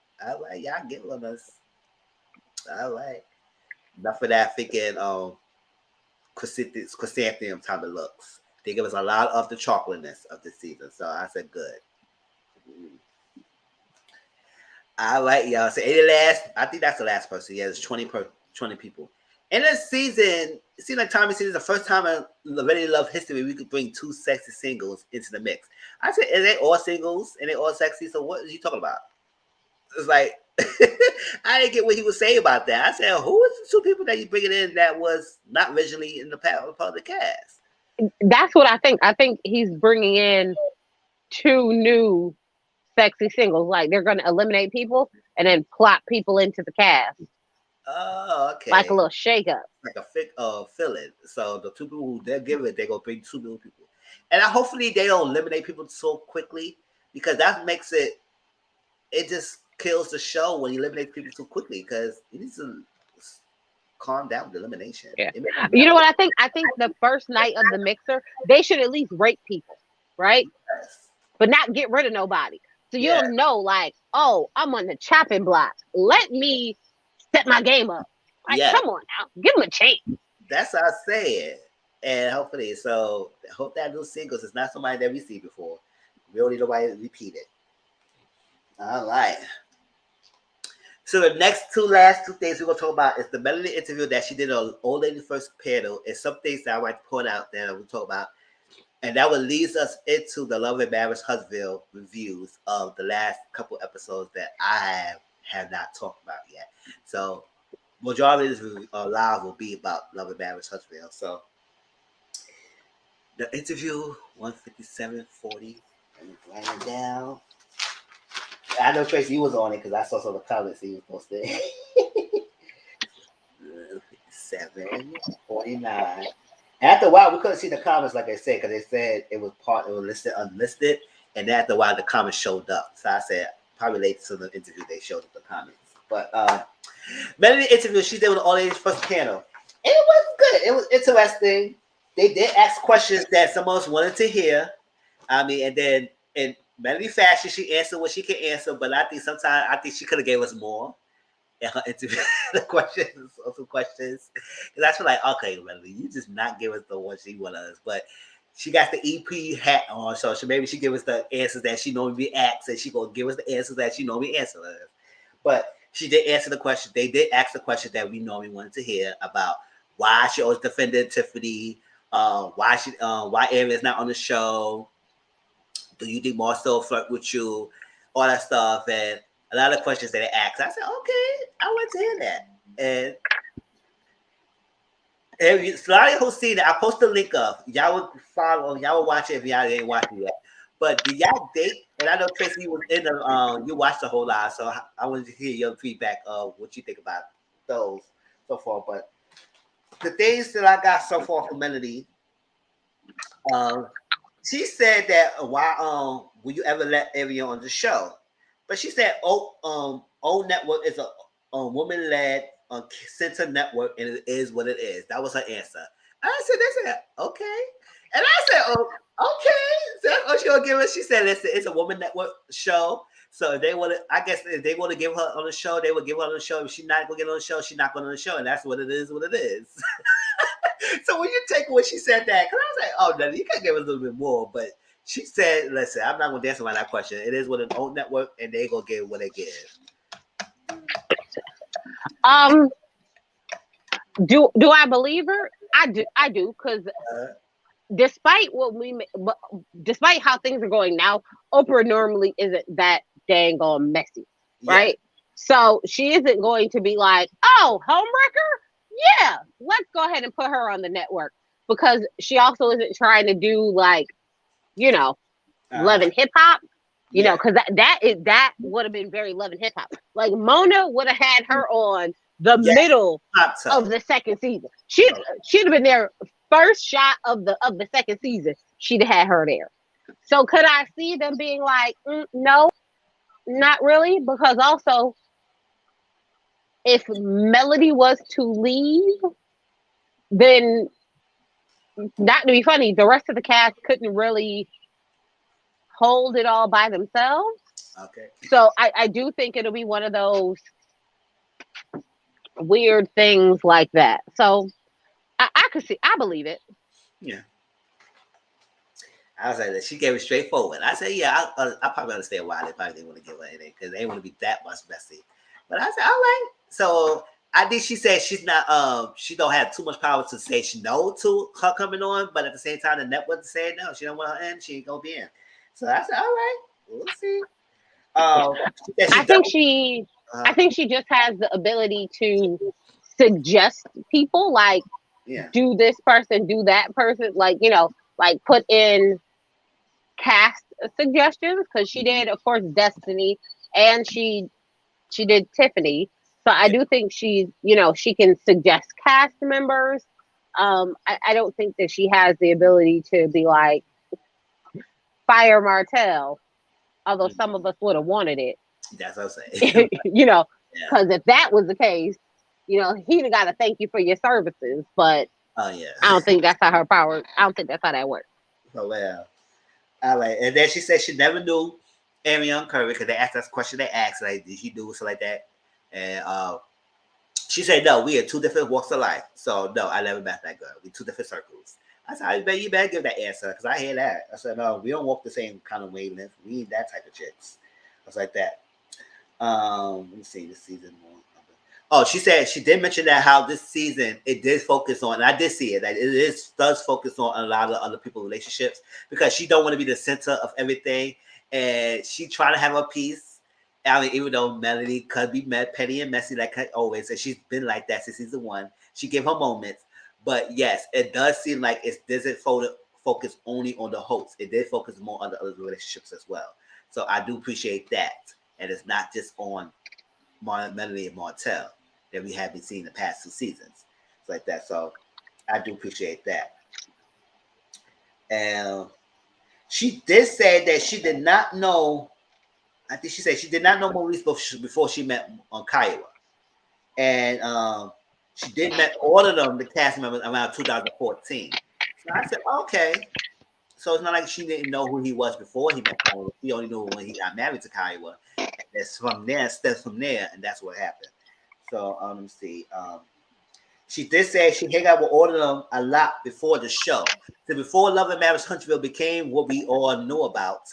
y'all giving us. I like enough of that freaking chrysanthemum type of looks. They give us a lot of the chocolateness of this season. So I said, good. I like y'all. So any last, I think that's the last person. Yeah, there's 20 people. In this season, it seems like Tommy said it's the first time in Ready to Love history we could bring two sexy singles into the mix. I said, is they all singles and they all sexy? So what is he talking about? It's like I didn't get what he was saying about that. I said, who is the two people that you bringing in that was not originally in the part of the cast? That's what I think. I think he's bringing in two new sexy singles. Like they're going to eliminate people and then plot people into the cast. Oh, okay. Like a little shake up. Like a fill-in. So the two people who they're giving, they're gonna bring two new people. And hopefully they don't eliminate people so quickly because that makes it just kills the show when you eliminate people too quickly because you need to calm down with elimination. Yeah. You know what I think? I think the first night of the mixer, they should at least rate people, right? Yes. But not get rid of nobody. So you don't know, like, oh, I'm on the chopping block. Let me set my game up. Like, come on now. Give them a chance. That's what I said. And hopefully, so I hope that new singles is not somebody that we see before. We don't need nobody to repeat it. All right. So the last two things we're going to talk about is the Melanie interview that she did on Old Lady First panel and some things that I want to point out that we'll talk about. And that will lead us into the Love and Marriage Huntsville reviews of the last couple episodes that I have not talked about yet. So majority of this live will be about Love and Marriage Huntsville. So the interview 157.40. Let me write it down. I know Tracy, you was on it because I saw some of the comments he was posting. 57.49. After a while, we couldn't see the comments, like I said, because they said it was listed unlisted, and after a while, the comments showed up. So I said, probably later to the interview, they showed up the comments. But Melanie interview, she did with all ladies first panel, and it was good. It was interesting. They did ask questions that some of us wanted to hear. I mean, and then in Melanie fashion, she answered what she could answer, but I think sometimes she could have gave us more in her interview. Some questions. Because I feel like, okay, Melanie, you just not give us the one she want us, but she got the EP hat on, so maybe she give us the answers that she normally asks, and she gonna give us the answers that she normally answers us. But she did answer the question. They did ask the question that we normally wanted to hear about why she always defended Tiffany, why Aaron is not on the show. Do you think Marcel flirt with you? All that stuff, and a lot of questions that they asked. I said, okay, I want to hear that. And if Sladia who's seen it, I post the link up. Y'all would follow, y'all would watch it if y'all didn't watch it yet. But do y'all date? And I know Tracy was in the you watched the whole lot, so I wanted to hear your feedback of what you think about those so far. But the things that I got so far from Melody, she said that why will you ever let Ariel on the show? But she said O Network is a woman-led center network, and it is what it is. That was her answer. I said, they said, okay. And I said, oh, okay. So that's what she gonna give us. She said, listen, it's a woman network show. So if they want to, I guess if they want to give her on the show, they will give her on the show. If she's not gonna get on the show, she's not going on the show. And that's what it is, So when you take what she said that, because I was like, oh, no, you can give us a little bit more. But she said, listen, I'm not going to dance around that question. It is with an own network, and they going to give what they give. Do I believe her? I do, because despite despite how things are going now, Oprah normally isn't that dang on messy, right? Yeah. So she isn't going to be like, oh, homewrecker? Yeah, let's go ahead and put her on the network, because she also isn't trying to do like, Love and Hip Hop, you know, because that would have been very Love and Hip Hop. Like Mona would have had her on the middle of the second season. She'd have been there first shot of the second season. She'd have had her there. So could I see them being like, no, not really, because also, if Melody was to leave, then, not to be funny, the rest of the cast couldn't really hold it all by themselves. Okay. So I do think it'll be one of those weird things like that. So I could see, I believe it. Yeah. I was like, she gave it straightforward. I said, yeah, I probably understand why they probably didn't want to give her anything because they didn't want to be that much messy. But I said, all right. So I think she said she's not, she don't have too much power to say she no to her coming on, but at the same time, the network saying no, she don't want her in, she ain't gonna be in. So I said, all right, we'll see. She said I she think double. she, I Uh, think she just has the ability to suggest people, like yeah, do this person, do that person, like like put in cast suggestions because she did, of course, Destiny, and she did Tiffany. So I yeah. do think she's, she can suggest cast members. I don't think that she has the ability to be like fire Martell, although some of us would have wanted it. That's what I'm saying. you know, Yeah. because if that was the case, he'd have got to thank you for your services. But Oh yeah. I don't think that's how her power. I don't think that's how that works. Oh well. All right. And then she said she never knew Ariana Curry because they asked us a question. They asked like, did he do something like that? And she said, no, we in two different walks of life. So no, I never met that girl. We two different circles. I said, you better give that answer because I hear that. I said, no, we don't walk the same kind of wavelength. We ain't that type of chicks. I was like that. Let me see this season more. Oh, she said she did mention that how this season it did focus on, and I did see it, that does focus on a lot of other people's relationships because she don't want to be the center of everything, and she trying to have a piece. I mean, even though Melody could be petty and messy like always, and she's been like that since season one. She gave her moments, but yes, it does seem like it doesn't focus only on the host. It did focus more on the other relationships as well. So I do appreciate that, and it's not just on Melody and Martell that we haven't seen the past two seasons. It's like that. So I do appreciate that. And she did say that she did not know. I think she said she did not know Maurice before she met on Kiowa. And she did met all of them, the cast members, around 2014. So I said, okay. So it's not like she didn't know who he was before he met Kiowa. She only knew when he got married to Kiowa. And that's from there, steps from there, and that's what happened. So let me see. She did say she hang out with all of them a lot before the show. So before Love and Marriage Huntsville became what we all knew about,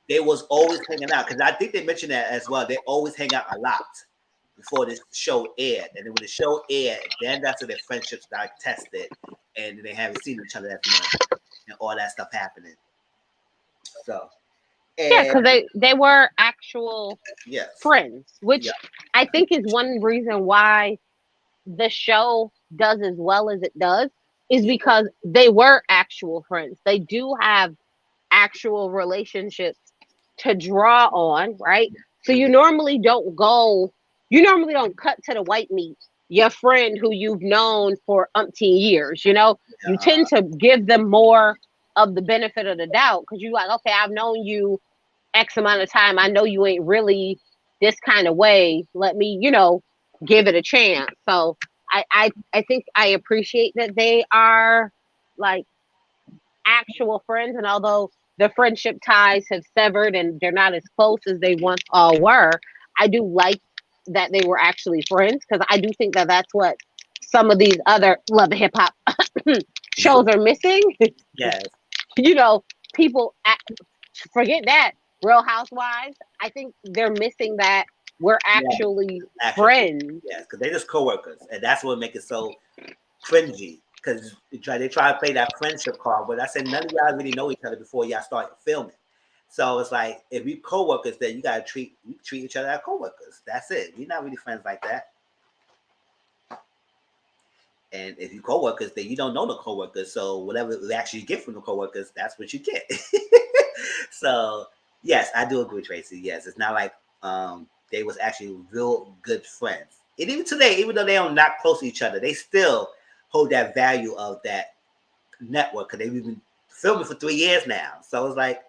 they was always hanging out. Because I think they mentioned that as well. They always hang out a lot before this show aired. And then when the show aired, then that's when their friendships got tested. And they haven't seen each other as much. And all that stuff happening. So, Yeah, and because they were actual yes. friends, which Yeah. I think is one reason why the show does as well as it does, is because they were actual friends. They do have actual relationships to draw on, right? So you normally don't cut to the white meat, your friend who you've known for umpteen years, you tend to give them more of the benefit of the doubt because you're like, okay, I've known you X amount of time. I know you ain't really this kind of way. Let me, give it a chance. So I think I appreciate that they are like actual friends, and although the friendship ties have severed and they're not as close as they once all were, I do like that they were actually friends because I do think that that's what some of these other love hip hop shows are missing. Yes. you know, people forget that Real Housewives. I think they're missing that we're Yeah. actually Actually, friends. yes, because they're just coworkers, and that's what makes it so cringy. Because they try to play that friendship card, but I said none of y'all really know each other before y'all start filming. So it's like if we coworkers, then you gotta treat each other as coworkers. That's it. We're not really friends like that. And if you coworkers, then you don't know the coworkers. So whatever reaction you get from the coworkers, that's what you get. So yes, I do agree, Tracy. Yes, it's not like they was actually real good friends. And even today, even though they are not close to each other, they still hold that value of that network because they've been filming for 3 years now. So it's like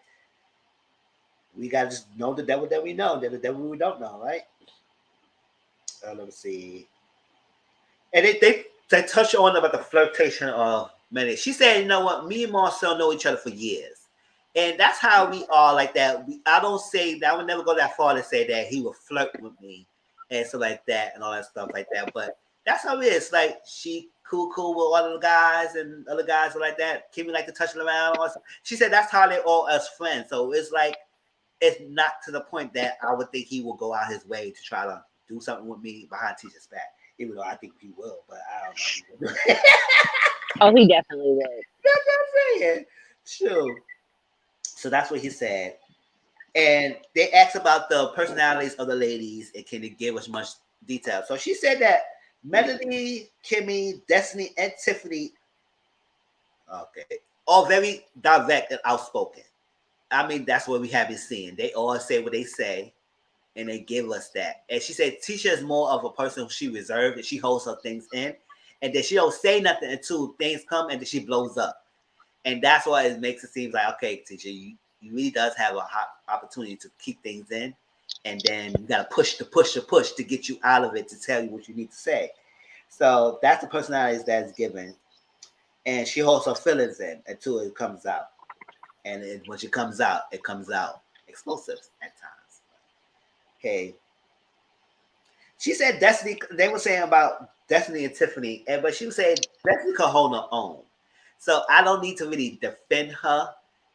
we gotta just know the devil that we know, the devil we don't know, right? Let me see. And they touch on about the flirtation of many. She said, you know what, me and Marcel know each other for years. And that's how we are like that. I don't say that. I would never go that far to say that he would flirt with me and stuff like that and all that stuff like that. But that's how it is. Like she cool with all of the guys and other guys are like that. Kimmy like to touch them around. She said that's how they all as friends. So it's like it's not to the point that I would think he will go out his way to try to do something with me behind Tisha's back. Even though I think he will, but I don't know. Oh, he definitely would. That's what I'm saying. Sure. So that's what he said. And they asked about the personalities of the ladies and can they give us much detail. So she said that Melody, Kimmy, Destiny, and Tiffany, okay, all very direct and outspoken. I mean, that's what we have been seeing. They all say what they say, and they give us that. And she said Tisha is more of a person who she reserved and she holds her things in, and then she don't say nothing until things come and then she blows up. And that's why it makes it seem like, okay, Tisha, you really does have a hot opportunity to keep things in, and then you got to push to get you out of it to tell you what you need to say. So that's the personalities that's given, and she holds her feelings in until it comes out. And when it comes out explosive at times. Okay. She said Destiny. They were saying about Destiny and Tiffany, but she was saying Destiny could hold her own. So I don't need to really defend her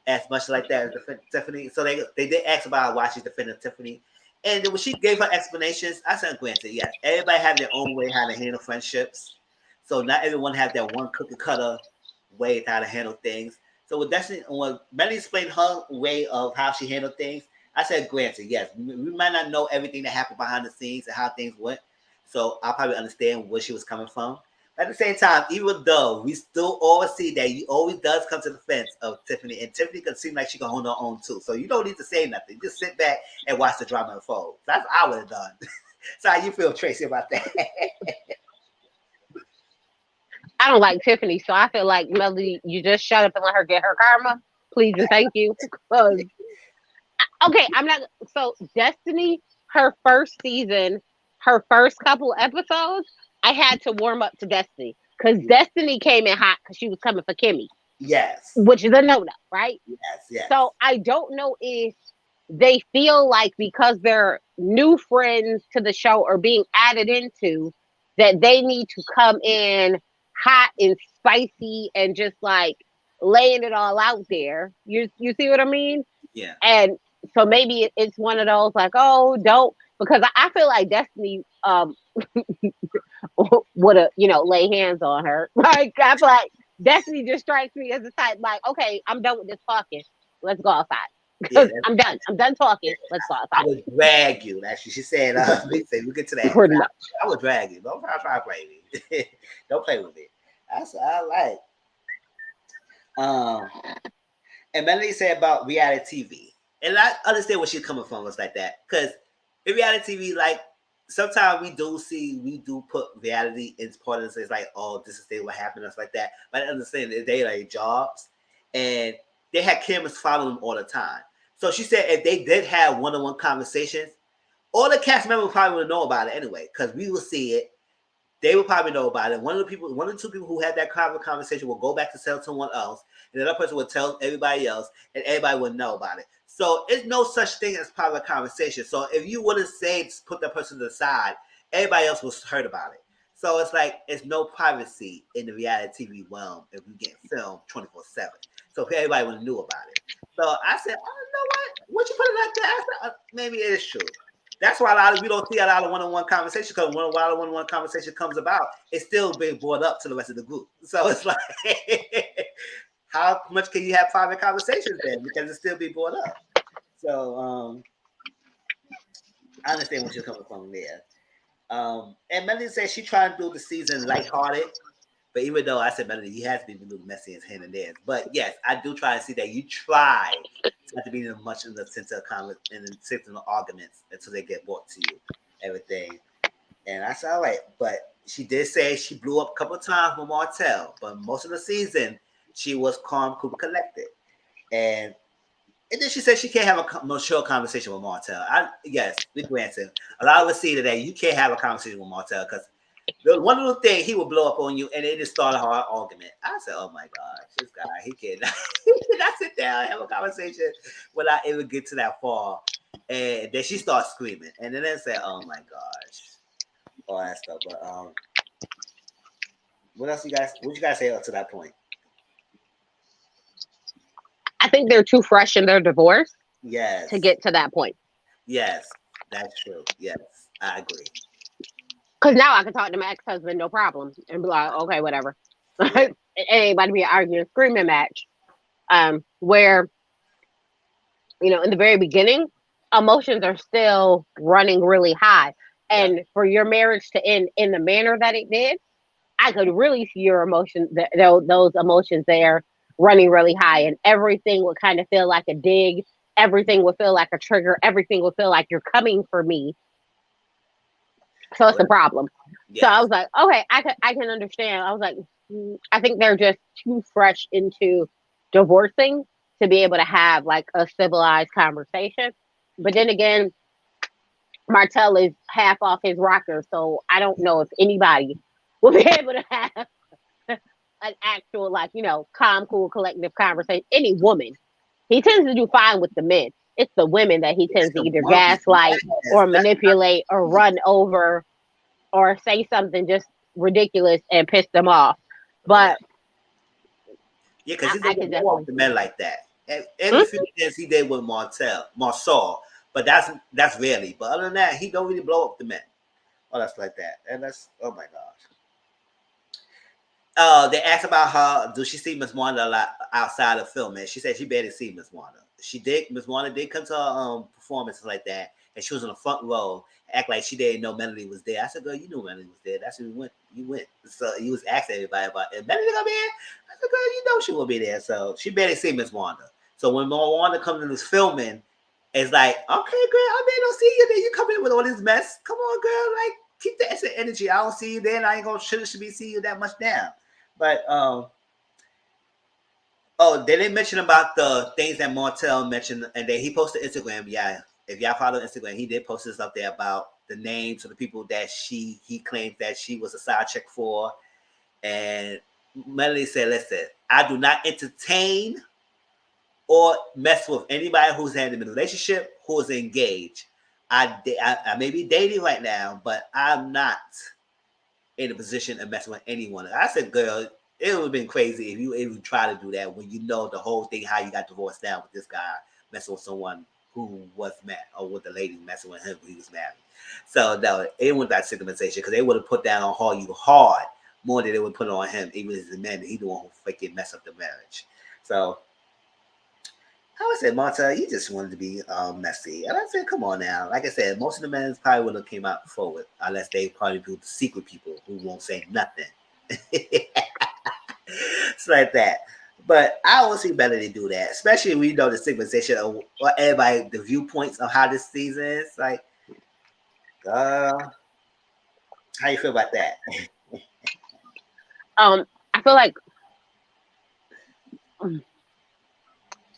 as much like that as Tiffany. So they did ask about why she's defending Tiffany. And when she gave her explanations, I said, granted, yes, everybody have their own way how to handle friendships. So not everyone has that one cookie cutter way how to handle things. So with Destiny, when Melanie explained her way of how she handled things, I said, granted, yes, we might not know everything that happened behind the scenes and how things went. So I'll probably understand where she was coming from. At the same time, even though we still always see that he always does come to the fence of Tiffany, and Tiffany can seem like she can hold her own too. So you don't need to say nothing. Just sit back and watch the drama unfold. That's what I would have done. So how you feel, Tracy, about that? I don't like Tiffany, so I feel like Melody, you just shut up and let her get her karma, please and thank you. Okay, I'm not. So Destiny, her first season, her first couple episodes, I had to warm up to Destiny because Destiny came in hot because she was coming for Kimmy. Yes. Which is a no-no, right? Yes. So I don't know if they feel like because they're new friends to the show or being added into that they need to come in hot and spicy and just like laying it all out there. You see what I mean? Yeah. And so maybe it's one of those like, oh, don't, because I feel like Destiny would have, lay hands on her. Like I feel like Destiny just strikes me as the type like, okay, I'm done with this talking. Let's go outside. Because I'm done. I'm done talking. Let's go outside. I would drag you. Actually, she said, we'll get to that. Pretty much. I would drag you. Don't try to play me. Don't play with me. That's what I like. And Melanie said about reality TV. And I understand where she's coming from was like that. Because in reality TV, like, sometimes we do put reality in part of it. It's like, oh, this is what happened, us like that. But I understand that they like jobs. And they had cameras following them all the time. So she said if they did have one-on-one conversations, all the cast members probably would know about it anyway, because we will see it. They would probably know about it. One or two people who had that conversation will go back to tell someone else, and the other person would tell everybody else, and everybody would know about it. So it's no such thing as private conversation. So if you wouldn't say put that person to the side, everybody else was heard about it. So it's like it's no privacy in the reality TV realm if we get filmed 24/7. So everybody would have knew about it. So I said, oh, you know what? Once you put it like that, I said, maybe it is true. That's why we don't see a lot of one-on-one conversation, because when a lot of one-on-one conversation comes about, it's still being brought up to the rest of the group. So it's like, how much can you have private conversations then? Because it still be brought up. So I understand where you're coming from there. And Melanie said she tried to do the season lighthearted. But even though I said, Melody, he has been a little messy in his hand and there. But yes, I do try to see that you try not to be in much in the sense of arguments until they get brought to you, everything. And I said, all right. But she did say she blew up a couple of times with Martell. But most of the season, she was calm, cool, collected. And then she said she can't have a mature conversation with Martell. Yes, we granted. A lot of us see today you can't have a conversation with Martell because one little thing, he would blow up on you, and it just started a hard argument. I said, "Oh my gosh, this guy, he cannot sit down and have a conversation without even get to that far." And then she starts screaming, and then I said, "Oh my gosh," all that stuff. But what else you guys? What you guys say up to that point? I think they're too fresh in their divorce Yes, to get to that point. yes, that's true. Yes, I agree. Because now I can talk to my ex-husband, no problem, and be like, okay, whatever. Yeah. It ain't about to be an arguing, screaming match. Where, in the very beginning, emotions are still running really high. Yeah. And for your marriage to end in the manner that it did, I could really see your emotions, those emotions there running really high, and everything would kind of feel like a dig. Everything would feel like a trigger. Everything would feel like you're coming for me. So it's a problem. So I Yes. was like, okay, I can understand. I was like, I think they're just too fresh into divorcing to be able to have like a civilized conversation. But then again, Martell is half off his rocker, so I don't know if anybody will be able to have an actual like calm, cool, collective conversation. Any woman, he tends to do fine with the men. It's the women that he It's tends to the either woman. gaslight Yes, or that's manipulate or run over or say something just ridiculous and piss them off. yeah. But Yeah, because he I doesn't can blow up definitely the see men it. like that. And every few Hmm. things he did with Marcel, but that's rarely. But other than that, he don't really blow up the men. Oh, that's like that, and that's oh my gosh. They asked about her. Do she see Miss Wanda a lot outside of filming? She said she barely see Miss Wanda. She did. Miss Wanda did come to her performances like that, and she was in the front row, act like she didn't know Melody was there. I said, "Girl, you knew Melody was there. That's who you went. You went." So you was asking everybody about, "Is Melody gonna be here?" I said, "Girl, you know she will be there." So she barely see Miss Wanda. So when Miss Wanda comes in this filming, it's like, "Okay, girl, I may not see you there. You come in with all this mess. Come on, girl, like." Keep the extra energy. I don't see you then. I ain't gonna should be see you that much now. But oh, they didn't mention about the things that Martell mentioned, and then he posted Instagram. Yeah, if y'all follow Instagram, he did post this up there about the names of the people that he claimed that she was a side check for, and Melody said, "Listen, I do not entertain or mess with anybody who's had a relationship, who is engaged. I may be dating right now, but I'm not in a position of messing with anyone." I said, "Girl, it would have been crazy if you even try to do that when you know the whole thing, how you got divorced down with this guy messing with someone who was mad, or with the lady messing with him when he was married." So no, it wasn't that stigmatization, because they would have put that on her you hard more than they would put it on him, even as a man. He the one who freaking mess up the marriage. So I would say, Marta, you just wanted to be messy. And I said, come on now. Like I said, most of the men probably would have came out forward, unless they probably do the secret people who won't say nothing. It's like that. But I always see better to do that, especially when you know the stigmatization of what everybody, the viewpoints of how this season is. Like, how you feel about that? I feel like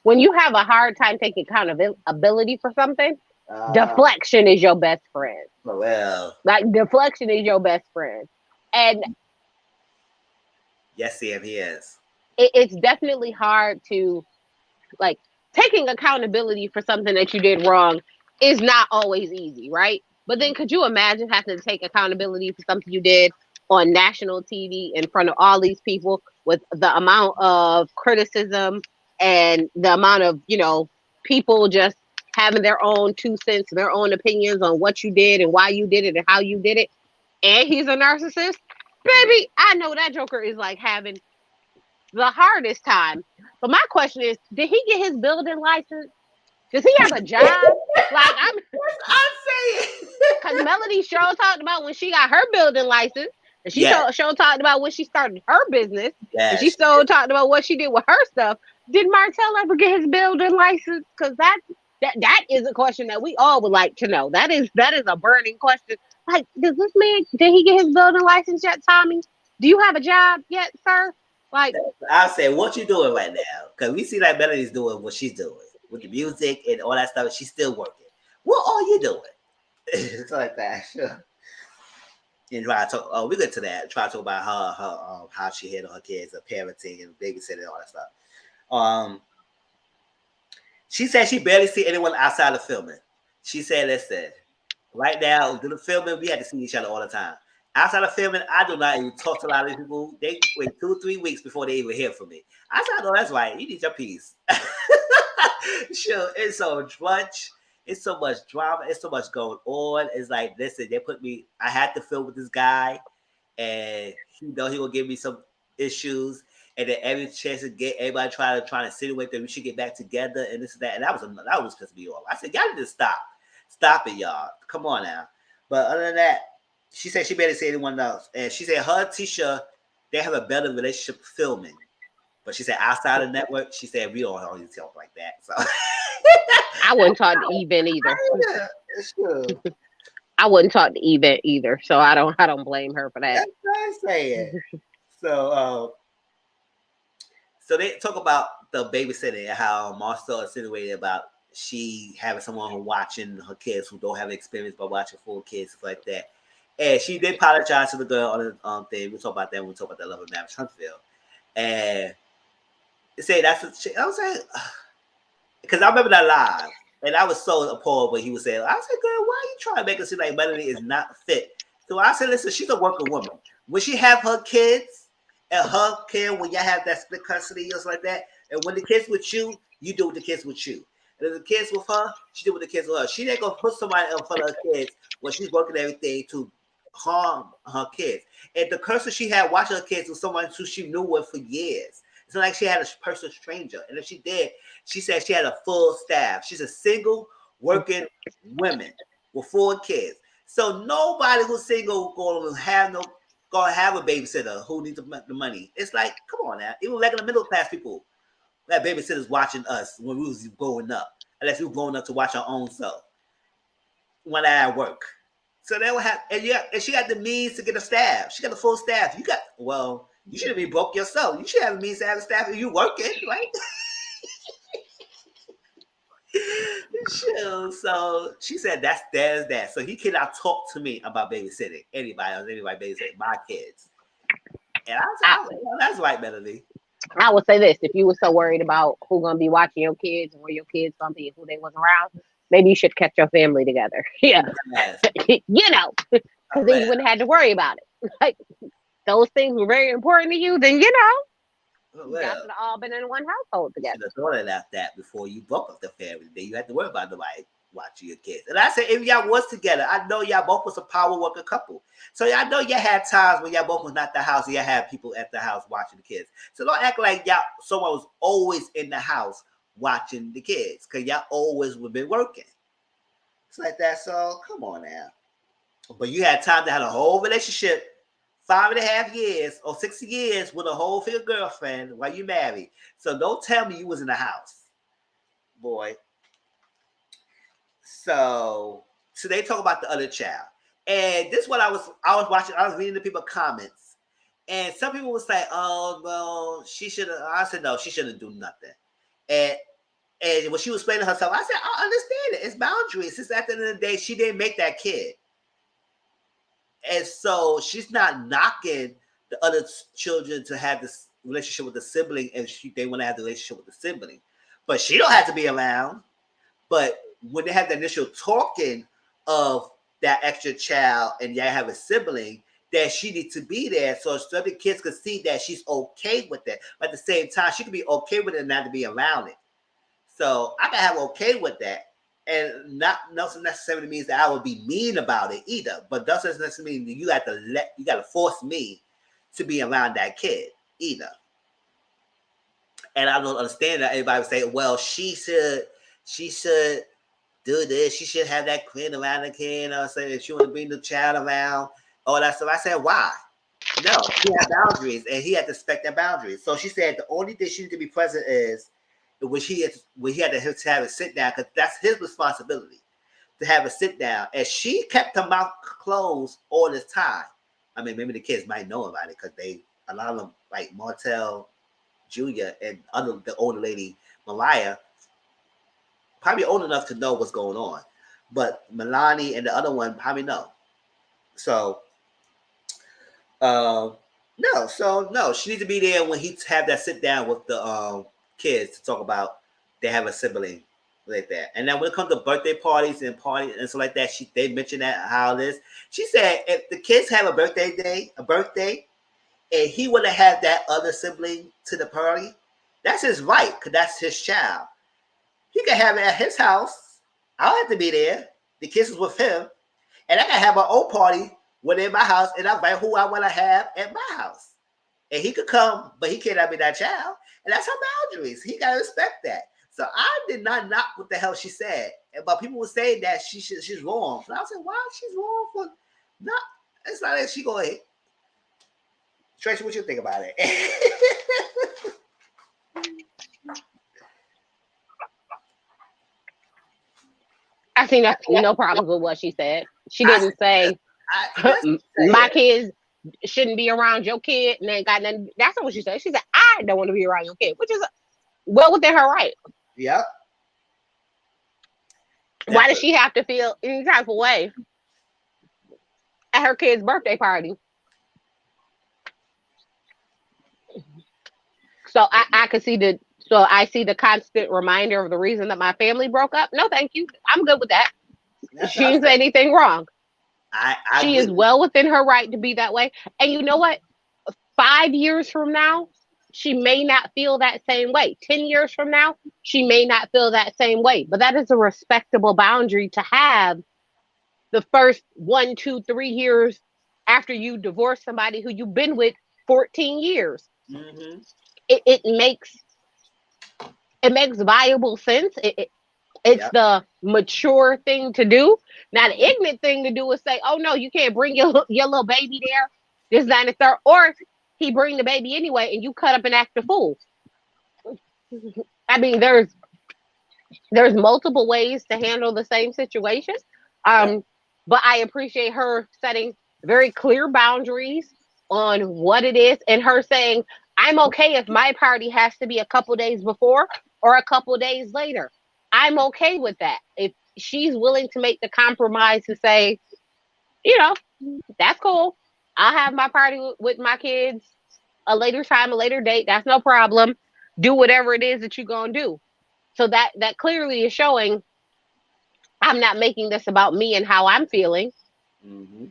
when you have a hard time taking accountability for something, Uh, deflection is your best friend. well, Like deflection is your best friend, and yes, Sam, he is. it's definitely hard to like taking accountability for something that you did wrong is not always easy, right? But then could you imagine having to take accountability for something you did on national TV in front of all these people with the amount of criticism and the amount of, people just having their own 2 cents, their own opinions on what you did and why you did it and how you did it. And he's a narcissist. Baby, I know that Joker is like having the hardest time. But my question is, did he get his building license? Does he have a job? Like I'm I'm saying. because Melody show talked about when she got her building license, and she Yes, show talked about when she started her business, and she yes. so talked about what she did with her stuff. Did Martell ever get his building license? Because that is a question that we all would like to know. That is a burning question. Like, does this man did he get his building license yet, Tommy? Do you have a job yet, sir? Like, I say, what you doing right now? Because we see that Melody's doing what she's doing with the music and all that stuff. She's still working. What are you doing? It's like that. Sure. And try to talk. Oh, we get to that. Try to talk about her how she handled her kids, her parenting and babysitting and all that stuff. Um, she said she barely see anyone outside of filming. She said, "Listen, right now, do the filming, we had to see each other all the time. Outside of filming, I do not even talk to a lot of these people. They wait 2-3 weeks before they even hear from me. I said, no, that's right. You need your peace. Sure, it's so much. It's so much drama. It's so much going on. It's like, listen, they put me. I had to film with this guy, and he know he will give me some issues. And then every chance to get everybody trying to insinuate that we should get back together and this and that. And that was pissing me off. I said, y'all need to stop. Stop it, y'all. Come on now. But other than that, she said she barely see anyone else. And she said her and Tisha, they have a better relationship filming. But she said outside of the network, she said we don't always talk like that. So I wouldn't talk to Even either. yeah, it's true. I wouldn't talk to Even either. So I don't blame her for that. That's what I'm saying. So they talk about the babysitting and how Marcel insinuated about she having someone who watching her kids who don't have experience by watching 4 kids, stuff like that. And she did apologize to the girl on the thing. We'll talk about that when we talk about the Love of Marriage Huntsville. And say that's what she, I was saying, because I remember that live. And I was so appalled when he was saying, I said, girl, why are you trying to make it seem like Melanie is not fit? So I said, listen, she's a working woman. When she have her kids and her kid, when y'all have that split custody or something like that, and when the kids with you, you do with the kids with you. And if the kids with her, she do with the kids with her. She ain't gonna put somebody in front of her kids when she's working everything to harm her kids. And the person she had watching her kids was someone who she knew with for years. It's not like she had a personal stranger. And if she did, she said she had a full staff. She's a single working woman with 4 kids. So nobody who's single gonna have a babysitter who needs the money. It's like, come on now. Even regular middle class people that babysitters watching us when we was growing up, unless we were growing up to watch our own self when I had work. So they would have, and she got the means to get a staff. She got a full staff. You shouldn't be broke yourself. You should have the means to have a staff if you working, right? Sure. So she said there's that. So he cannot talk to me about babysitting anybody babysitting my kids. And I was like, well, that's right, Melanie. I would say this: if you were so worried about who's gonna be watching your kids and where your kids gonna be and who they was around, maybe you should catch your family together. Yeah, Yes. because then you wouldn't have to worry about it. Like those things were very important to you. Then you guys should have all been in one household together. You should have thought about that before you broke up the family. Then you had to worry about nobody watching your kids. And I said, if y'all was together, I know y'all both was a power worker couple. So y'all know y'all had times when y'all both was not at the house and y'all had people at the house watching the kids. So don't act like someone was always in the house watching the kids, because y'all always would been working. It's like that. So come on now. But you had time to have a whole relationship, 5.5 years or 6 years with a whole figure girlfriend while you married. So don't tell me you was in the house, boy. So they talk about the other child, and this is what I was watching. I was reading the people's comments, and some people was like, "Oh well, she should have." I said, "No, she shouldn't do nothing." And when she was explaining herself, I said, "I understand it. It's boundaries. Since at the end of the day, she didn't make that kid, and so she's not knocking the other children to have this relationship with the sibling, and they want to have the relationship with the sibling, but she don't have to be around." But when they have the initial talking of that extra child and y'all have a sibling, that she needs to be there so the kids can see that she's okay with that. But at the same time, she can be okay with it and not to be around it. So I can have okay with that. And not necessarily means that I would be mean about it either. But doesn't necessarily mean that you got to force me to be around that kid either. And I don't understand that everybody would say, well, she should do this. She should have that queen around the kid. Or say she want to bring the child around. All that stuff. I said, why? No, he had boundaries, and he had to respect their boundaries. So she said the only thing she needs to be present is when he had to have a sit down, because that's his responsibility to have a sit down. And she kept her mouth closed all this time. I mean, maybe the kids might know about it because a lot of them, like Martell Jr. and the older lady Mariah, probably old enough to know what's going on, but Milani and the other one probably know. So Um, no, so no, she needs to be there when he have that sit down with the kids to talk about they have a sibling like that. And then when it comes to birthday parties and stuff like that, they mentioned that how it is. She said if the kids have a birthday, and he would have had that other sibling to the party, that's his right, because that's his child. He can have it at his house. I don't have to be there. The kids is with him. And I can have my own party within my house and I invite who I want to have at my house. And he could come, but he cannot be that child. And that's her boundaries. He got to respect that. So I did not knock what the hell she said. But people were saying that she's wrong. And I was like, why she's wrong for not? It's not that she go ahead. Tracy, what you think about it? I think that's no problem with what she said. She didn't say my kids shouldn't be around your kid and they got nothing. That's not what she said. She said, I don't want to be around your kid, which is well within her right. Yep. Why does she have to feel any type of way at her kid's birthday party? So I could see I see the constant reminder of the reason that my family broke up. No, thank you. I'm good with that. She didn't say anything wrong. She is well within her right to be that way. And you know what? 5 years from now, she may not feel that same way. 10 years from now, she may not feel that same way. But that is a respectable boundary to have the first 1, 2, 3 years after you divorce somebody who you've been with 14 years. Mm-hmm. It makes viable sense. It's the mature thing to do. Now, the ignorant thing to do is say, oh, no, you can't bring your little baby there. This, that, and the third. Or he bring the baby anyway, and you cut up and act a fool. I mean, there's multiple ways to handle the same situation. But I appreciate her setting very clear boundaries on what it is, and her saying, I'm okay if my party has to be a couple days before or a couple days later. I'm okay with that. If she's willing to make the compromise to say, that's cool. I'll have my party with my kids a later time, a later date. That's no problem. Do whatever it is that you're going to do. So that clearly is showing I'm not making this about me and how I'm feeling. Mm-hmm.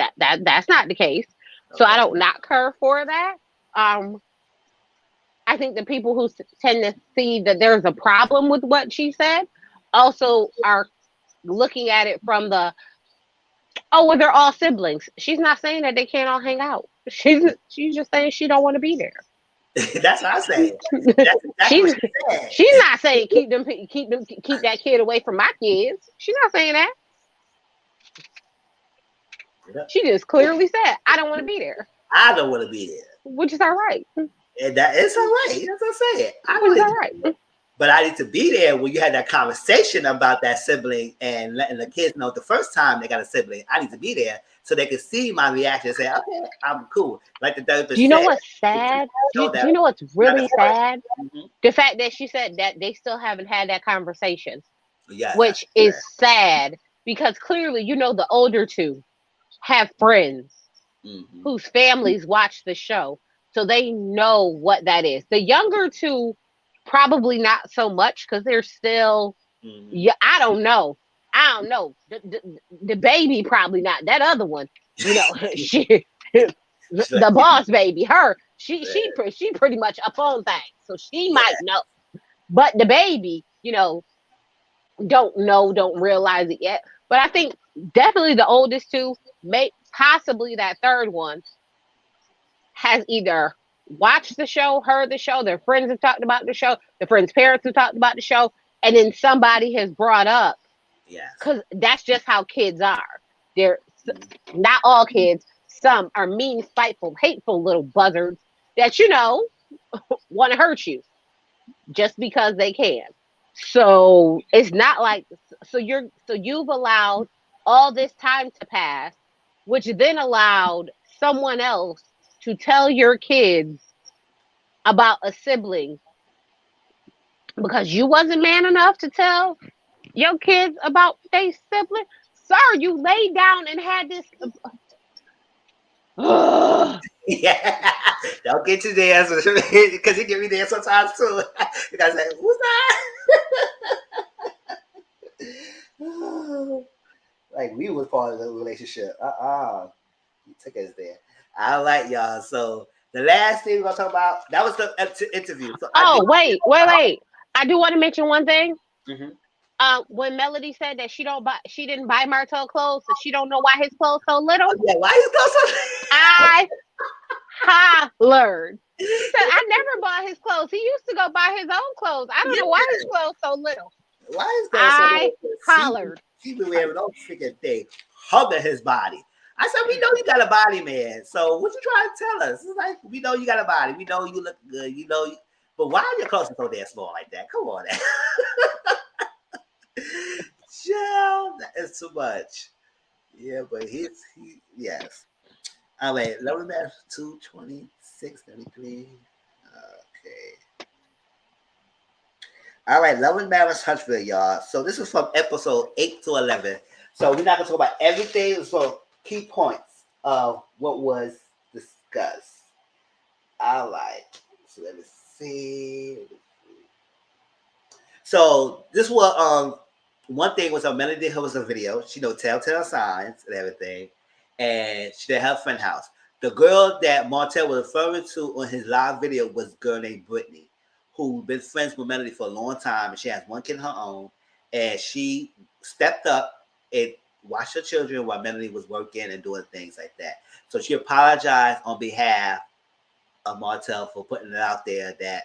That's not the case. Okay. So I don't knock her for that. I think the people who tend to see that there's a problem with what she said also are looking at it from the, they're all siblings. She's not saying that they can't all hang out. She's just saying she don't want to be there. That's what I say. She's not saying keep that kid away from my kids. She's not saying that. Yep. She just clearly said, I don't want to be there. I don't want to be there. Which is all right. And that is all right. That's what I'm saying. Which is all right. But I need to be there when you had that conversation about that sibling and letting the kids know the first time they got a sibling. I need to be there so they can see my reaction and say, okay, I'm cool. Like the 30%. Do you know what's sad? Do you know what's really sad? Mm-hmm. The fact that she said that they still haven't had that conversation. Yeah, which is sad because clearly, the older two have friends whose families watch the show. So they know what that is. The younger two, probably not so much because they're still, I don't know. The baby, probably not. That other one, the boss baby, she pretty much up on things. So she might know. But the baby, don't realize it yet. But I think definitely the oldest two, possibly that third one, has either watched the show, heard the show, their friends have talked about the show, their friends' parents have talked about the show, and then somebody has brought up. Yeah. Because that's just how kids are. They're not all kids. Some are mean, spiteful, hateful little buzzards that, want to hurt you just because they can. So it's not like, you've allowed all this time to pass, which then allowed someone else to tell your kids about a sibling because you wasn't man enough to tell your kids about their sibling. Sir, you laid down and had this. Yeah, don't get you there because you get me there sometimes too. You guys say, "Who's that?" Like we was part of the relationship. You took us there. All right, y'all. So the last thing we're gonna talk about that was the interview. So I Oh, did. wait. I do want to mention one thing. Mhm. When Melody said that she didn't buy Martell clothes, so she don't know why his clothes so little. Oh yeah, why you go so? I hollered. She said, I never bought his clothes. He used to go buy his own clothes. I don't know why his Yeah, clothes so little. why is going so? I hollered. He been wearing those freaking thing, hugging his body. I said, we know you got a body, man. So what you trying to tell us? It's like we know you got a body. We know you look good. You know, but why are your clothes so damn small like that? Come on, chill. That is too much. Yeah, but he yes. All right, level math 22633. Okay. All right, Love and Marriage Huntsville, y'all. So this is from episode 8 to 11. So we're not gonna talk about everything. So key points of what was discussed. All right. So let me see. So this was one thing was Melody did was a video. She know telltale signs and everything, and she did her friend house. The girl that Martell was referring to on his live video was a girl named Brittany, who been friends with Melody for a long time, and she has one kid of her own, and she stepped up and watched her children while Melody was working and doing things like that. So she apologized on behalf of Martell for putting it out there that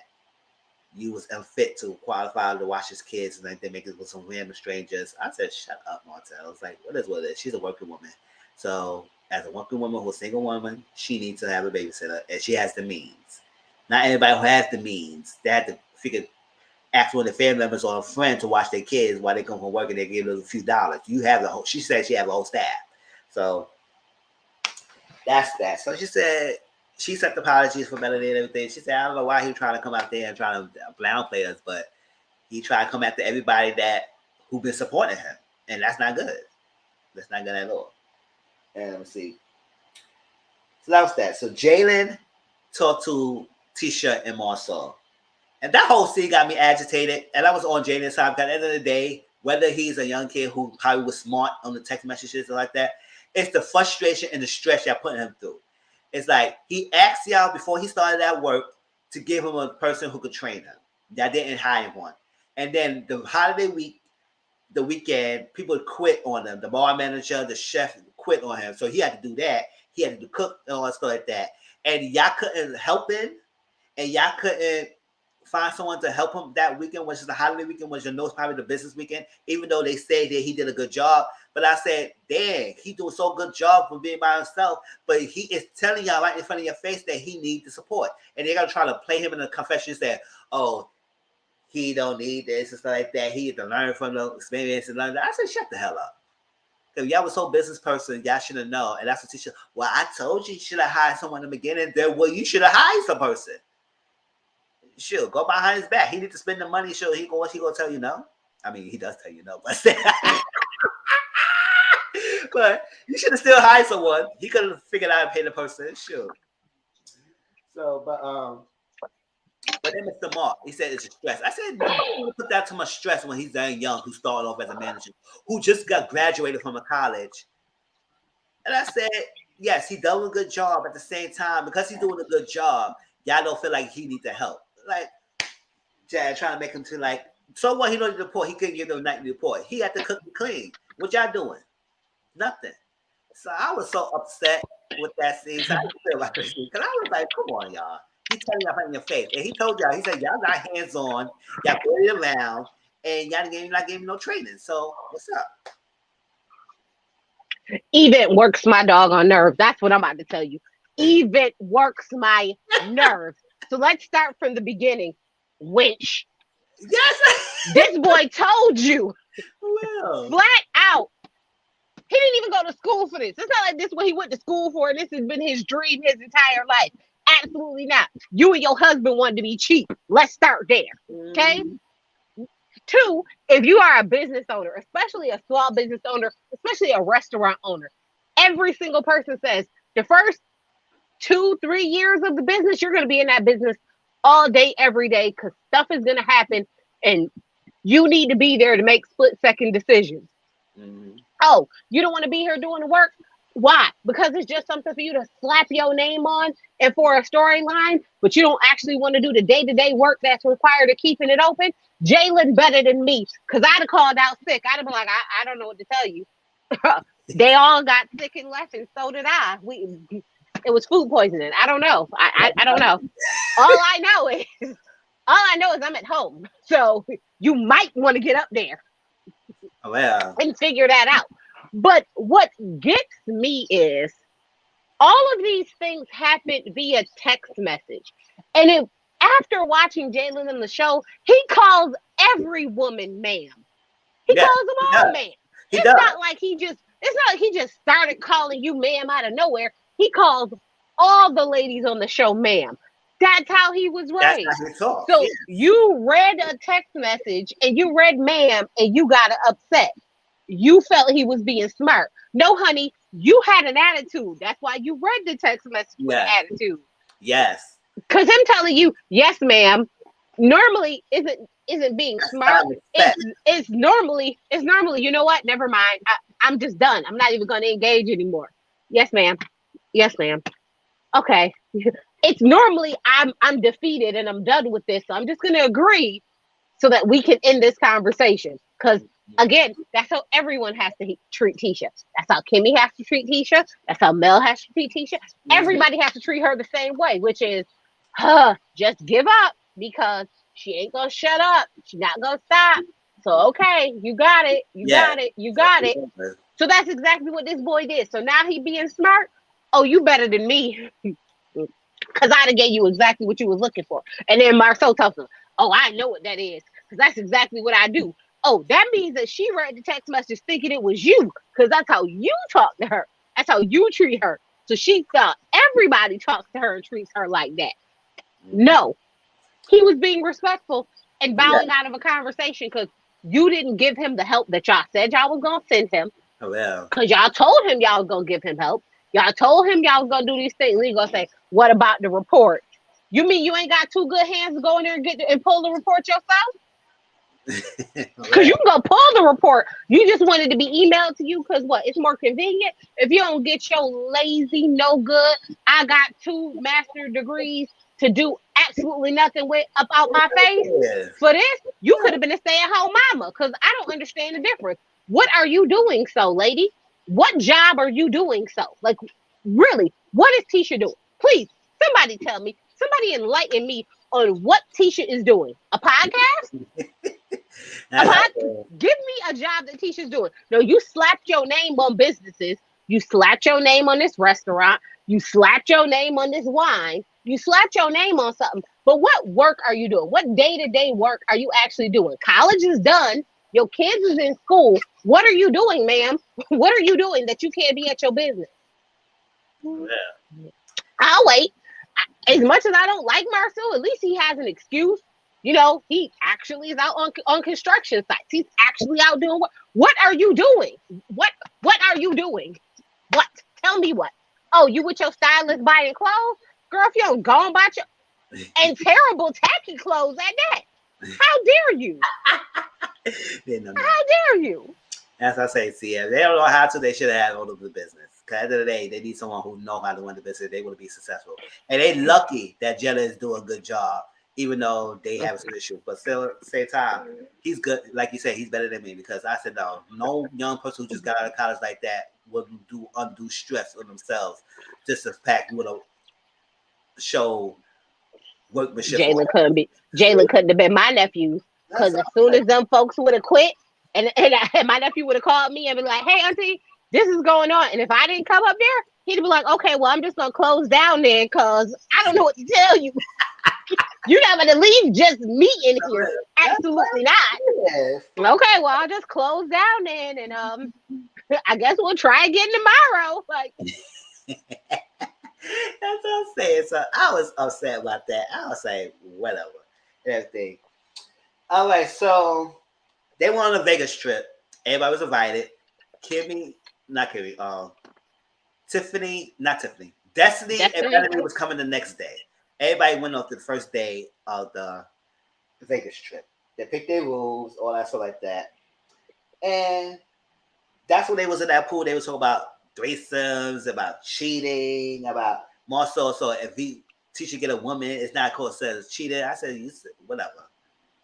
you was unfit to qualify to watch his kids and like they make it with some random strangers. I said, shut up, Martell. It's like, what is it? She's a working woman. So as a working woman who's a single woman, she needs to have a babysitter and she has the means. Not everybody who has the means, they have to figure ask one of the family members or a friend to watch their kids while they come from work and they give them a few dollars. You have the whole she said she have a whole staff. So that's that. So she said she sent the apologies for Melody and everything. She said, I don't know why he was trying to come out there and try to downplay us, but he tried to come after everybody that who been supporting him. And that's not good. That's not good at all. And let me see. So that was that. So Jalen talked to Tisha and Marcel. And that whole scene got me agitated. And I was on Jalen's side. Because at the end of the day, whether he's a young kid who probably was smart on the text messages and like that, it's the frustration and the stress y'all putting him through. It's like he asked y'all before he started that work to give him a person who could train him. Y'all didn't hire one. And then the holiday week, the weekend, people quit on him. The bar manager, the chef quit on him. So he had to do that. He had to cook and all that stuff like that. And y'all couldn't help him. And y'all couldn't find someone to help him that weekend, which is the holiday weekend, which you know is probably the business weekend, even though they say that he did a good job. But I said, dang, he doing so good job for being by himself, but he is telling y'all right in front of your face that he needs the support. And they're gonna try to play him in the confession that, oh, he don't need this and stuff like that. He had to learn from the experience and learn that. I said, shut the hell up. If y'all was so business person, y'all should have known. And that's what teacher. Well, I told you should have hired someone in the beginning. Then well, you should have hired some person. Sure, go behind his back. He need to spend the money. Sure, he gonna tell you no. I mean, he does tell you no, but but you should have still hired someone. He could have figured out how to pay the person. Sure. So, but then Mr. Mark, he said it's a stress. I said, nobody put that too much stress when he's that young, who started off as a manager, who just got graduated from a college. And I said, yes, he done a good job. At the same time, because he's doing a good job, y'all don't feel like he needs the help. Like, Jad trying to make him to like, so what? He don't need the report. He couldn't give them nightly report. He had to cook and clean. What y'all doing? Nothing. So I was so upset with that scene. So I didn't feel about this scene because I was like, come on, y'all. He's telling y'all in your face. And he told y'all, he said, y'all got hands on, y'all put it around, and y'all not gave me no training. So what's up? Event works my dog on nerves. That's what I'm about to tell you. Event works my nerves. So let's start from the beginning. Winch. Yes. This boy told you Well. flat out. He didn't even go to school for this. It's not like this what he went to school for. And this has been his dream his entire life. Absolutely not. You and your husband wanted to be cheap. Let's start there. Okay. Two, if you are a business owner, especially a small business owner, especially a restaurant owner, every single person says the first 2-3 years of the business, you're going to be in that business all day, every day, because stuff is going to happen and you need to be there to make split-second decisions. Mm-hmm. Oh, you don't want to be here doing the work? Why? Because it's just something for you to slap your name on and for a storyline, but you don't actually want to do the day-to-day work that's required of keeping it open. Jalen better than me, because I'd have called out sick. I'd have been like, I don't know what to tell you. They all got sick and left, and so did I. It was food poisoning. I don't know. I don't know. All I know is I'm at home. So you might want to get up there and figure that out. But what gets me is all of these things happen via text message. And after watching Jalen in the show, he calls every woman ma'am. He calls them all ma'am. It's not like he just started calling you ma'am out of nowhere. He calls all the ladies on the show ma'am. That's how he was raised. So you read a text message and you read ma'am and you got upset. You felt he was being smart. No, honey, you had an attitude. That's why you read the text message with an attitude. Yes. Because him telling you, yes, ma'am, normally isn't being smart. It's normally, you know what? Never mind. I'm just done. I'm not even going to engage anymore. Yes, ma'am. Yes, ma'am. Okay. It's normally I'm defeated and I'm done with this. So I'm just going to agree so that we can end this conversation. Because again, that's how everyone has to treat Tisha. That's how Kimmy has to treat Tisha. That's how Mel has to treat Tisha. Everybody has to treat her the same way, which is, just give up because she ain't gonna shut up. She's not gonna stop. So okay, you got it. You got it. So that's exactly what this boy did. So now he being smart. Oh, you better than me. Because I'd have gave you exactly what you was looking for. And then Marceau tells him, oh, I know what that is. Because that's exactly what I do. Oh, that means that she read the text message thinking it was you. Because that's how you talk to her. That's how you treat her. So she thought everybody talks to her and treats her like that. No. He was being respectful and bowing out of a conversation because you didn't give him the help that y'all said y'all was going to send him. Oh, yeah. Because y'all told him y'all was going to give him help. Y'all told him y'all was going to do these things. And he's going to say, what about the report? You mean you ain't got two good hands to go in there and pull the report yourself? Because you can go pull the report. You just wanted to be emailed to you because what? It's more convenient. If you don't get your lazy, no good, I got 2 master's degrees to do absolutely nothing with up out my face. For this, you could have been a stay-at-home mama because I don't understand the difference. What are you doing so, lady? What job are you doing so? Like, really, what is Tisha doing? Please, somebody tell me. Somebody enlighten me on what Tisha is doing. A podcast? Give me a job that Tisha's doing. No, you slapped your name on businesses. You slapped your name on this restaurant. You slapped your name on this wine. You slapped your name on something. But what work are you doing? What day-to-day work are you actually doing? College is done. Your kids is in school. What are you doing, ma'am? What are you doing that you can't be at your business? Yeah. I'll wait. As much as I don't like Marceau, at least he has an excuse. You know, he actually is out on construction sites. He's actually out doing what? What are you doing? What are you doing? What? Tell me what. Oh, you with your stylist buying clothes? Girl, if you don't go and buy your and terrible tacky clothes at that. How dare you? How dare you? As I say, see, if they don't know how to, they should have had all of the business. Because at the end of the day, they need someone who know how to run the business. They want to be successful. And they lucky that Jenna is doing a good job, even though they have some issues. But still, at the same time, he's good. Like you said, he's better than me because I said, no young person who just got out of college like that would do undue stress on themselves just to pack with a show workmanship. Jalen couldn't have been my nephew because as soon as them folks would have quit and my nephew would have called me and been like, hey, auntie, this is going on. And if I didn't come up there, he'd be like, okay, well, I'm just going to close down then because I don't know what to tell you. You're not going to leave just me in here. Absolutely not. Okay, well, I'll just close down then. And I guess we'll try again tomorrow. Like, that's what I'm saying. So I was upset about that. I was saying, whatever. Everything. All right, so they went on a Vegas trip. Everybody was invited. Tiffany, Destiny and Melanie was coming the next day. Everybody went off the first day of the Vegas trip. They picked their rules, all that stuff like that. And that's when they was in that pool. They was talking about threesomes, about cheating, about more so. So if teacher get a woman, it's not called says cheated. I said, whatever.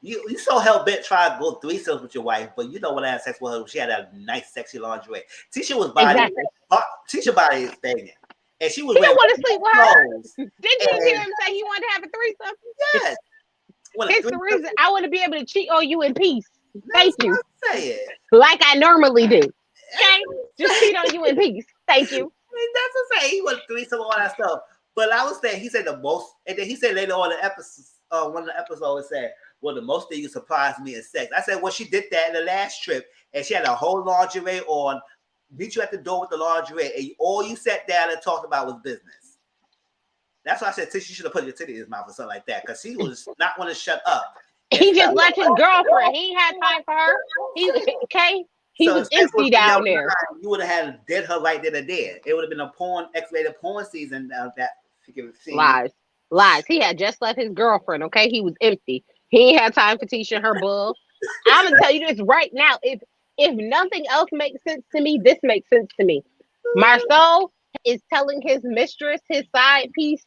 You so hell bent try to go threesomes with your wife, but you know when I had sex with her, she had a nice, sexy lingerie. Teacher was body. Exactly. Teacher body is banging. And she was wearing want to sleep with her. Didn't you hear him say he wanted to have a threesome? Yes. It's the reason I want to be able to cheat on you in peace. Thank you. Like I normally do. Okay? Just cheat on you in peace. Thank you. I mean, that's what I'm saying. He was threesome, all that stuff. But I was saying, he said the most, and then he said later on the episode, one of the episodes said, well, the most that you surprised me is sex. I said, well, she did that in the last trip, and she had a whole lingerie on, meet you at the door with the lingerie, and all you sat down and talked about was business. That's why I said, Tish, you should have put your titty in his mouth or something like that, because he was not want to shut up. He just left his girlfriend. He ain't had time for her. He was empty down there. You would have did her right then and there. It would have been a X-rated porn season that Lies. He had just left his girlfriend. Okay, he was empty. He ain't had time for teaching her bull. I'm gonna tell you this right now. If nothing else makes sense to me, this makes sense to me. Marceau is telling his mistress, his side piece,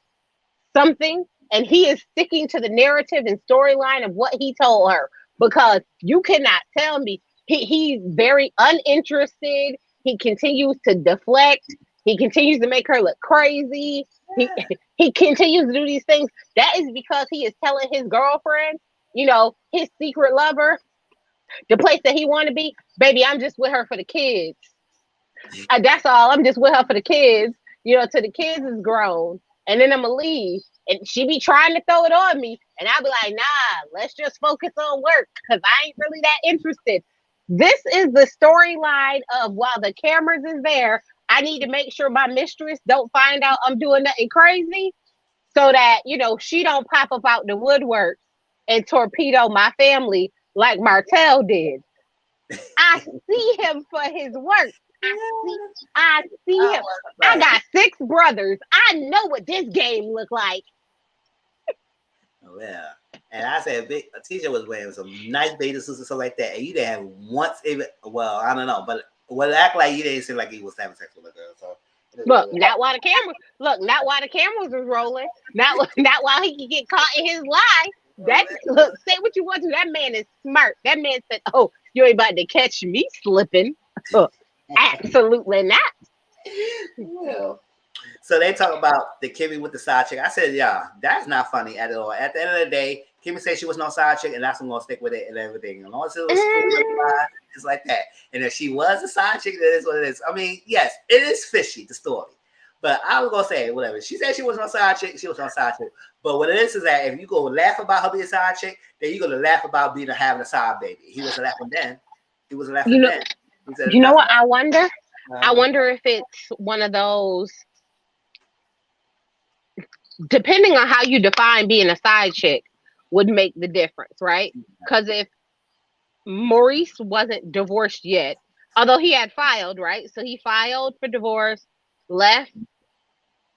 something, and he is sticking to the narrative and storyline of what he told her, because you cannot tell me he's very uninterested. He continues to deflect. He continues to make her look crazy. He continues to do these things. That is because he is telling his girlfriend, his secret lover, the place that he want to be, baby, I'm just with her for the kids. That's all. I'm just with her for the kids, till the kids is grown. And then I'm going to leave. And she be trying to throw it on me. And I'll be like, nah, let's just focus on work, because I ain't really that interested. This is the storyline of, while the cameras is there, I need to make sure my mistress don't find out I'm doing nothing crazy, so that, she don't pop up out the woodwork and torpedo my family like Martell did. I see him for his work. I see him. I got 6 brothers. I know what this game look like. Oh, yeah. And I said, a teacher was wearing some nice bathing suits and stuff like that, and you didn't have once even. Well, I don't know, but act like you didn't seem like he was having sex with a girl. So look, not while the cameras was rolling, not while he could get caught in his lie. Say what you want to. That man is smart. That man said, "Oh, you ain't about to catch me slipping." Absolutely not. Well, so they talk about the Kimmy with the side chick. I said, yeah, that's not funny at all. At the end of the day, Kimmy said she was no side chick, and that's I'm gonna stick with it and everything. And as long as it was it's like that. And if she was a side chick, that is what it is. I mean, yes, it is fishy, the story. But I was gonna say whatever. She said she was no side chick, she was no side chick. But what it is that if you go laugh about her being a side chick, then you're gonna laugh about having a side baby. He wasn't laughing then. He wasn't laughing then. You know what I wonder? I wonder if it's one of those, depending on how you define being a side chick, would make the difference, right? Because if Maurice wasn't divorced yet, although he had filed, right? So he filed for divorce, left.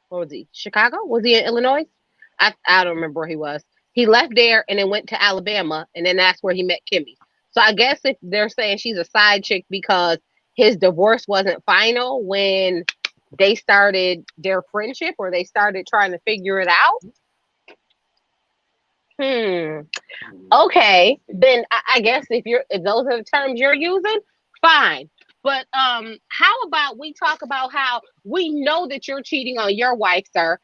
What was he? Chicago? Was he in Illinois? I don't remember where he was. He left there and then went to Alabama, and then that's where he met Kimmy. So I guess if they're saying she's a side chick because his divorce wasn't final when they started their friendship, or they started trying to figure it out. Okay, then I guess if those are the terms you're using, fine. But how about we talk about how we know that you're cheating on your wife, sir?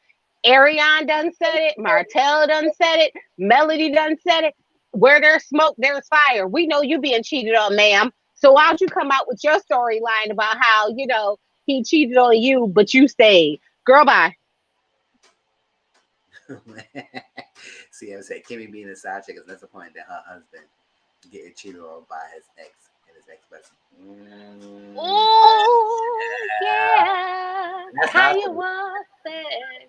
Ariane done said it. Martell done said it. Melody done said it. Where there's smoke, there's fire. We know you being cheated on, ma'am. So why don't you come out with your storyline about how, he cheated on you, but you stayed? Girl, bye. See, I said Kimmy being a side chick is disappointed that her husband getting cheated on by his ex and his ex-husband. Oh, yeah. That's how you want it.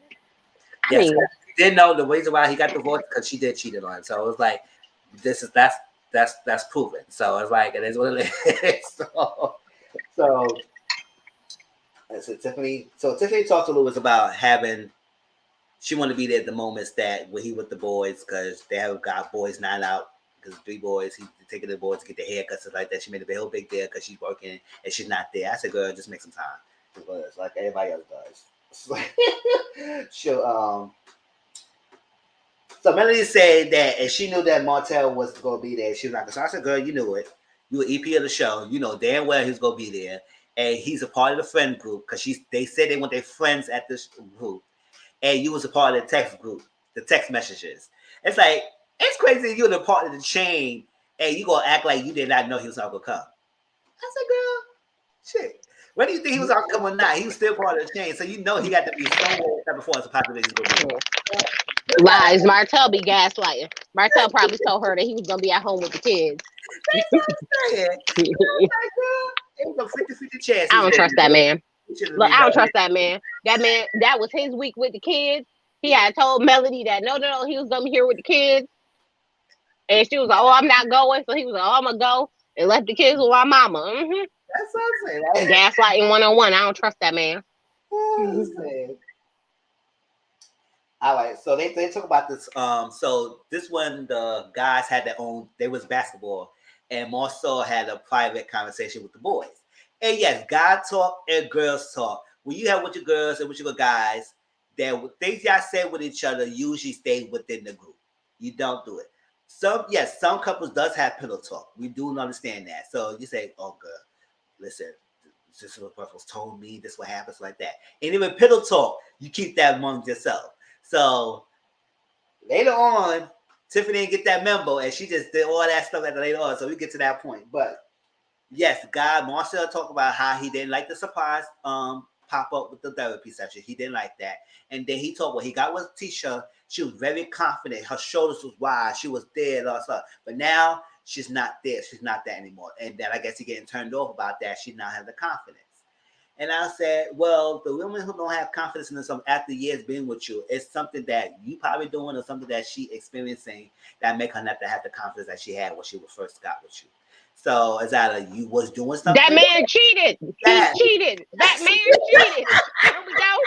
Yes, he didn't know the reason why he got divorced, because she did cheat on him. So it was like, that's proven. So it's like, it is what it is. So So Tiffany talked to Lewis about having. She wanted to be there at the moments that when he with the boys because they have got boys night out because 3 boys. He taking the boys to get their haircuts and like that. She made a whole big deal because she's working and she's not there. I said, girl, just make some time because like everybody else does. She'll So Melody said that, and she knew that Martell was going to be there. She was like, so I said, girl, you knew it. You were EP of the show. You know damn well he's going to be there. And he's a part of the friend group because they said they want their friends at this group. And you was a part of the text group, the text messages. It's like, it's crazy you're a part of the chain and you going to act like you did not know he was not going to come. I said, girl, shit. When do you think he was going to come or not? He was still part of the chain. So you know he got to be somewhere before it's a possibility he's going to be. Lies. Martell be gaslighting. Martell probably told her that he was gonna be at home with the kids. That's what I'm saying. It was a 50-50 chance. I don't trust that man. Look, I don't trust that man. That was his week with the kids. He had told Melody that no, he was gonna be here with the kids. And she was like, oh, I'm not going. So he was like, oh, I'm gonna go and left the kids with my mama. Mm-hmm. That's what I'm saying. Right? Gaslighting 101. I don't trust that man. All right, so they talk about this. So this one, the guys had their own. They was basketball, and Marcel had a private conversation with the boys. And yes, guys talk and girls talk. When you have with your girls and with your guys, that things y'all say with each other usually stay within the group. You don't do it. Some couples does have pillow talk. We do understand that. So you say, "Oh, girl, listen, this is what was told me. This what happens like that." And even pillow talk, you keep that among yourself. So later on, Tiffany didn't get that memo, and she just did all that stuff later on. So we get to that point. But yes, Marcel talked about how he didn't like the surprise pop up with the therapy session. He didn't like that. And then he talked when he got with Tisha, she was very confident. Her shoulders was wide. She was there and all stuff. But now she's not there. She's not that anymore. And then I guess he getting turned off about that. She now has the confidence. And I said, well, the women who don't have confidence in themselves after years being with you, it's something that you probably doing or something that she experiencing that make her not to have the confidence that she had when she was first got with you. So it's either you was doing something. That man cheated. He cheated. That man cheated. Here we go.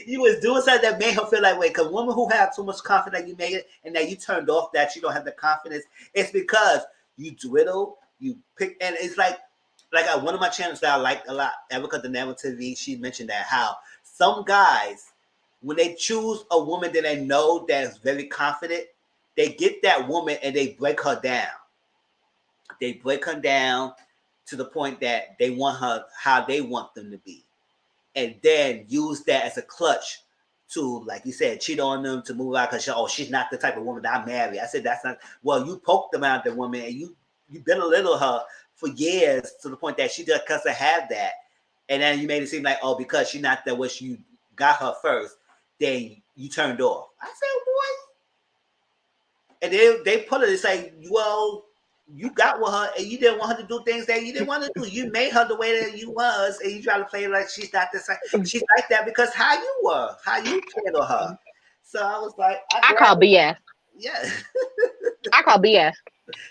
You was doing something that made her feel like, wait, because women who have too much confidence that you made it and that you turned off that you don't have the confidence, it's because you dwindle, you pick, and it's like one of my channels that I liked a lot, Erica the Never TV, she mentioned that how some guys, when they choose a woman that they know that's very confident, they get that woman and they break her down. They break her down to the point that they want her how they want them to be. And then use that as a clutch to, like you said, cheat on them to move out because she's not the type of woman that I marry. I said, that's not, well, you poked them out the woman and you belittle her for years to the point that she just doesn't have that. And then you made it seem like, oh, because she's not that way, you got her first, then you turned off. I said, what? And they put it, it's like, well, you got with her and you didn't want her to do things that you didn't want to do. You made her the way that you was and you try to play like she's not the same. She's like that because how you were, how you handle her. So I was like, I call BS. Yeah. I call BS.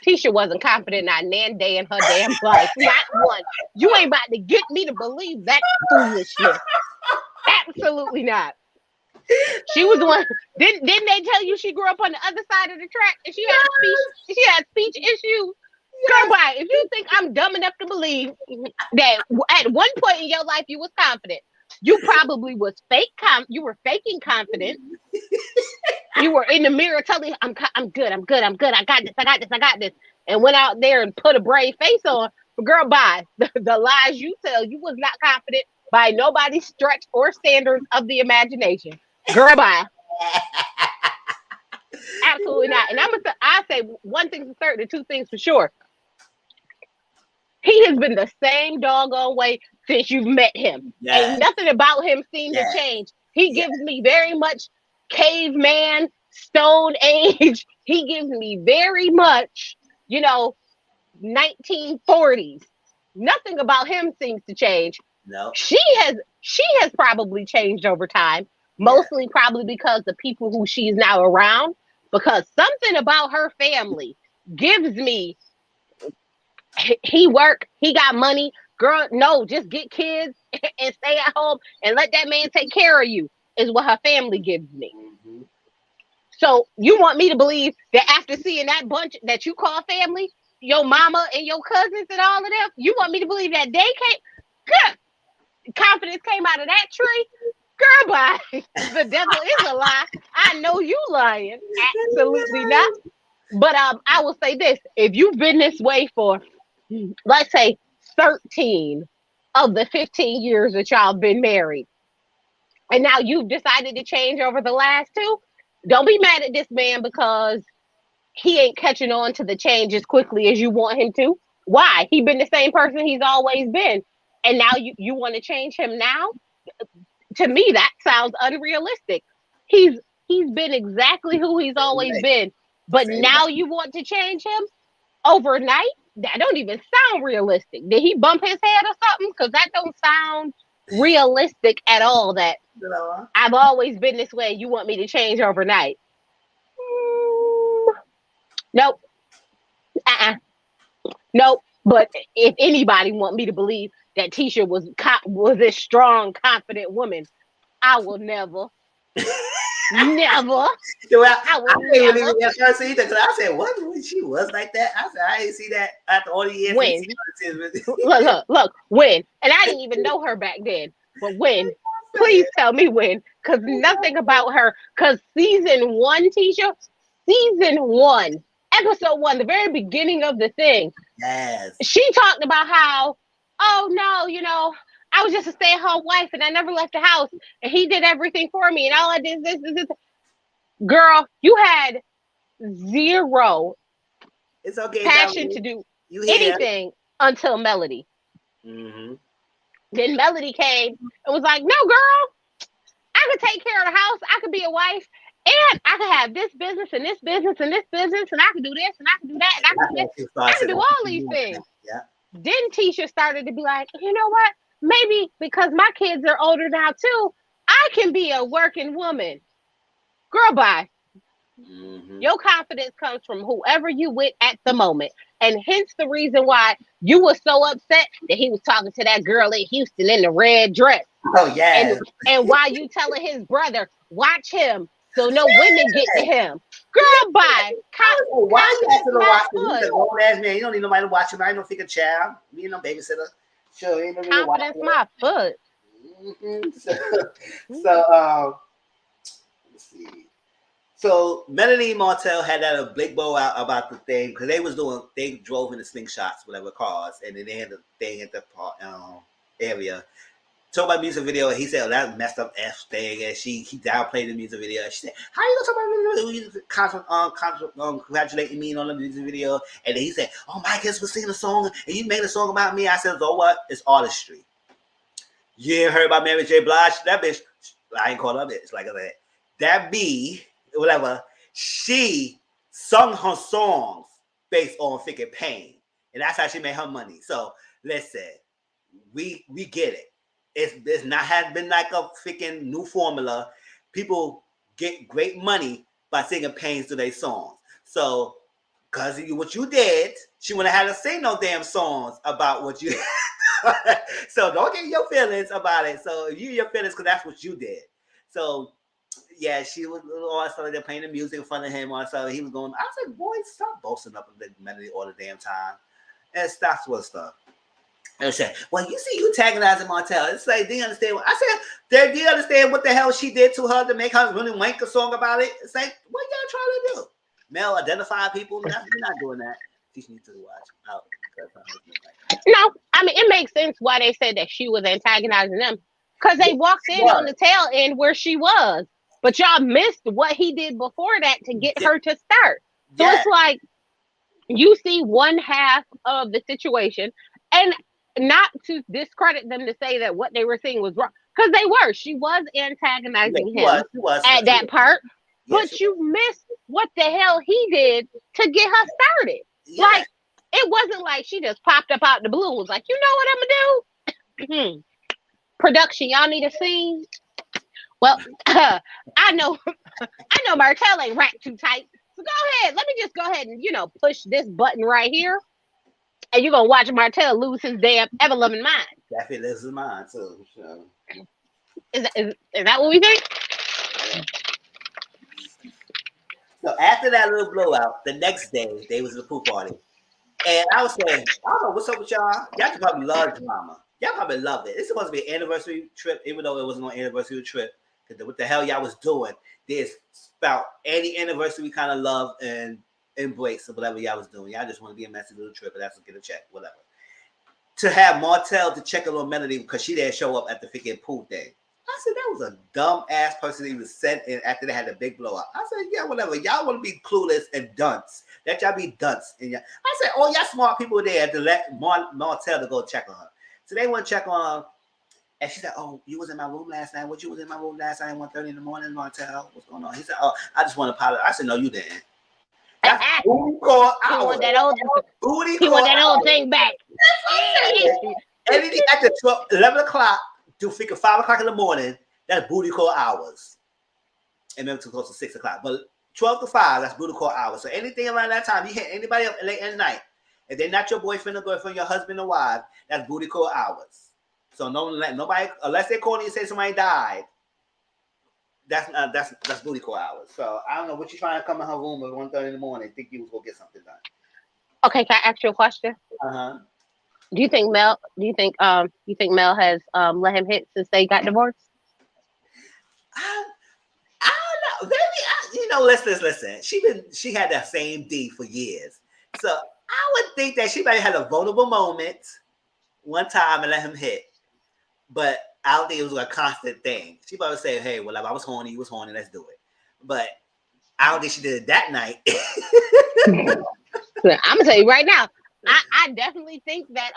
Tisha wasn't confident not nan day in her damn life. Not one. You ain't about to get me to believe that foolishness. Absolutely not. She was the one. Didn't they tell you she grew up on the other side of the track and she had speech issues? Girl, bye. If you think I'm dumb enough to believe that at one point in your life you was confident, you probably was you were faking confidence. You were in the mirror telling I'm good, I got this. And went out there and put a brave face on. But girl, bye. The lies you tell, you was not confident by nobody's stretch or standards of the imagination. Girl, bye. Absolutely not. And I say one thing for certain, two things for sure. He has been the same doggone way since you've met him. Yes. Ain't nothing about him seemed to change. He gives me very much caveman, stone age. He gives me very much, 1940s. Nothing about him seems to change. No. She has probably changed over time. Mostly probably because the people who she's now around. Because something about her family gives me, he got money, Girl, no, just get kids and stay at home and let that man take care of you, is what her family gives me. Mm-hmm. So you want me to believe that after seeing that bunch that you call family, your mama and your cousins and all of them, you want me to believe that they can't? Good. Confidence came out of that tree? Girl, bye. The devil is a lie. I know you lying. Absolutely not. But I will say this: if you've been this way for, let's say, 13 of the 15 years that y'all been married, and now you've decided to change over the last two, don't be mad at this man because he ain't catching on to the change as quickly as you want him to. Why? He been the same person he's always been, and now you want to change him now? To me, that sounds unrealistic. He's he's been exactly who he's always been, but Same. now you want to change him overnight? That don't even sound realistic. Did he bump his head or something? Because that don't sound realistic at all. That You know? I've always been this way. You want me to change overnight? Nope. Uh-uh. Nope. But if anybody want me to believe that Tisha was this strong, confident woman, I will never, never. Well, I I will didn't even never get her see that because I said, "What? She was like that?" I said, "I didn't see that after all the years." win. Look, win. And I didn't even know her back then. But win. Please tell me when. Because nothing about her. Because season one, Tisha, season one, episode one, the very beginning of the thing, Yes. she talked about how, oh no, I was just a stay-at-home wife and I never left the house and he did everything for me and all I did is this. Girl, you had zero It's okay, passion Dominique. to do You here? anything until Melody. Mm-hmm. Then Melody came and was like, no, girl, I could take care of the house. I could be a wife. And I could have this business and this business and this business. And I could do this and I could do that. And I could do this. I could do all these things. Yeah. Then Tisha started to be like, you know what? Maybe because my kids are older now too, I can be a working woman. Girl, bye. Mm-hmm. Your confidence comes from whoever you with at the moment. And hence the reason why you were so upset that he was talking to that girl in Houston in the red dress. Oh yeah. And why you telling his brother, watch him so no women get to him. Girl, bye. Why you asking to watch him? He's a grown ass man. You don't need nobody to watch him. I ain't no freaking child. Me and no babysitter. Sure, ain't no need to watch Confidence him. my foot. Mm-hmm. Let's see. So Melanie Martell had that a big blow out about the thing because they drove in the slingshots, whatever cars, and then they had the thing at the area. Talk about music video, and he said, "Oh, that messed up F thing," and he downplayed the music video. And she said, "How you gonna talk about music video? Congratulating me on the music video?" And then he said, "Oh, my kids was singing a song, and you made a song about me." I said, "So what? It's artistry. You ain't heard about Mary J. Blige? That bitch, I ain't called her bitch. Like I said, that B, whatever, she sung her songs based on freaking pain, and that's how she made her money. So listen, we get it. It's not has been like a freaking new formula. People get great money by singing pains to their songs. So, cause what you did, she wouldn't have had to sing no damn songs about what you. So don't get your feelings about it. So your feelings, cause that's what you did. So yeah, she was all started there playing the music in front of him. So he was going. I was like, boy, stop boasting up the melody all the damn time, and that's what stuff. And say, well, you see, you antagonizing Martell. It's like, do you understand? What I said, do you understand what the hell she did to her to make her really wank a song about it? It's like, what y'all trying to do? Male identify people? No, you're not doing that. She needs to watch out. No, I mean, it makes sense why they said that she was antagonizing them. Because they walked in on the tail end where she was. But y'all missed what he did before that to get her to start. So it's like, you see one half of the situation. And not to discredit them to say that what they were saying was wrong, because they were. She was antagonizing him at that part, but you missed what the hell he did to get her started. Like, it wasn't like she just popped up out the blue and was like, you know what I'm gonna do? Production, y'all need a scene. Well, I know Martell ain't wrapped too tight. So go ahead. Let me just go ahead and push this button right here. And you're gonna watch Martell lose his damn ever loving mind. Definitely this is mine too. So. Is that what we think? So after that little blowout, the next day they was at the pool party. And I was saying, I don't know what's up with y'all. Y'all can probably love drama. Y'all probably loved it. It's supposed to be an anniversary trip, even though it wasn't no anniversary trip. Because what the hell y'all was doing? They spout any anniversary kind of love and embrace of whatever y'all was doing. Y'all just want to be a messy little trip, and that's to get a check, whatever. To have Martell to check a little Melody because she didn't show up at the freaking pool thing. I said, that was a dumb ass person he was sent in after they had the big blowout. I said, yeah, whatever. Y'all want to be clueless and dunce. Let y'all be dunce. And I said, oh, y'all smart people there to let Martell to go check on her. So they went to check on her. And she said, oh, you was in my room last night. What, you was in my room last night at 1:30 in the morning, Martell? What's going on? He said, oh, I just want to apologize. I said, no, you didn't. That's booty call hours. He want that old thing back. Anything after 11 o'clock to freaking 5 o'clock in the morning, that's booty call hours. And then too close to 6 o'clock. But 12 to 5, that's booty call hours. So anything around that time, you hit anybody up late at night, if they're not your boyfriend or girlfriend, your husband or wife, that's booty call hours. So nobody, unless they call you and say somebody died, that's booty call hours. So I don't know what you're trying to come in her room at 1:30 in the morning and think you was gonna get something done. Okay, can I ask you a question? Uh-huh. Do you think Mel has let him hit since they got divorced? I don't know. Maybe listen. She had that same D for years. So I would think that she might have had a vulnerable moment one time and let him hit. But I don't think it was a constant thing. She probably said, hey, well, if I was horny, you was horny, let's do it. But I don't think she did it that night. I'm gonna tell you right now, I definitely think that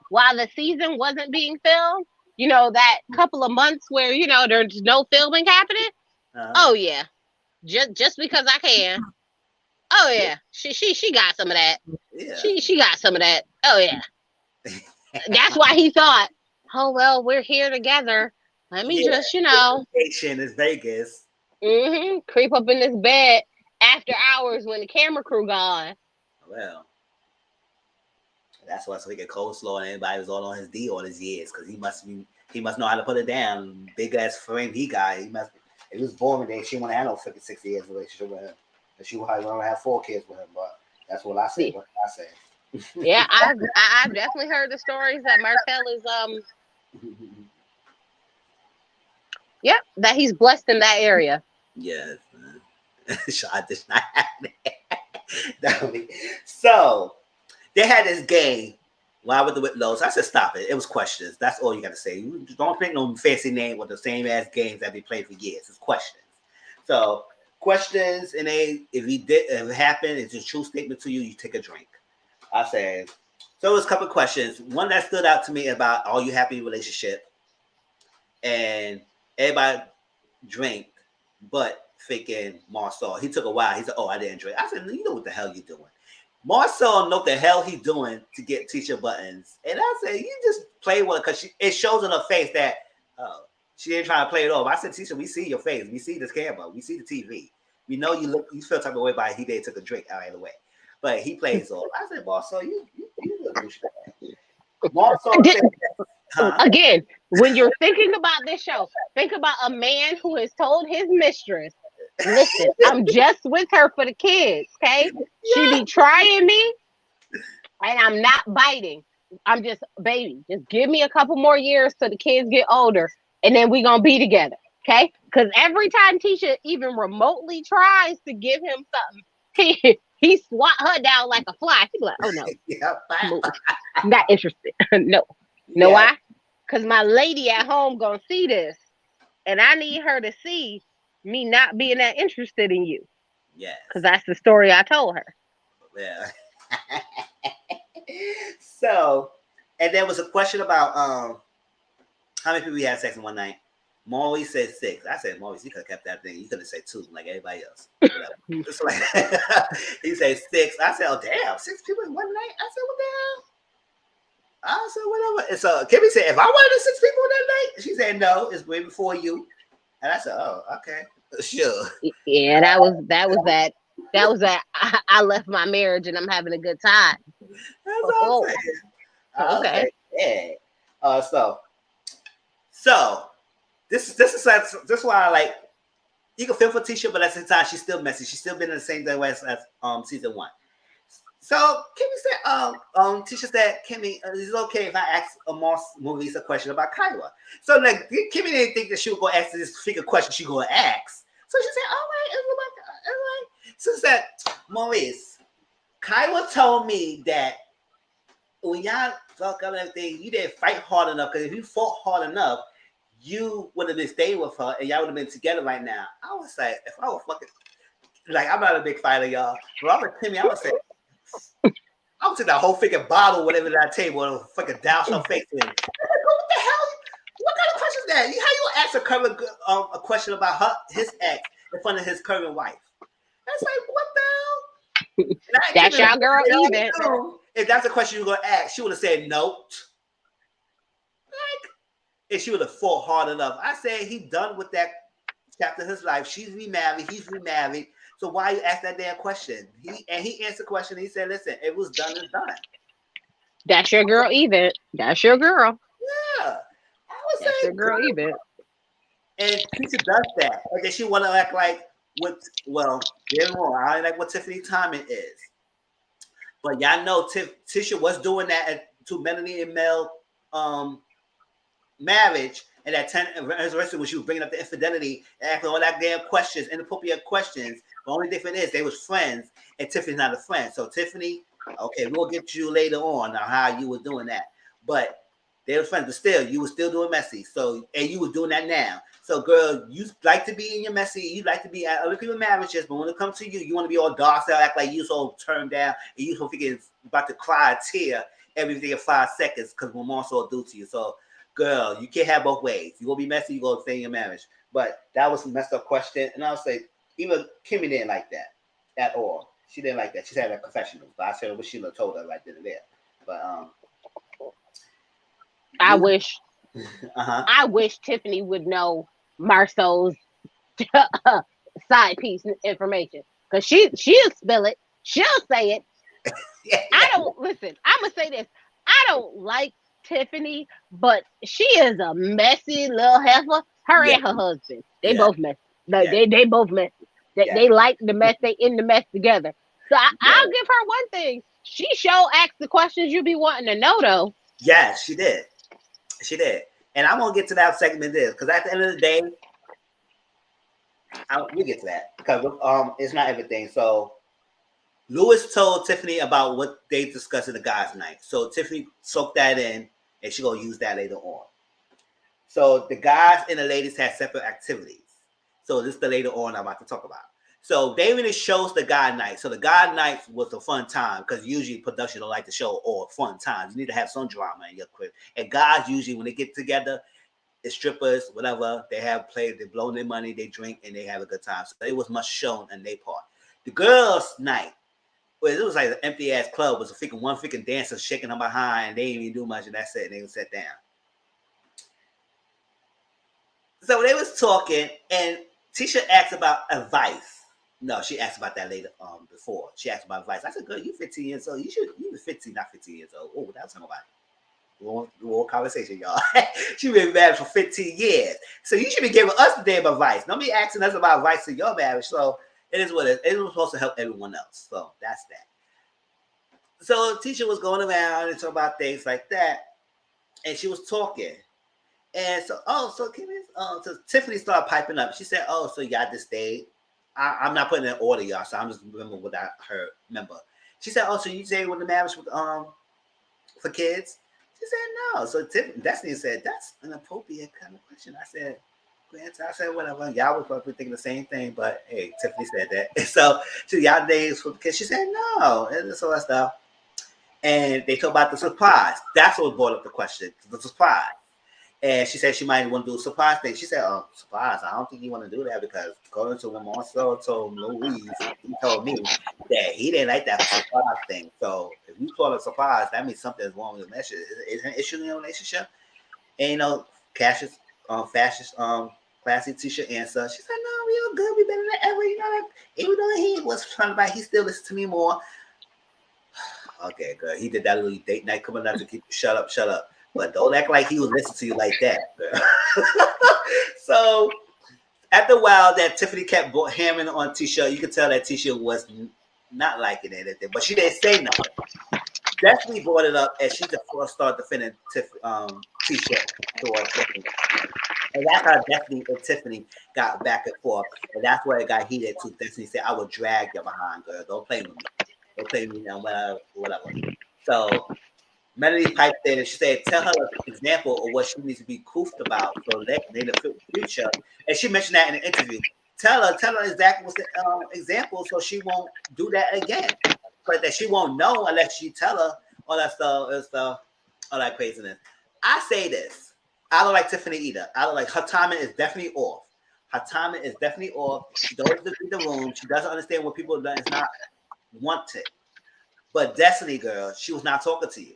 while the season wasn't being filmed, that couple of months where there's no filming happening. Oh yeah, just because I can. Oh yeah, she got some of that. Yeah. She got some of that. Oh yeah. That's why he thought, oh well, we're here together. Let me just vacation is Vegas. Creep up in this bed after hours when the camera crew gone. Well, that's why so he get coleslaw and everybody was all on his D all his years because he must know how to put it down. Big ass frame he got. It was boring that she want to have no 56 years relationship with him. And she would want to have 4 kids with him, but that's what I say. Yeah, I've definitely heard the stories that Martell is yep, that he's blessed in that area. Yes. Shot this not happening. So they had this game. Why with the Whitlows? I said stop it. It was questions. That's all you gotta say. You don't pick no fancy name with the same ass games that we played for years. It's questions. So questions, and if it happened, it's a true statement to you, you take a drink. I said, so it was a couple of questions. One that stood out to me about are you happy relationship? And everybody drank, but freaking Marcel. He took a while. He said, oh, I didn't drink. I said, you know what the hell you doing. Marcel know what the hell he's doing to get teacher buttons. And I said, you just play with it because it shows in her face that she ain't trying to play it off. I said, teacher, we see your face. We see this camera. We see the TV. We know you feel type of way by he did took a drink out of the way. But he plays off. I said, Marcel, you look Marcel said, again, when you're thinking about this show, think about a man who has told his mistress, listen, I'm just with her for the kids, okay? She be trying me, and I'm not biting. I'm just, baby, just give me a couple more years till the kids get older, and then we gonna be together, okay? Because every time Tisha even remotely tries to give him something, he swat her down like a fly. He's like, oh no, not interested. No. Know why? Because my lady at home gonna see this, and I need her to see me not being that interested in you. Yeah. Because that's the story I told her. Yeah. So, and there was a question about how many people we had sex in one night. Maurice said 6. I said, Maurice, you could have kept that thing. You could have said 2 like everybody else. It's like he said 6. I said, oh damn, 6 people in one night. I said, what the hell? I said, whatever. And so Kimmy said, if I wanted 6 people that night, she said, no, it's way before you. And I said, oh, okay, sure. Yeah, that was that. That was I left my marriage and I'm having a good time. That's what I'm Oh, saying. I was okay. like, yeah. So this is why I like you can feel for Tisha, but at the same time she's still messy. She's still been in the same way as season 1. So Kimmy said, Tisha said, Kimmy, is it okay if I ask Moss Movies a question about Kyla? So like Kimmy didn't think that she was gonna ask this figure question she gonna ask. So she said, all right, all right. So she said, Maurice, Kyla told me that when y'all fuck up and everything, you didn't fight hard enough. Because if you fought hard enough, you would have been staying with her and y'all would have been together right now. I was like, if I was fucking like, I'm not a big fighter, y'all. But I'm with Timmy, I would say, I would take that whole freaking bottle, whatever that table, and fucking douse her face in. What the hell? What kind of question is that? How you ask a current a question about his ex in front of his current wife? That's like, what the hell? That's y'all girl even. If that's a question you're gonna ask, she would have said no. Like, if she would have fought hard enough. I said he done with that chapter of his life. She's remarried, he's remarried. So why you ask that damn question? He answered the question. He said, "Listen, it was done and done." That's your girl even. That's your girl. Yeah, I was That's your girl even. And Tisha does that, and then she want to act like what? Well, get wrong. I don't like what Tiffany Timon is, but y'all know Tisha was doing that to Melanie and Mel marriage. And that 10th anniversary when she was bringing up the infidelity and asking all that damn questions, inappropriate questions. The only difference is they was friends, and Tiffany's not a friend. So Tiffany, okay, we'll get you later on how you were doing that. But they were friends, but still, you were still doing messy. So, and you were doing that now. So, girl, you like to be in your messy. You like to be at other people's marriages, but when it comes to you, you want to be all docile, act like you so turned down, and you so freaking about to cry a tear every 5 seconds because what Marcel do to you. So, girl, you can't have both ways. You gonna be messy, you gonna stay in your marriage. But that was a messed up question, and I was like, even Kimmy didn't like that at all. She didn't like that. She had a confessional, but I said what Sheila told her right then and there. But I wish I wish Tiffany would know Marceau's side piece information because she'll spill it. She'll say it. yeah. I don't listen. I'm gonna say this. I don't like Tiffany, but she is a messy little heifer. Her and her husband, they both messy. They both messy. They like the mess. They in the mess together. So I'll give her one thing. She sure asked the questions you be wanting to know, though. Yes, she did. She did. And I'm gonna get to that segment there because at the end of the day, we get to that because it's not everything. So Lewis told Tiffany about what they discussed in the guys' night. So Tiffany soaked that in, and she gonna use that later on. So the guys and the ladies had separate activities. So this is the later on I'm about to talk about. So they really shows the guy night. So the guy night was a fun time because usually production don't like to show all fun times. You need to have some drama in your clip. And guys usually when they get together, it's strippers, whatever. They have played, they blow their money, they drink, and they have a good time. So it was much shown in their part. The girls' night, well, it was like an empty ass club. It was one freaking dancer shaking her behind. They didn't even do much, and that's it. And they sat down. So they was talking, and Tisha asked about advice. No, she asked about that later before. She asked about advice. I said, girl, you 15 years old. You were 15, not 15 years old. Oh, that was talking about long conversation, y'all. She been married for 15 years. So you should be giving us the damn advice. Don't be asking us about advice to your marriage. So it is what it is. It was supposed to help everyone else. So that's that. So Tisha was going around and talking about things like that. And she was talking. And so, so Tiffany started piping up. She said, so y'all just stayed. I'm not putting it in order, y'all, so I'm just remembering what I heard. Remember. She said, so you stayed with the marriage with, for kids? She said, no. So Destiny said, that's an appropriate kind of question. I said, whatever. Y'all was probably thinking the same thing, but hey, Tiffany said that. So y'all days for the kids? She said, no. And so that stuff. And they talked about the surprise. That's what brought up the question, the surprise. And she said she might want to do a surprise thing. She said, surprise, I don't think you want to do that because according to what Marcel told Louise, he told me that he didn't like that surprise thing. So if you call it a surprise, that means something's wrong with the relationship. Is an issue in your relationship? And fascist, classy Tisha answer. She said, no, we all good. We better than ever. You know, like, even though he was trying to buy, he still listens to me more. Okay, good. He did that little date night coming out to keep you shut up. But don't act like he was listening to you like that. So after a while, that Tiffany kept hammering on Tisha. You could tell that Tisha was not liking anything, but she didn't say nothing. Definitely brought it up as she the first started defending Tisha towards Tiffany. And that's how Destiny and Tiffany got back and forth. And that's where it got heated too. Destiny said, I will drag you behind, girl. Don't play with me. Don't play with me now, whatever. So Melody piped in and she said, tell her an example of what she needs to be coofed about so that in the future. And she mentioned that in an interview. Tell her exactly what's the example so she won't do that again. But that she won't know unless you tell her all that stuff, all that craziness. I say this. I don't like Tiffany either. I don't like her timing is definitely off. Her timing is definitely off. She doesn't read the room. She doesn't understand what people do. It's not wanted. But Destiny, girl, she was not talking to you.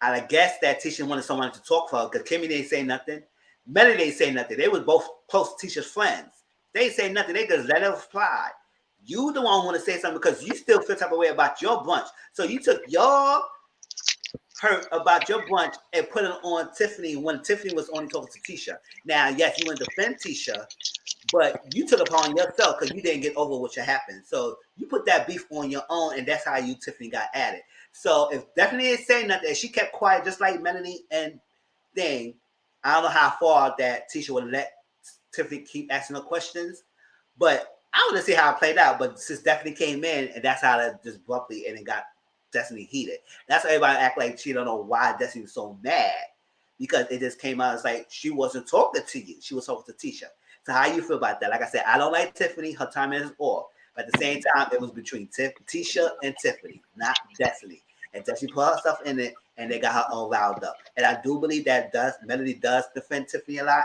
And I guess that Tisha wanted someone to talk for her because Kimmy didn't say nothing. Melody didn't say nothing. They were both close to Tisha's friends. They didn't say nothing. They just let her fly. You the one want to say something because you still feel type of way about your brunch. So you took your hurt about your brunch and put it on Tiffany when Tiffany was only talking to Tisha. Now, yes, you want to defend Tisha, but you took it upon yourself because you didn't get over what should happen. So you put that beef on your own, and that's how you, Tiffany, got at it. So if Stephanie didn't say nothing, she kept quiet just like Melanie and Thing, I don't know how far that Tisha would let Tiffany keep asking her questions, but I want to see how it played out. But since Stephanie came in, and that's how that just abruptly and it got Destiny heated. That's why everybody act like she don't know why Destiny was so mad, because it just came out as like she wasn't talking to you. She was talking to Tisha. So how you feel about that? Like I said, I don't like Tiffany. Her timing is off. But at the same time, it was between Tisha and Tiffany, not Destiny. And Destiny put herself in it, and they got her all riled up. And I do believe that Melody does defend Tiffany a lot.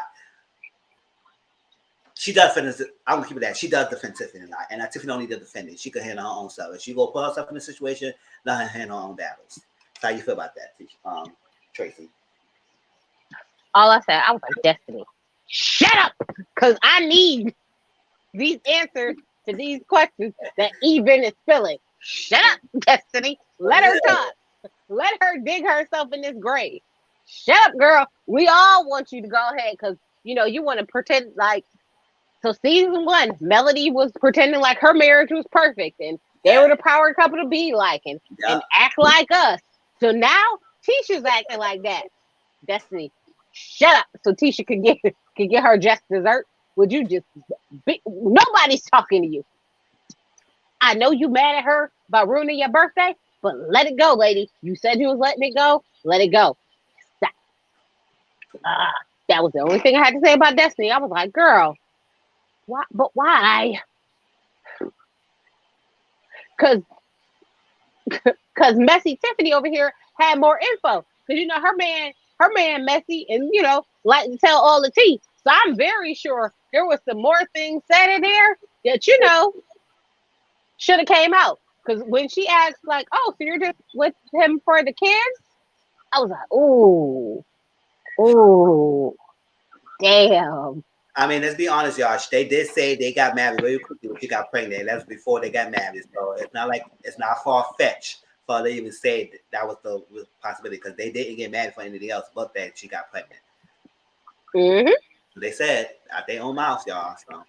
She does defend. I'm gonna keep it that. She does defend Tiffany a lot, and Tiffany don't need to defend it. She can handle her own stuff. If she go put herself in a situation, let her handle her own battles. How you feel about that, Tracy? All I said, I was like, Destiny, shut up, because I need these answers to these questions that Even is spilling. Shut up, Destiny. Let her talk. Let her dig herself in this grave. Shut up, girl. We all want you to go ahead because, you want to pretend like. So season 1, Melody was pretending like her marriage was perfect and they were the power couple to be like and act like us. So now Tisha's acting like that. Destiny, shut up so Tisha could get her just dessert. Would you just be? Nobody's talking to you. I know you mad at her by ruining your birthday, but let it go, lady. You said you was letting it go. Let it go. Stop. That was the only thing I had to say about Destiny. I was like, girl, why? But why? Because Messy Tiffany over here had more info. Because her man Messy, and like to tell all the tea. So I'm very sure there was some more things said in there that should have came out. Because when she asked like, "Oh, so you're just with him for the kids?" I was like, "Ooh, damn." I mean, let's be honest, y'all. They did say they got married very quickly when she got pregnant. That was before they got married. So it's not far-fetched for they even say that was the possibility, because they didn't get married for anything else but that she got pregnant. Mm-hmm. They said out their own mouths, y'all. So.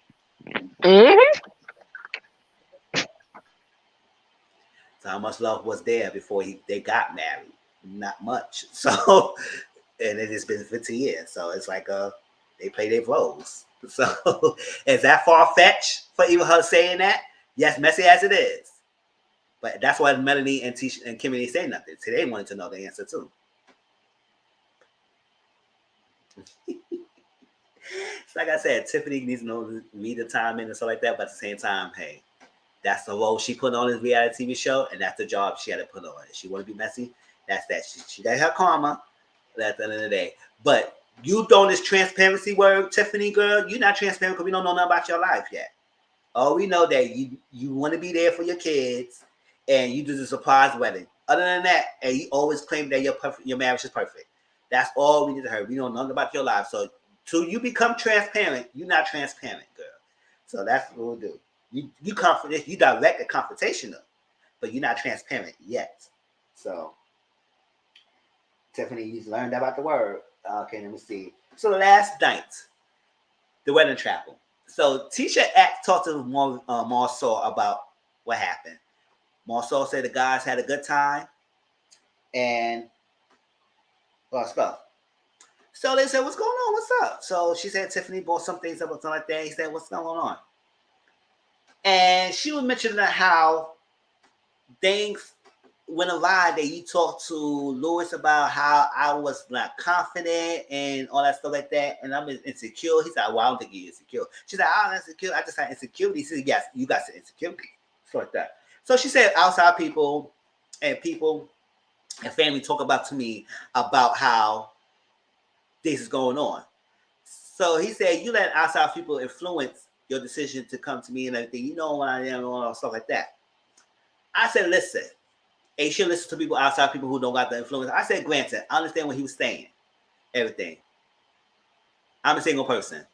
Mm-hmm. So how much love was there before they got married? Not much. So, and it has been 15 years. So it's like they play their roles. So is that far-fetched for even her saying that? Yes, messy as it is. But that's why Melanie and Tisha and Kimmy didn't say nothing. So they wanted to know the answer too. It's like I said, Tiffany needs to read the timing and stuff like that. But at the same time, hey, that's the role she put on this reality TV show, and that's the job she had to put on. If she want to be messy, that's that. She got her karma. At the end of the day. But you throwing this transparency word, Tiffany, girl, you're not transparent because we don't know nothing about your life yet. Oh, we know that you want to be there for your kids, and you do the surprise wedding. Other than that, and you always claim that your marriage is perfect. That's all we need to hear. We know nothing about your life. So till you become transparent, you're not transparent, girl. So that's what we'll do. You direct the confrontational, but you're not transparent yet. So Tiffany, you learned about the word. Okay, let me see. So the last night, the wedding chapel. So Tisha talked to Marceau about what happened. Marceau said the guys had a good time, and stuff. So they said, "What's going on? What's up?" So she said Tiffany bought some things up or something like that. He said, "What's going on?" And she was mentioning how things went awry that you talked to Lewis about how I was not confident and all that stuff like that, and I'm insecure. He said, "Well, I don't think you're insecure." She said, "I'm insecure. I just had insecurity." He said, "Yes, you got some insecurity." So like that. So she said, outside people and family talk about to me about how this is going on. So he said, "You let outside people influence your decision to come to me and everything. You know what I am and all stuff like that." I said, "Listen, and you should listen to people outside, people who don't got the influence." I said, "Granted, I understand what he was saying, everything. I'm a single person.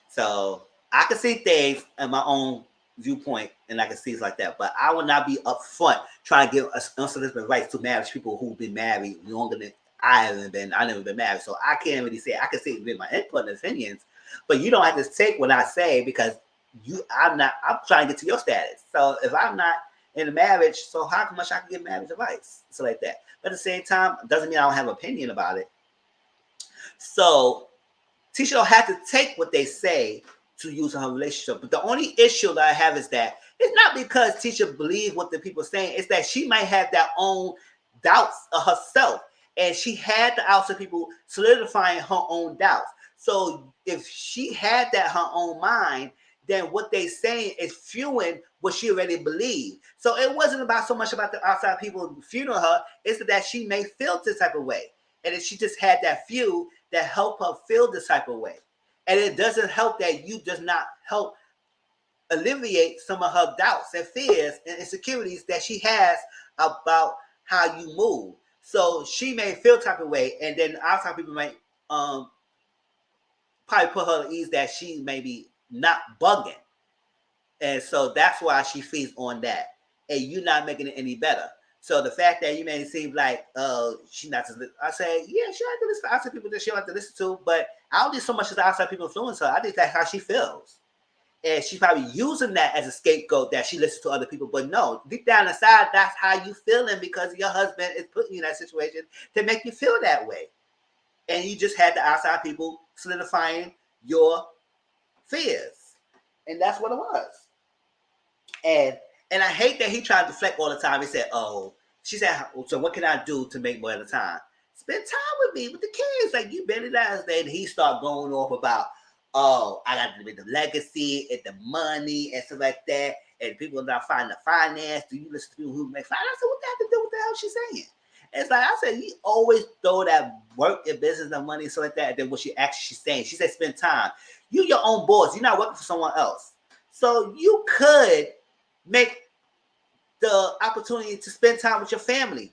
So I can see things in my own viewpoint and I can see it's like that. But I will not be upfront trying to give unsolicited rights to marriage people who've been married longer than I haven't been. I've never been married. So I can't really say, I can say with my input and opinions, but you don't have to take what I say because I'm trying to get to your status. So if I'm not in a marriage, so how much I can give marriage advice? So like that. But at the same time, it doesn't mean I don't have an opinion about it. So Tisha don't have to take what they say to use in her relationship. But the only issue that I have is that it's not because Tisha believes what the people are saying. It's that she might have their own doubts of herself. And she had the outside people solidifying her own doubts. So if she had that her own mind, then what they saying is fueling what she already believed. So it wasn't about so much about the outside people fueling her. It's that she may feel this type of way. And if she just had that fuel that help her feel this type of way. And it doesn't help that you does not help alleviate some of her doubts and fears and insecurities that she has about how you move. So she may feel type of way, and then outside people might probably put her at ease that she may be not bugging. And so that's why she feeds on that. And you're not making it any better. So the fact that you may seem like, she's not, I say, yeah, she like to listen to outside people that she like to listen to, but I don't think so much as outside people influence her. I think that's how she feels. And she's probably using that as a scapegoat that she listens to other people. But no, deep down inside, that's how you feeling because your husband is putting you in that situation to make you feel that way. And you just had the outside people solidifying your fears. And that's what it was. And I hate that he tried to deflect all the time. He said, "Oh," she said, "So what can I do to make more of the time?" "Spend time with me, with the kids. Like you barely last day." And he started going off about, "Oh, I got to make the legacy and the money and stuff like that. And people are not finding the finance. Do you listen to people who make finance?" I said, "What that have to do with the hell she's saying?" And it's like I said, you always throw that work and business and money and stuff like that. And then what she's saying, she said, "Spend time. You your own boss. You're not working for someone else. So you could make the opportunity to spend time with your family."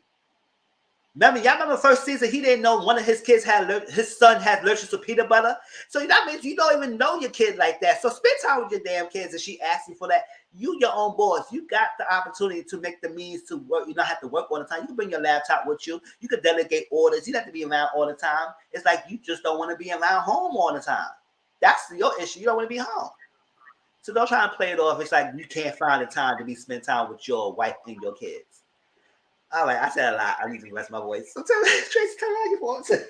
Y'all remember the first season, he didn't know one of his kids his son had allergic to peanut butter. So that means you don't even know your kid like that. So spend time with your damn kids. And she asked you for that. You your own boss. You got the opportunity to make the means to work. You don't have to work all the time. You can bring your laptop with you. You can delegate orders. You don't have to be around all the time. It's like you just don't want to be around home all the time. That's your issue. You don't want to be home. So don't try and play it off. It's like you can't find the time to spend time with your wife and your kids. All right, I said a lot. I need to rest my voice. So Tracy, tell me how you want to.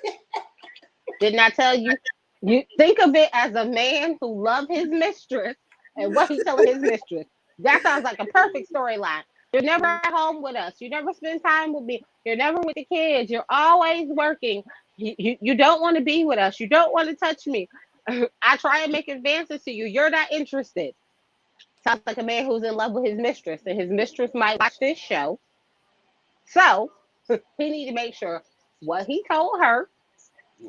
Didn't I tell you? You think of it as a man who loves his mistress and what he's telling his mistress. That sounds like a perfect storyline. You're never at home with us. You never spend time with me. You're never with the kids. You're always working. You don't want to be with us. You don't want to touch me. I try and make advances to you. You're not interested. Sounds like a man who's in love with his mistress, and his mistress might watch this show. So he need to make sure what he told her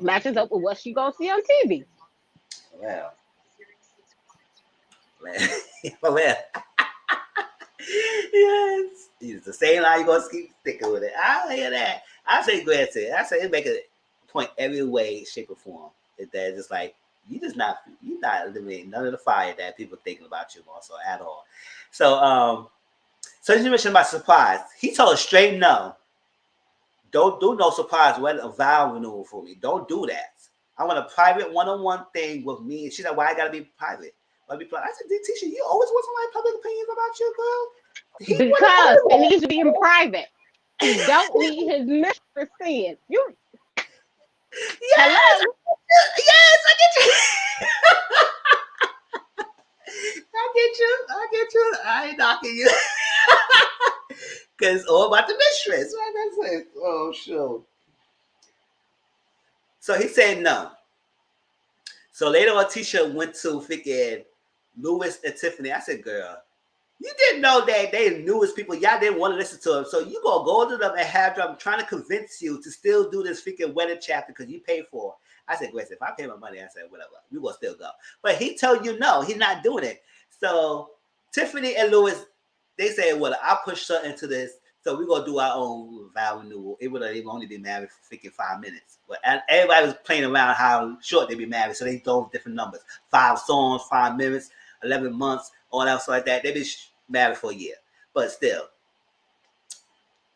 matches up with what she gonna see on TV. Well, well, yes. It's the same line. You're going to keep sticking with it. I hear that. I say granted. I say it make a point every way, shape, or form. That just like you're not eliminating none of the fire that people thinking about you also at all. So you mentioned about surprise. He told her straight no. Don't do no surprise wedding a vow renewal for me. Don't do that. I want a private one-on-one thing with me. And she said, why I gotta be private? Why be private? I said, Tisha, you always want somebody's public opinions about you, girl. Because it needs to be in private. He don't need his mistress seeing. You Yes, hello? yes, I get you. I get you. I ain't knocking you. Because it's all about the mistress. Right? That's it. Oh, sure. So he said no. So later on, Tisha went to freaking Lewis and Tiffany. I said, girl, you didn't know that they newest people. Y'all didn't want to listen to them. So you gonna go to them and have them trying to convince you to still do this freaking wedding chapter because you paid for it. I said, Grace, if I pay my money, I said, whatever, you gonna still go. But he told you no, he's not doing it. So Tiffany and Lewis, they said, well, I'll push her into this. So we're gonna do our own vow renewal. It would have only been married for freaking 5 minutes. But everybody was playing around how short they'd be married. So they throw different numbers. 5 songs, 5 minutes, 11 months, all that stuff like that. They be married for a year. But still,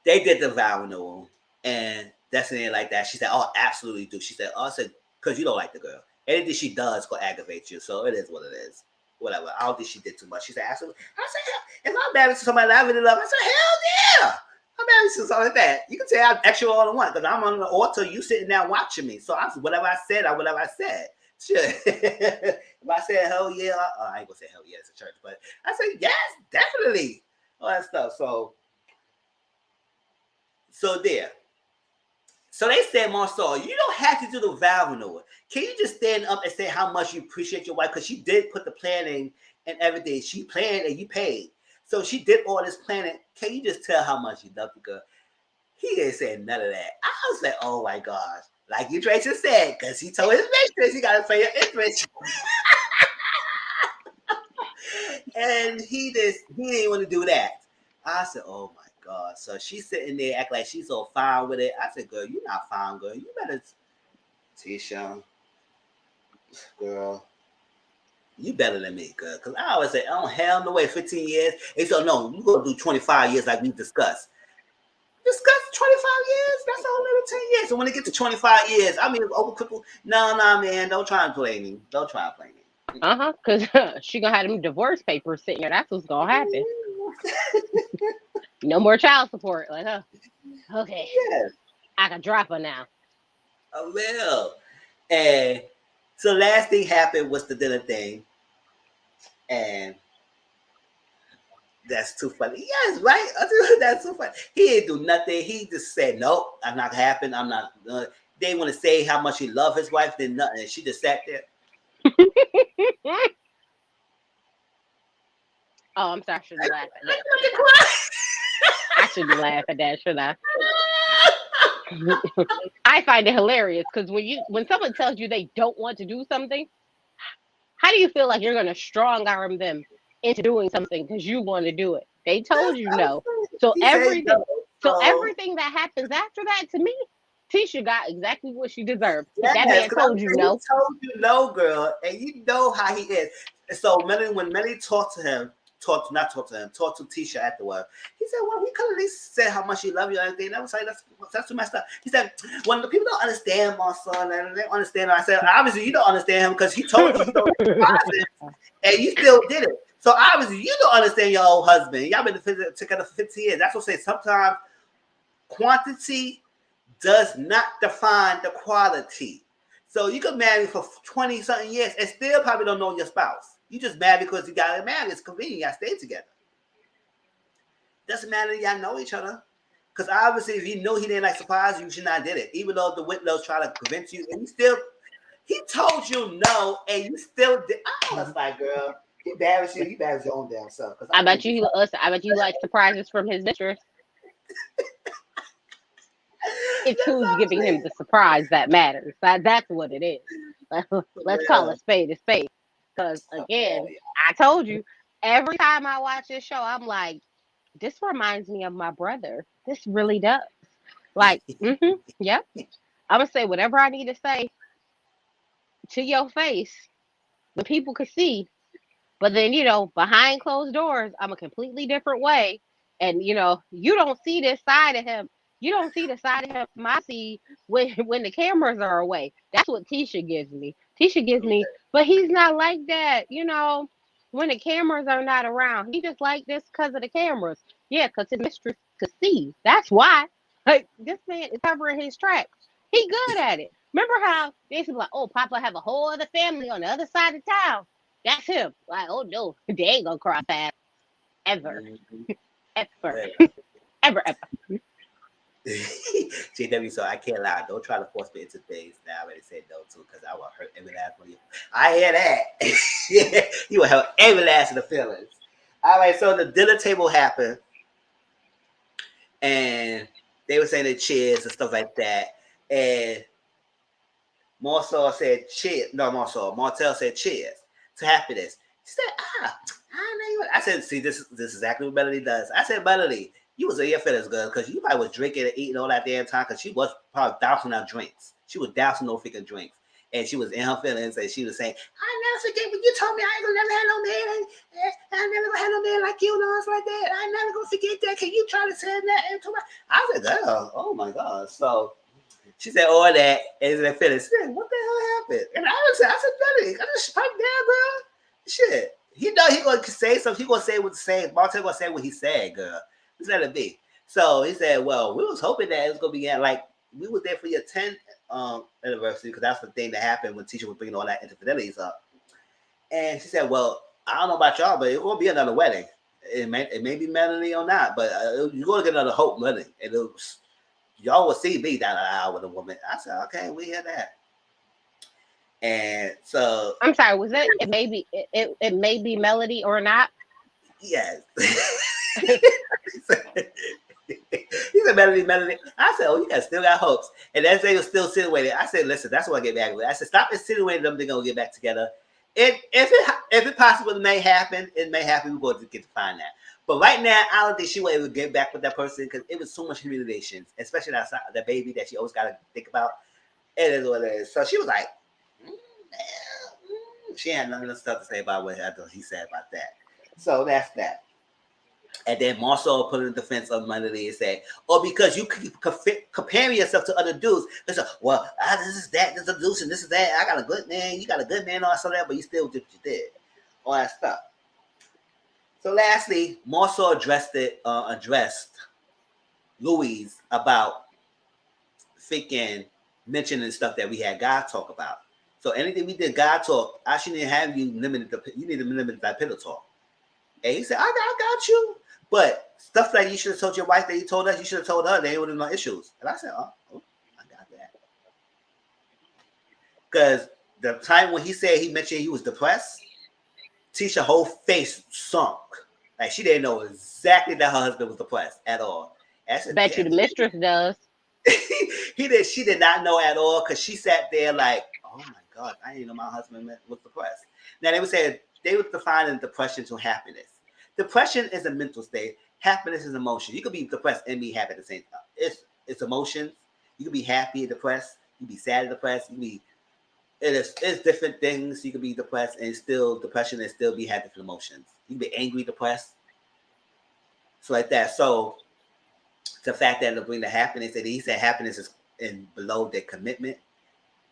they did the vow renewal. And Destiny like that. She said, oh, absolutely do. She said, oh, I said, because you don't like the girl. Anything she does will aggravate you. So it is what it is. Whatever. I don't think she did too much. She said, absolutely. I said, if I'm married to somebody that I really love, I said, hell yeah. I'm married to something like that. You can say I'm extra all I want because I'm on the altar. You sitting there watching me. So whatever I said, whatever I said. Sure. If I said hell yeah, I ain't gonna say hell yeah, it's a church, but I said yes, definitely. All that stuff. So there. So they said, Marcel, you don't have to do the vow renewal. Can you just stand up and say how much you appreciate your wife? Because she did put the planning and everything. She planned and you paid. So she did all this planning. Can you just tell how much you love the girl? He didn't say none of that. I was like, oh my gosh. Like you Tracy said, because he told his mistress he got to pay your interest. And he didn't want to do that. I said, oh my God. So she's sitting there acting like she's so fine with it. I said, girl, you're not fine, girl. You better, Tisha, girl, you better than me, girl. Because I always say, oh, hell no way, 15 years. And so, no, you're going to do 25 years like we discussed. Discuss 25 years? That's only 10 years. So when it gets to 25 years, I mean, over people, no, man, don't try and play me. Don't try and play me. Because she gonna have them divorce papers sitting there. That's what's gonna happen. No more child support. Like, okay, Yes. I can drop her now. I will. And so last thing happened was the dinner thing. And that's too funny. Yes, right? That's too funny. He didn't do nothing. He just said, nope, I'm not happen. I'm not. They want to say how much he loved his wife, then nothing. And she just sat there. Oh, I'm sorry. I shouldn't laugh at that. I shouldn't laugh at that, should I? I find it hilarious because when someone tells you they don't want to do something, how do you feel like you're going to strong arm them into doing something because you want to do it? They told you no. So everything that happens after that, to me, Tisha got exactly what she deserved. Yes, that man told you no. He told you no, girl, and you know how he is. And so when Melly talked to Tisha afterward, he said, well, we could at least say how much he loved you and everything. And I was like, that's too messed up. He said, when the people don't understand my son and they don't understand him, I said, obviously you don't understand him because he told you and you still did it. So obviously you don't understand your old husband. Y'all been together for 15 years. That's what I say. Sometimes quantity does not define the quality. So you could marry for 20-something years and still probably don't know your spouse. You just married because you got married. It's convenient. Y'all stay together. Doesn't matter. Y'all know each other. Because obviously, if you know he didn't like surprise you, should not did it. Even though the Whitlows try to convince you, and he told you no, and you still did. I was like, girl, he embarrassed you. You embarrassed your own damn self. I bet you like surprises from his mistress. It's who's giving him the surprise that matters. That's what it is. Let's call a spade a spade. Because again, I told you, every time I watch this show, I'm like, this reminds me of my brother. This really does. Like, yep. I'm gonna say whatever I need to say. to your face when people could see. But then, behind closed doors, I'm a completely different way. And, you don't see this side of him. You don't see the side of him I see when when the cameras are away. That's what Tisha gives me. Tisha gives me, but he's not like that, when the cameras are not around. He just like this because of the cameras. Yeah, because his mistress could see. That's why. Like, this man is covering his tracks. He good at it. Remember how they used to be like, oh, Papa have a whole other family on the other side of town. That's him. Like, oh no, they ain't gonna cross paths ever, ever, Right. ever, ever. JW, so I can't lie. Don't try to force me into things that I already said no to because I will hurt every last one of you. I hear that. You will hurt every last of the feelings. All right, so the dinner table happened and they were saying the cheers and stuff like that. And Marcel said cheers. No, Martel said cheers to happiness. She said, I know you. I said, see, this is exactly what Melody does. I said, Melody, you was in your feelings, girl, because you probably was drinking and eating all that damn time because she was probably dousing out drinks. She was dousing no freaking drinks. And she was in her feelings and she was saying, I never forget when you told me I ain't gonna never have no man. I never gonna have no man like you and all like that. I never gonna forget that. Can you try to say that into my I said, girl, oh my God. So she said all that and then finished. What the hell happened? And I said, Melody, I just spiked down, girl. Shit. He know he gonna say something. He gonna say what say. Martin gonna say what he said, girl. Just let it be. So he said, "Well, we was hoping that it was gonna be like we was there for your 10th anniversary because that's the thing that happened when teacher was bringing all that infidelities up." And she said, "Well, I don't know about y'all, but it will be another wedding. It may be Melanie or not, but you're gonna get another hope wedding, and y'all will see me down the aisle with a woman." I said, "Okay, we hear that." And so I'm sorry. Was it? It may be Melody or not. yes. He said, Melody. I said, oh, you guys still got hopes. And as they were still insinuating, I said, listen, that's what I get back with. I said, stop insinuating them they're going to get back together. If it possibly may happen, it may happen. We're going to get to find that. But right now, I don't think she will ever get back with that person because it was so much humiliation, especially that baby that she always got to think about. It is what it is. So she was like, she had nothing stuff to say about what he said about that. So that's that. And then Marcel put in the defense of Melody and said, "Oh, because you keep comparing yourself to other dudes. Listen, well, this is that, this is a dude, and this is that. I got a good man, you got a good man, all that, but you still did what you did, all that stuff." So, lastly, Marcel addressed Louise about freaking mentioning stuff that we had God talk about. So anything we did God talk, I shouldn't have you limited. You need to limit that pillow talk. And he said, I got you. But stuff that you should have told your wife that you told us, you should have told her. They would have no issues. And I said, oh, I got that. Because the time when he said he mentioned he was depressed, Tisha's whole face sunk. Like she didn't know exactly that her husband was depressed at all. And I said, Bet you the mistress does. She did not know at all because she sat there like, oh my God, I didn't know my husband was depressed. Now they were defining depression to happiness. Depression is a mental state. Happiness is emotion. You could be depressed and be happy at the same time. It's emotions. You could be happy and depressed. You could be sad and depressed. It's different things. You could be depressed and still depression and still be happy for emotions. You can be angry, depressed. So like that. So the fact that it'll bring the happiness, and he said happiness is in below their commitment.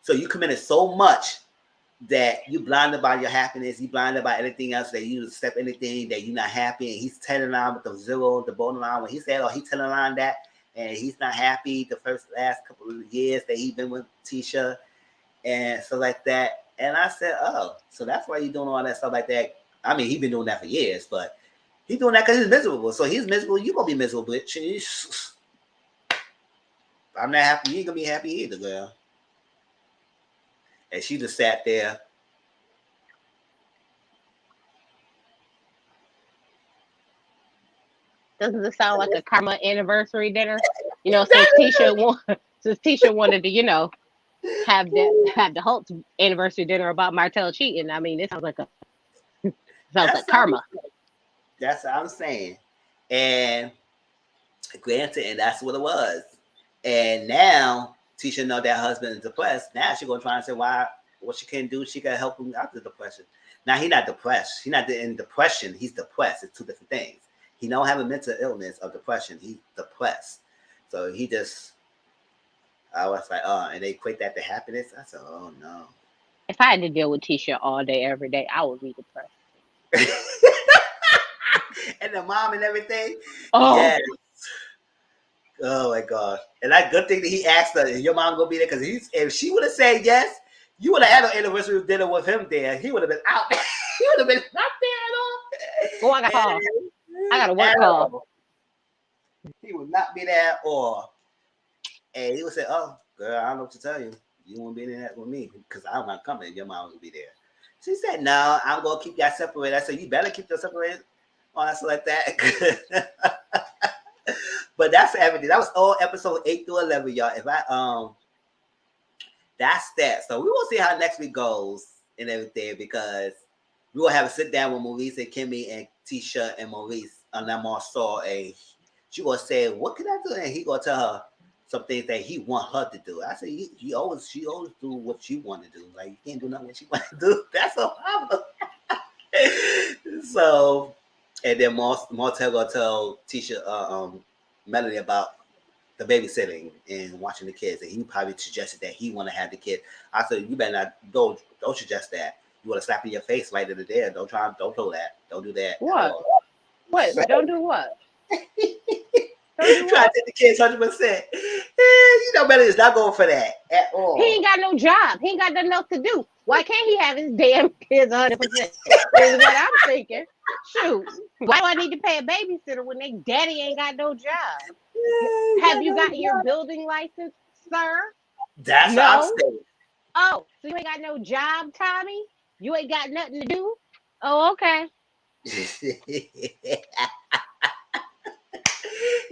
So you committed so much that you blinded by your happiness, you blinded by anything else, that you accept anything that you're not happy, and he's telling on with the zero, the bottom line. When he said, oh, he's telling on that, and he's not happy the last couple of years that he's been with Tisha, and so like that. And I said, oh, so that's why you're doing all that stuff like that. I mean, he's been doing that for years, but he's doing that because he's miserable. So he's miserable, you're going to be miserable, bitch. I'm not happy, you ain't going to be happy either, girl. And she just sat there. Doesn't this sound like a karma anniversary dinner? Since Tisha wanted to, have the Holtz anniversary dinner about Martell cheating. I mean, it sounds like karma. That's what I'm saying. And granted, and that's what it was. And now Tisha know that her husband is depressed. Now she's gonna try and say, why what she can do, she can help him out the depression. Now he's not depressed. He's not in depression. He's depressed. It's two different things. He don't have a mental illness of depression. He's depressed. So he just, I was like, and they equate that to happiness. I said, oh no. If I had to deal with Tisha all day, every day, I would be depressed. And the mom and everything. Oh. Yes. Oh my God. And that good thing that he asked her, your mom gonna be there? Because if she would have said yes, you would have had an anniversary dinner with him there. He would have been out there. He would have been not there at all. Oh, I got call. I got a work call. He would not be there at all. And he would say, oh, girl, I don't know what to tell you. You won't be there with me because I'm not coming. Your mom will be there. She said, no, I'm going to keep y'all separated. I said, you better keep them separated. Oh, that's like that. But that's everything. That was all episode 8 through 11, y'all. If I that's that. So we will see how next week goes and everything, because we will have a sit down with Maurice and Kimmy and Tisha and Maurice on that Marceau, and she gonna say, what can I do? And he gonna tell her some things that he want her to do. I said, she always do what she want to do. Like, you can't do nothing what she want to do. That's a problem. So, and then Martell gonna tell Tisha, Melody about the babysitting and watching the kids, and he probably suggested that he want to have the kid. I said, you better not, don't suggest that. You want to slap in your face right in the there. Don't do that. Don't do that. What? What? Don't do what? Try to take the kids 100%. You know, Melody is not going for that at all. He ain't got no job. He ain't got nothing else to do. Why can't he have his damn kids 100%? Is what I'm thinking. Shoot, why do I need to pay a babysitter when they daddy ain't got no job? Have you got your building license, sir? That's what I'm saying. Oh, so you ain't got no job, Tommy? You ain't got nothing to do? Oh, okay.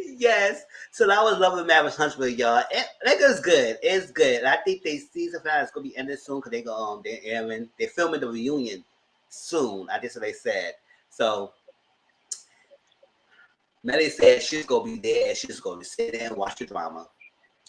Yes. So that was Love and Marriage Huntsville, y'all. It was good. It's good. I think they season finale is gonna be ended soon because they're filming the reunion soon. I guess what they said. So Melly said she's gonna be there. She's gonna sit there and watch the drama.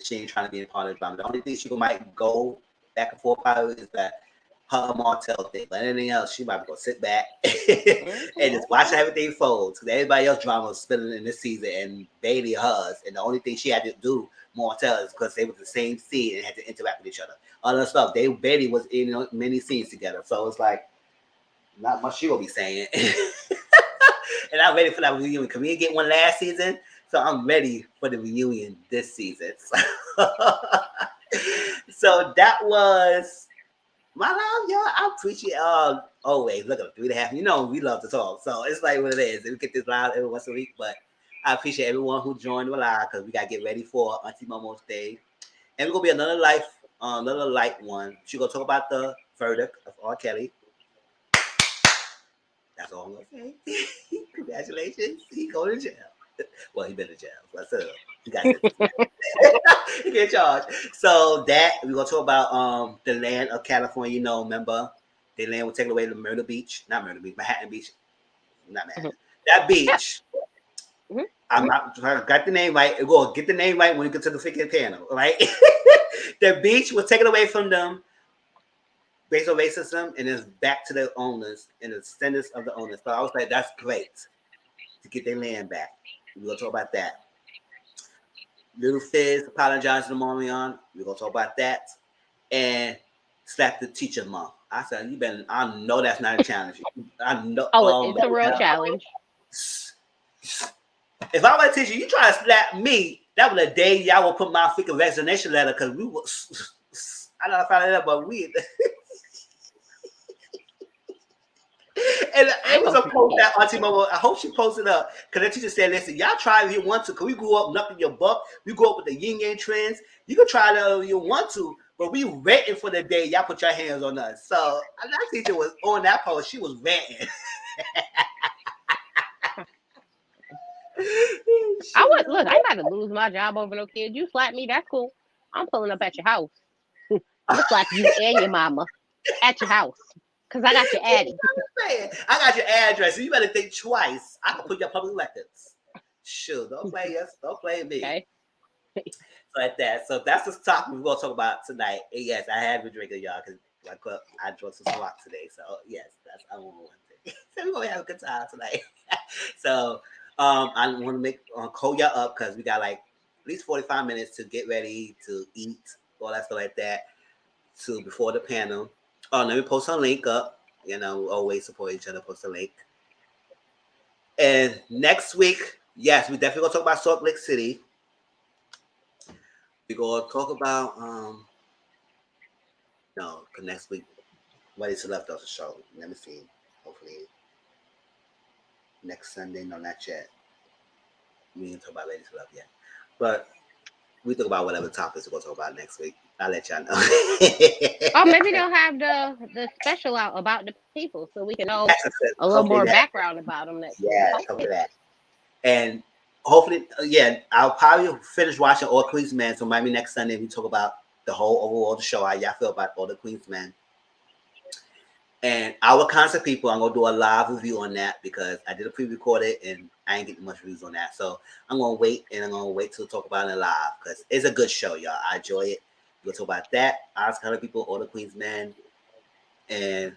She ain't trying to be a part of the drama. The only thing she might go back and forth probably is that her Martell thing. But anything else, she might go sit back and just watch everything fold. Because everybody else drama was spilling in this season, and Bailey hers. And the only thing she had to do, Martell, is because they were the same scene and had to interact with each other. Other stuff, Bailey was in many scenes together. So it's like, not much she will be saying. And I'm ready for that reunion because we didn't get one last season. So I'm ready for the reunion this season. So that was my love, y'all. I appreciate always. Look at 3.5. You know we love to talk. So it's like what it is. We get this live every once a week. But I appreciate everyone who joined the live because we got to get ready for Auntie Momo's Day. And we're going to be another light one. She's going to talk about the verdict of R. Kelly. That's all I'm going to say. Congratulations. He going to jail. Well, he been in jail. But he got he get charged. So that we're gonna talk about the land of California. You know, remember the land was taken away to Manhattan Beach. Not Manhattan. That beach. I got the name right. We'll get the name right when we get to the freaking panel, right? The beach was taken away from them based on racism, and it's back to the owners and the descendants of the owners. So I was like, that's great to get their land back. We're going to talk about that. Little Fizz apologized to Marion. We're going to talk about that. And slap the teacher mom. I said, I know that's not a challenge. I know. Oh, it's a real challenge. If I were a teacher, you try to slap me, that was the day y'all will put my freaking resignation letter because we was, I don't know if I found it out, but we. And it was a post that Auntie Momo, I hope she posted up because the teacher said, listen, y'all try if you want to because we grew up nothing your buck. We grew up with the yin yang trends. You can try it if you want to, but we waiting for the day y'all put your hands on us. So that teacher was on that post. She was ranting. I got to lose my job over no kids. You slap me, that's cool. I'm pulling up at your house. I'm slap you and your mama at your house. Because I got your addy. I got your address. So you better think twice. I can put your public records. Sure, don't play us. Don't play me. Okay. So like that. So that's the topic we're going to talk about tonight. And yes, I have been drinking, y'all, because I drunk some Ciroc today. So yes, that's I want one thing. So we're gonna have a good time tonight. So I want to make call y'all up because we got like at least 45 minutes to get ready to eat, all that stuff like that. To before the panel. Oh, let me post a link up. You know, we always support each other. Post a link. And next week, yes, we definitely gonna talk about Salt Lake City. We're gonna talk about no, cause next week, what is left of the show? Let me see. Hopefully next Sunday. No, not yet. We didn't talk about Ladies Love yet. But we talk about whatever topics we're gonna talk about next week. I'll let y'all know. Oh, maybe they'll have the special out about the people so we can know a little Hopefully more that. background about them next week. Yeah, hopefully that. And hopefully, yeah, I'll probably finish watching All Queens Men. So maybe next Sunday we talk about the whole overall the show. How y'all feel about All the Queens Men? And our concept people, I'm gonna do a live review on that because I did a pre-recorded and I ain't getting much reviews on that. So I'm gonna wait and I'm gonna wait to talk about it live because it's a good show, y'all. I enjoy it. We'll talk about that. Ask kind of people, All the Queens Men, and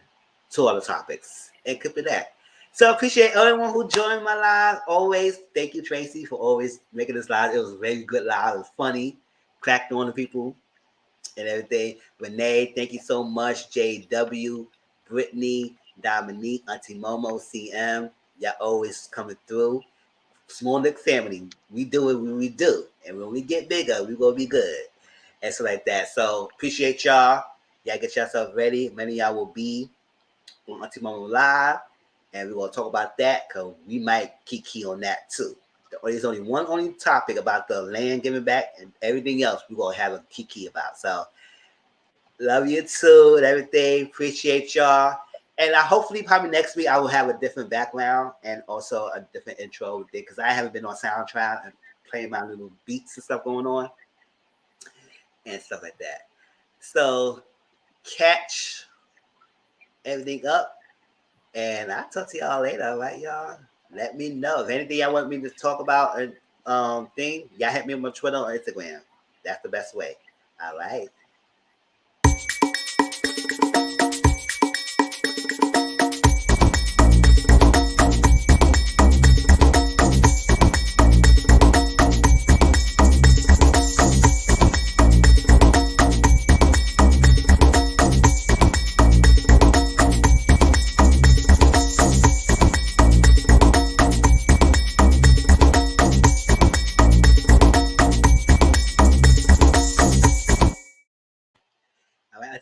two other topics. And keep it that. So appreciate everyone who joined my live. Always thank you, Tracy, for always making this live. It was a very good live. It was funny, cracked on the people and everything. Renee, thank you so much. JW, Brittany, Dominique, Auntie Momo, CM. Y'all always coming through. Small Nick family. We do it when we do. And when we get bigger, we will be good. And so like that. So appreciate y'all. Y'all get yourself ready. Many of y'all will be on Auntie Momo Live. And we're going to talk about that because we might kiki on that too. There's only one topic about the land giving back, and everything else we're going to have a kiki about. So love you too and everything. Appreciate y'all. And I hopefully probably next week I will have a different background and also a different intro because I haven't been on SoundCloud and playing my little beats and stuff going on and stuff like that. So catch everything up and I'll talk to y'all later, all right, y'all? Let me know if anything y'all want me to talk about or thing. Y'all hit me on my Twitter or Instagram. That's the best way. All right.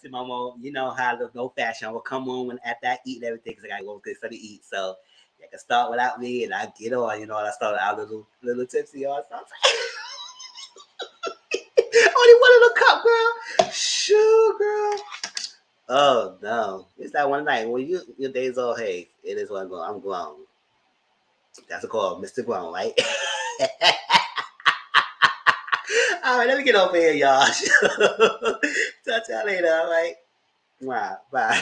Mama, you know how the no fashion. I will come on when after I eat and everything because I gotta go get something to eat. So you can start without me and I get on. You know, I started out a little tipsy. Or something. Only one little cup, girl. Shoo, girl. Oh no, it's that one night when your days all hey, it is what I'm grown. That's a call, Mr. Grown, right? All right, let me get over here, y'all. Talk to y'all later, all right? Wow, bye.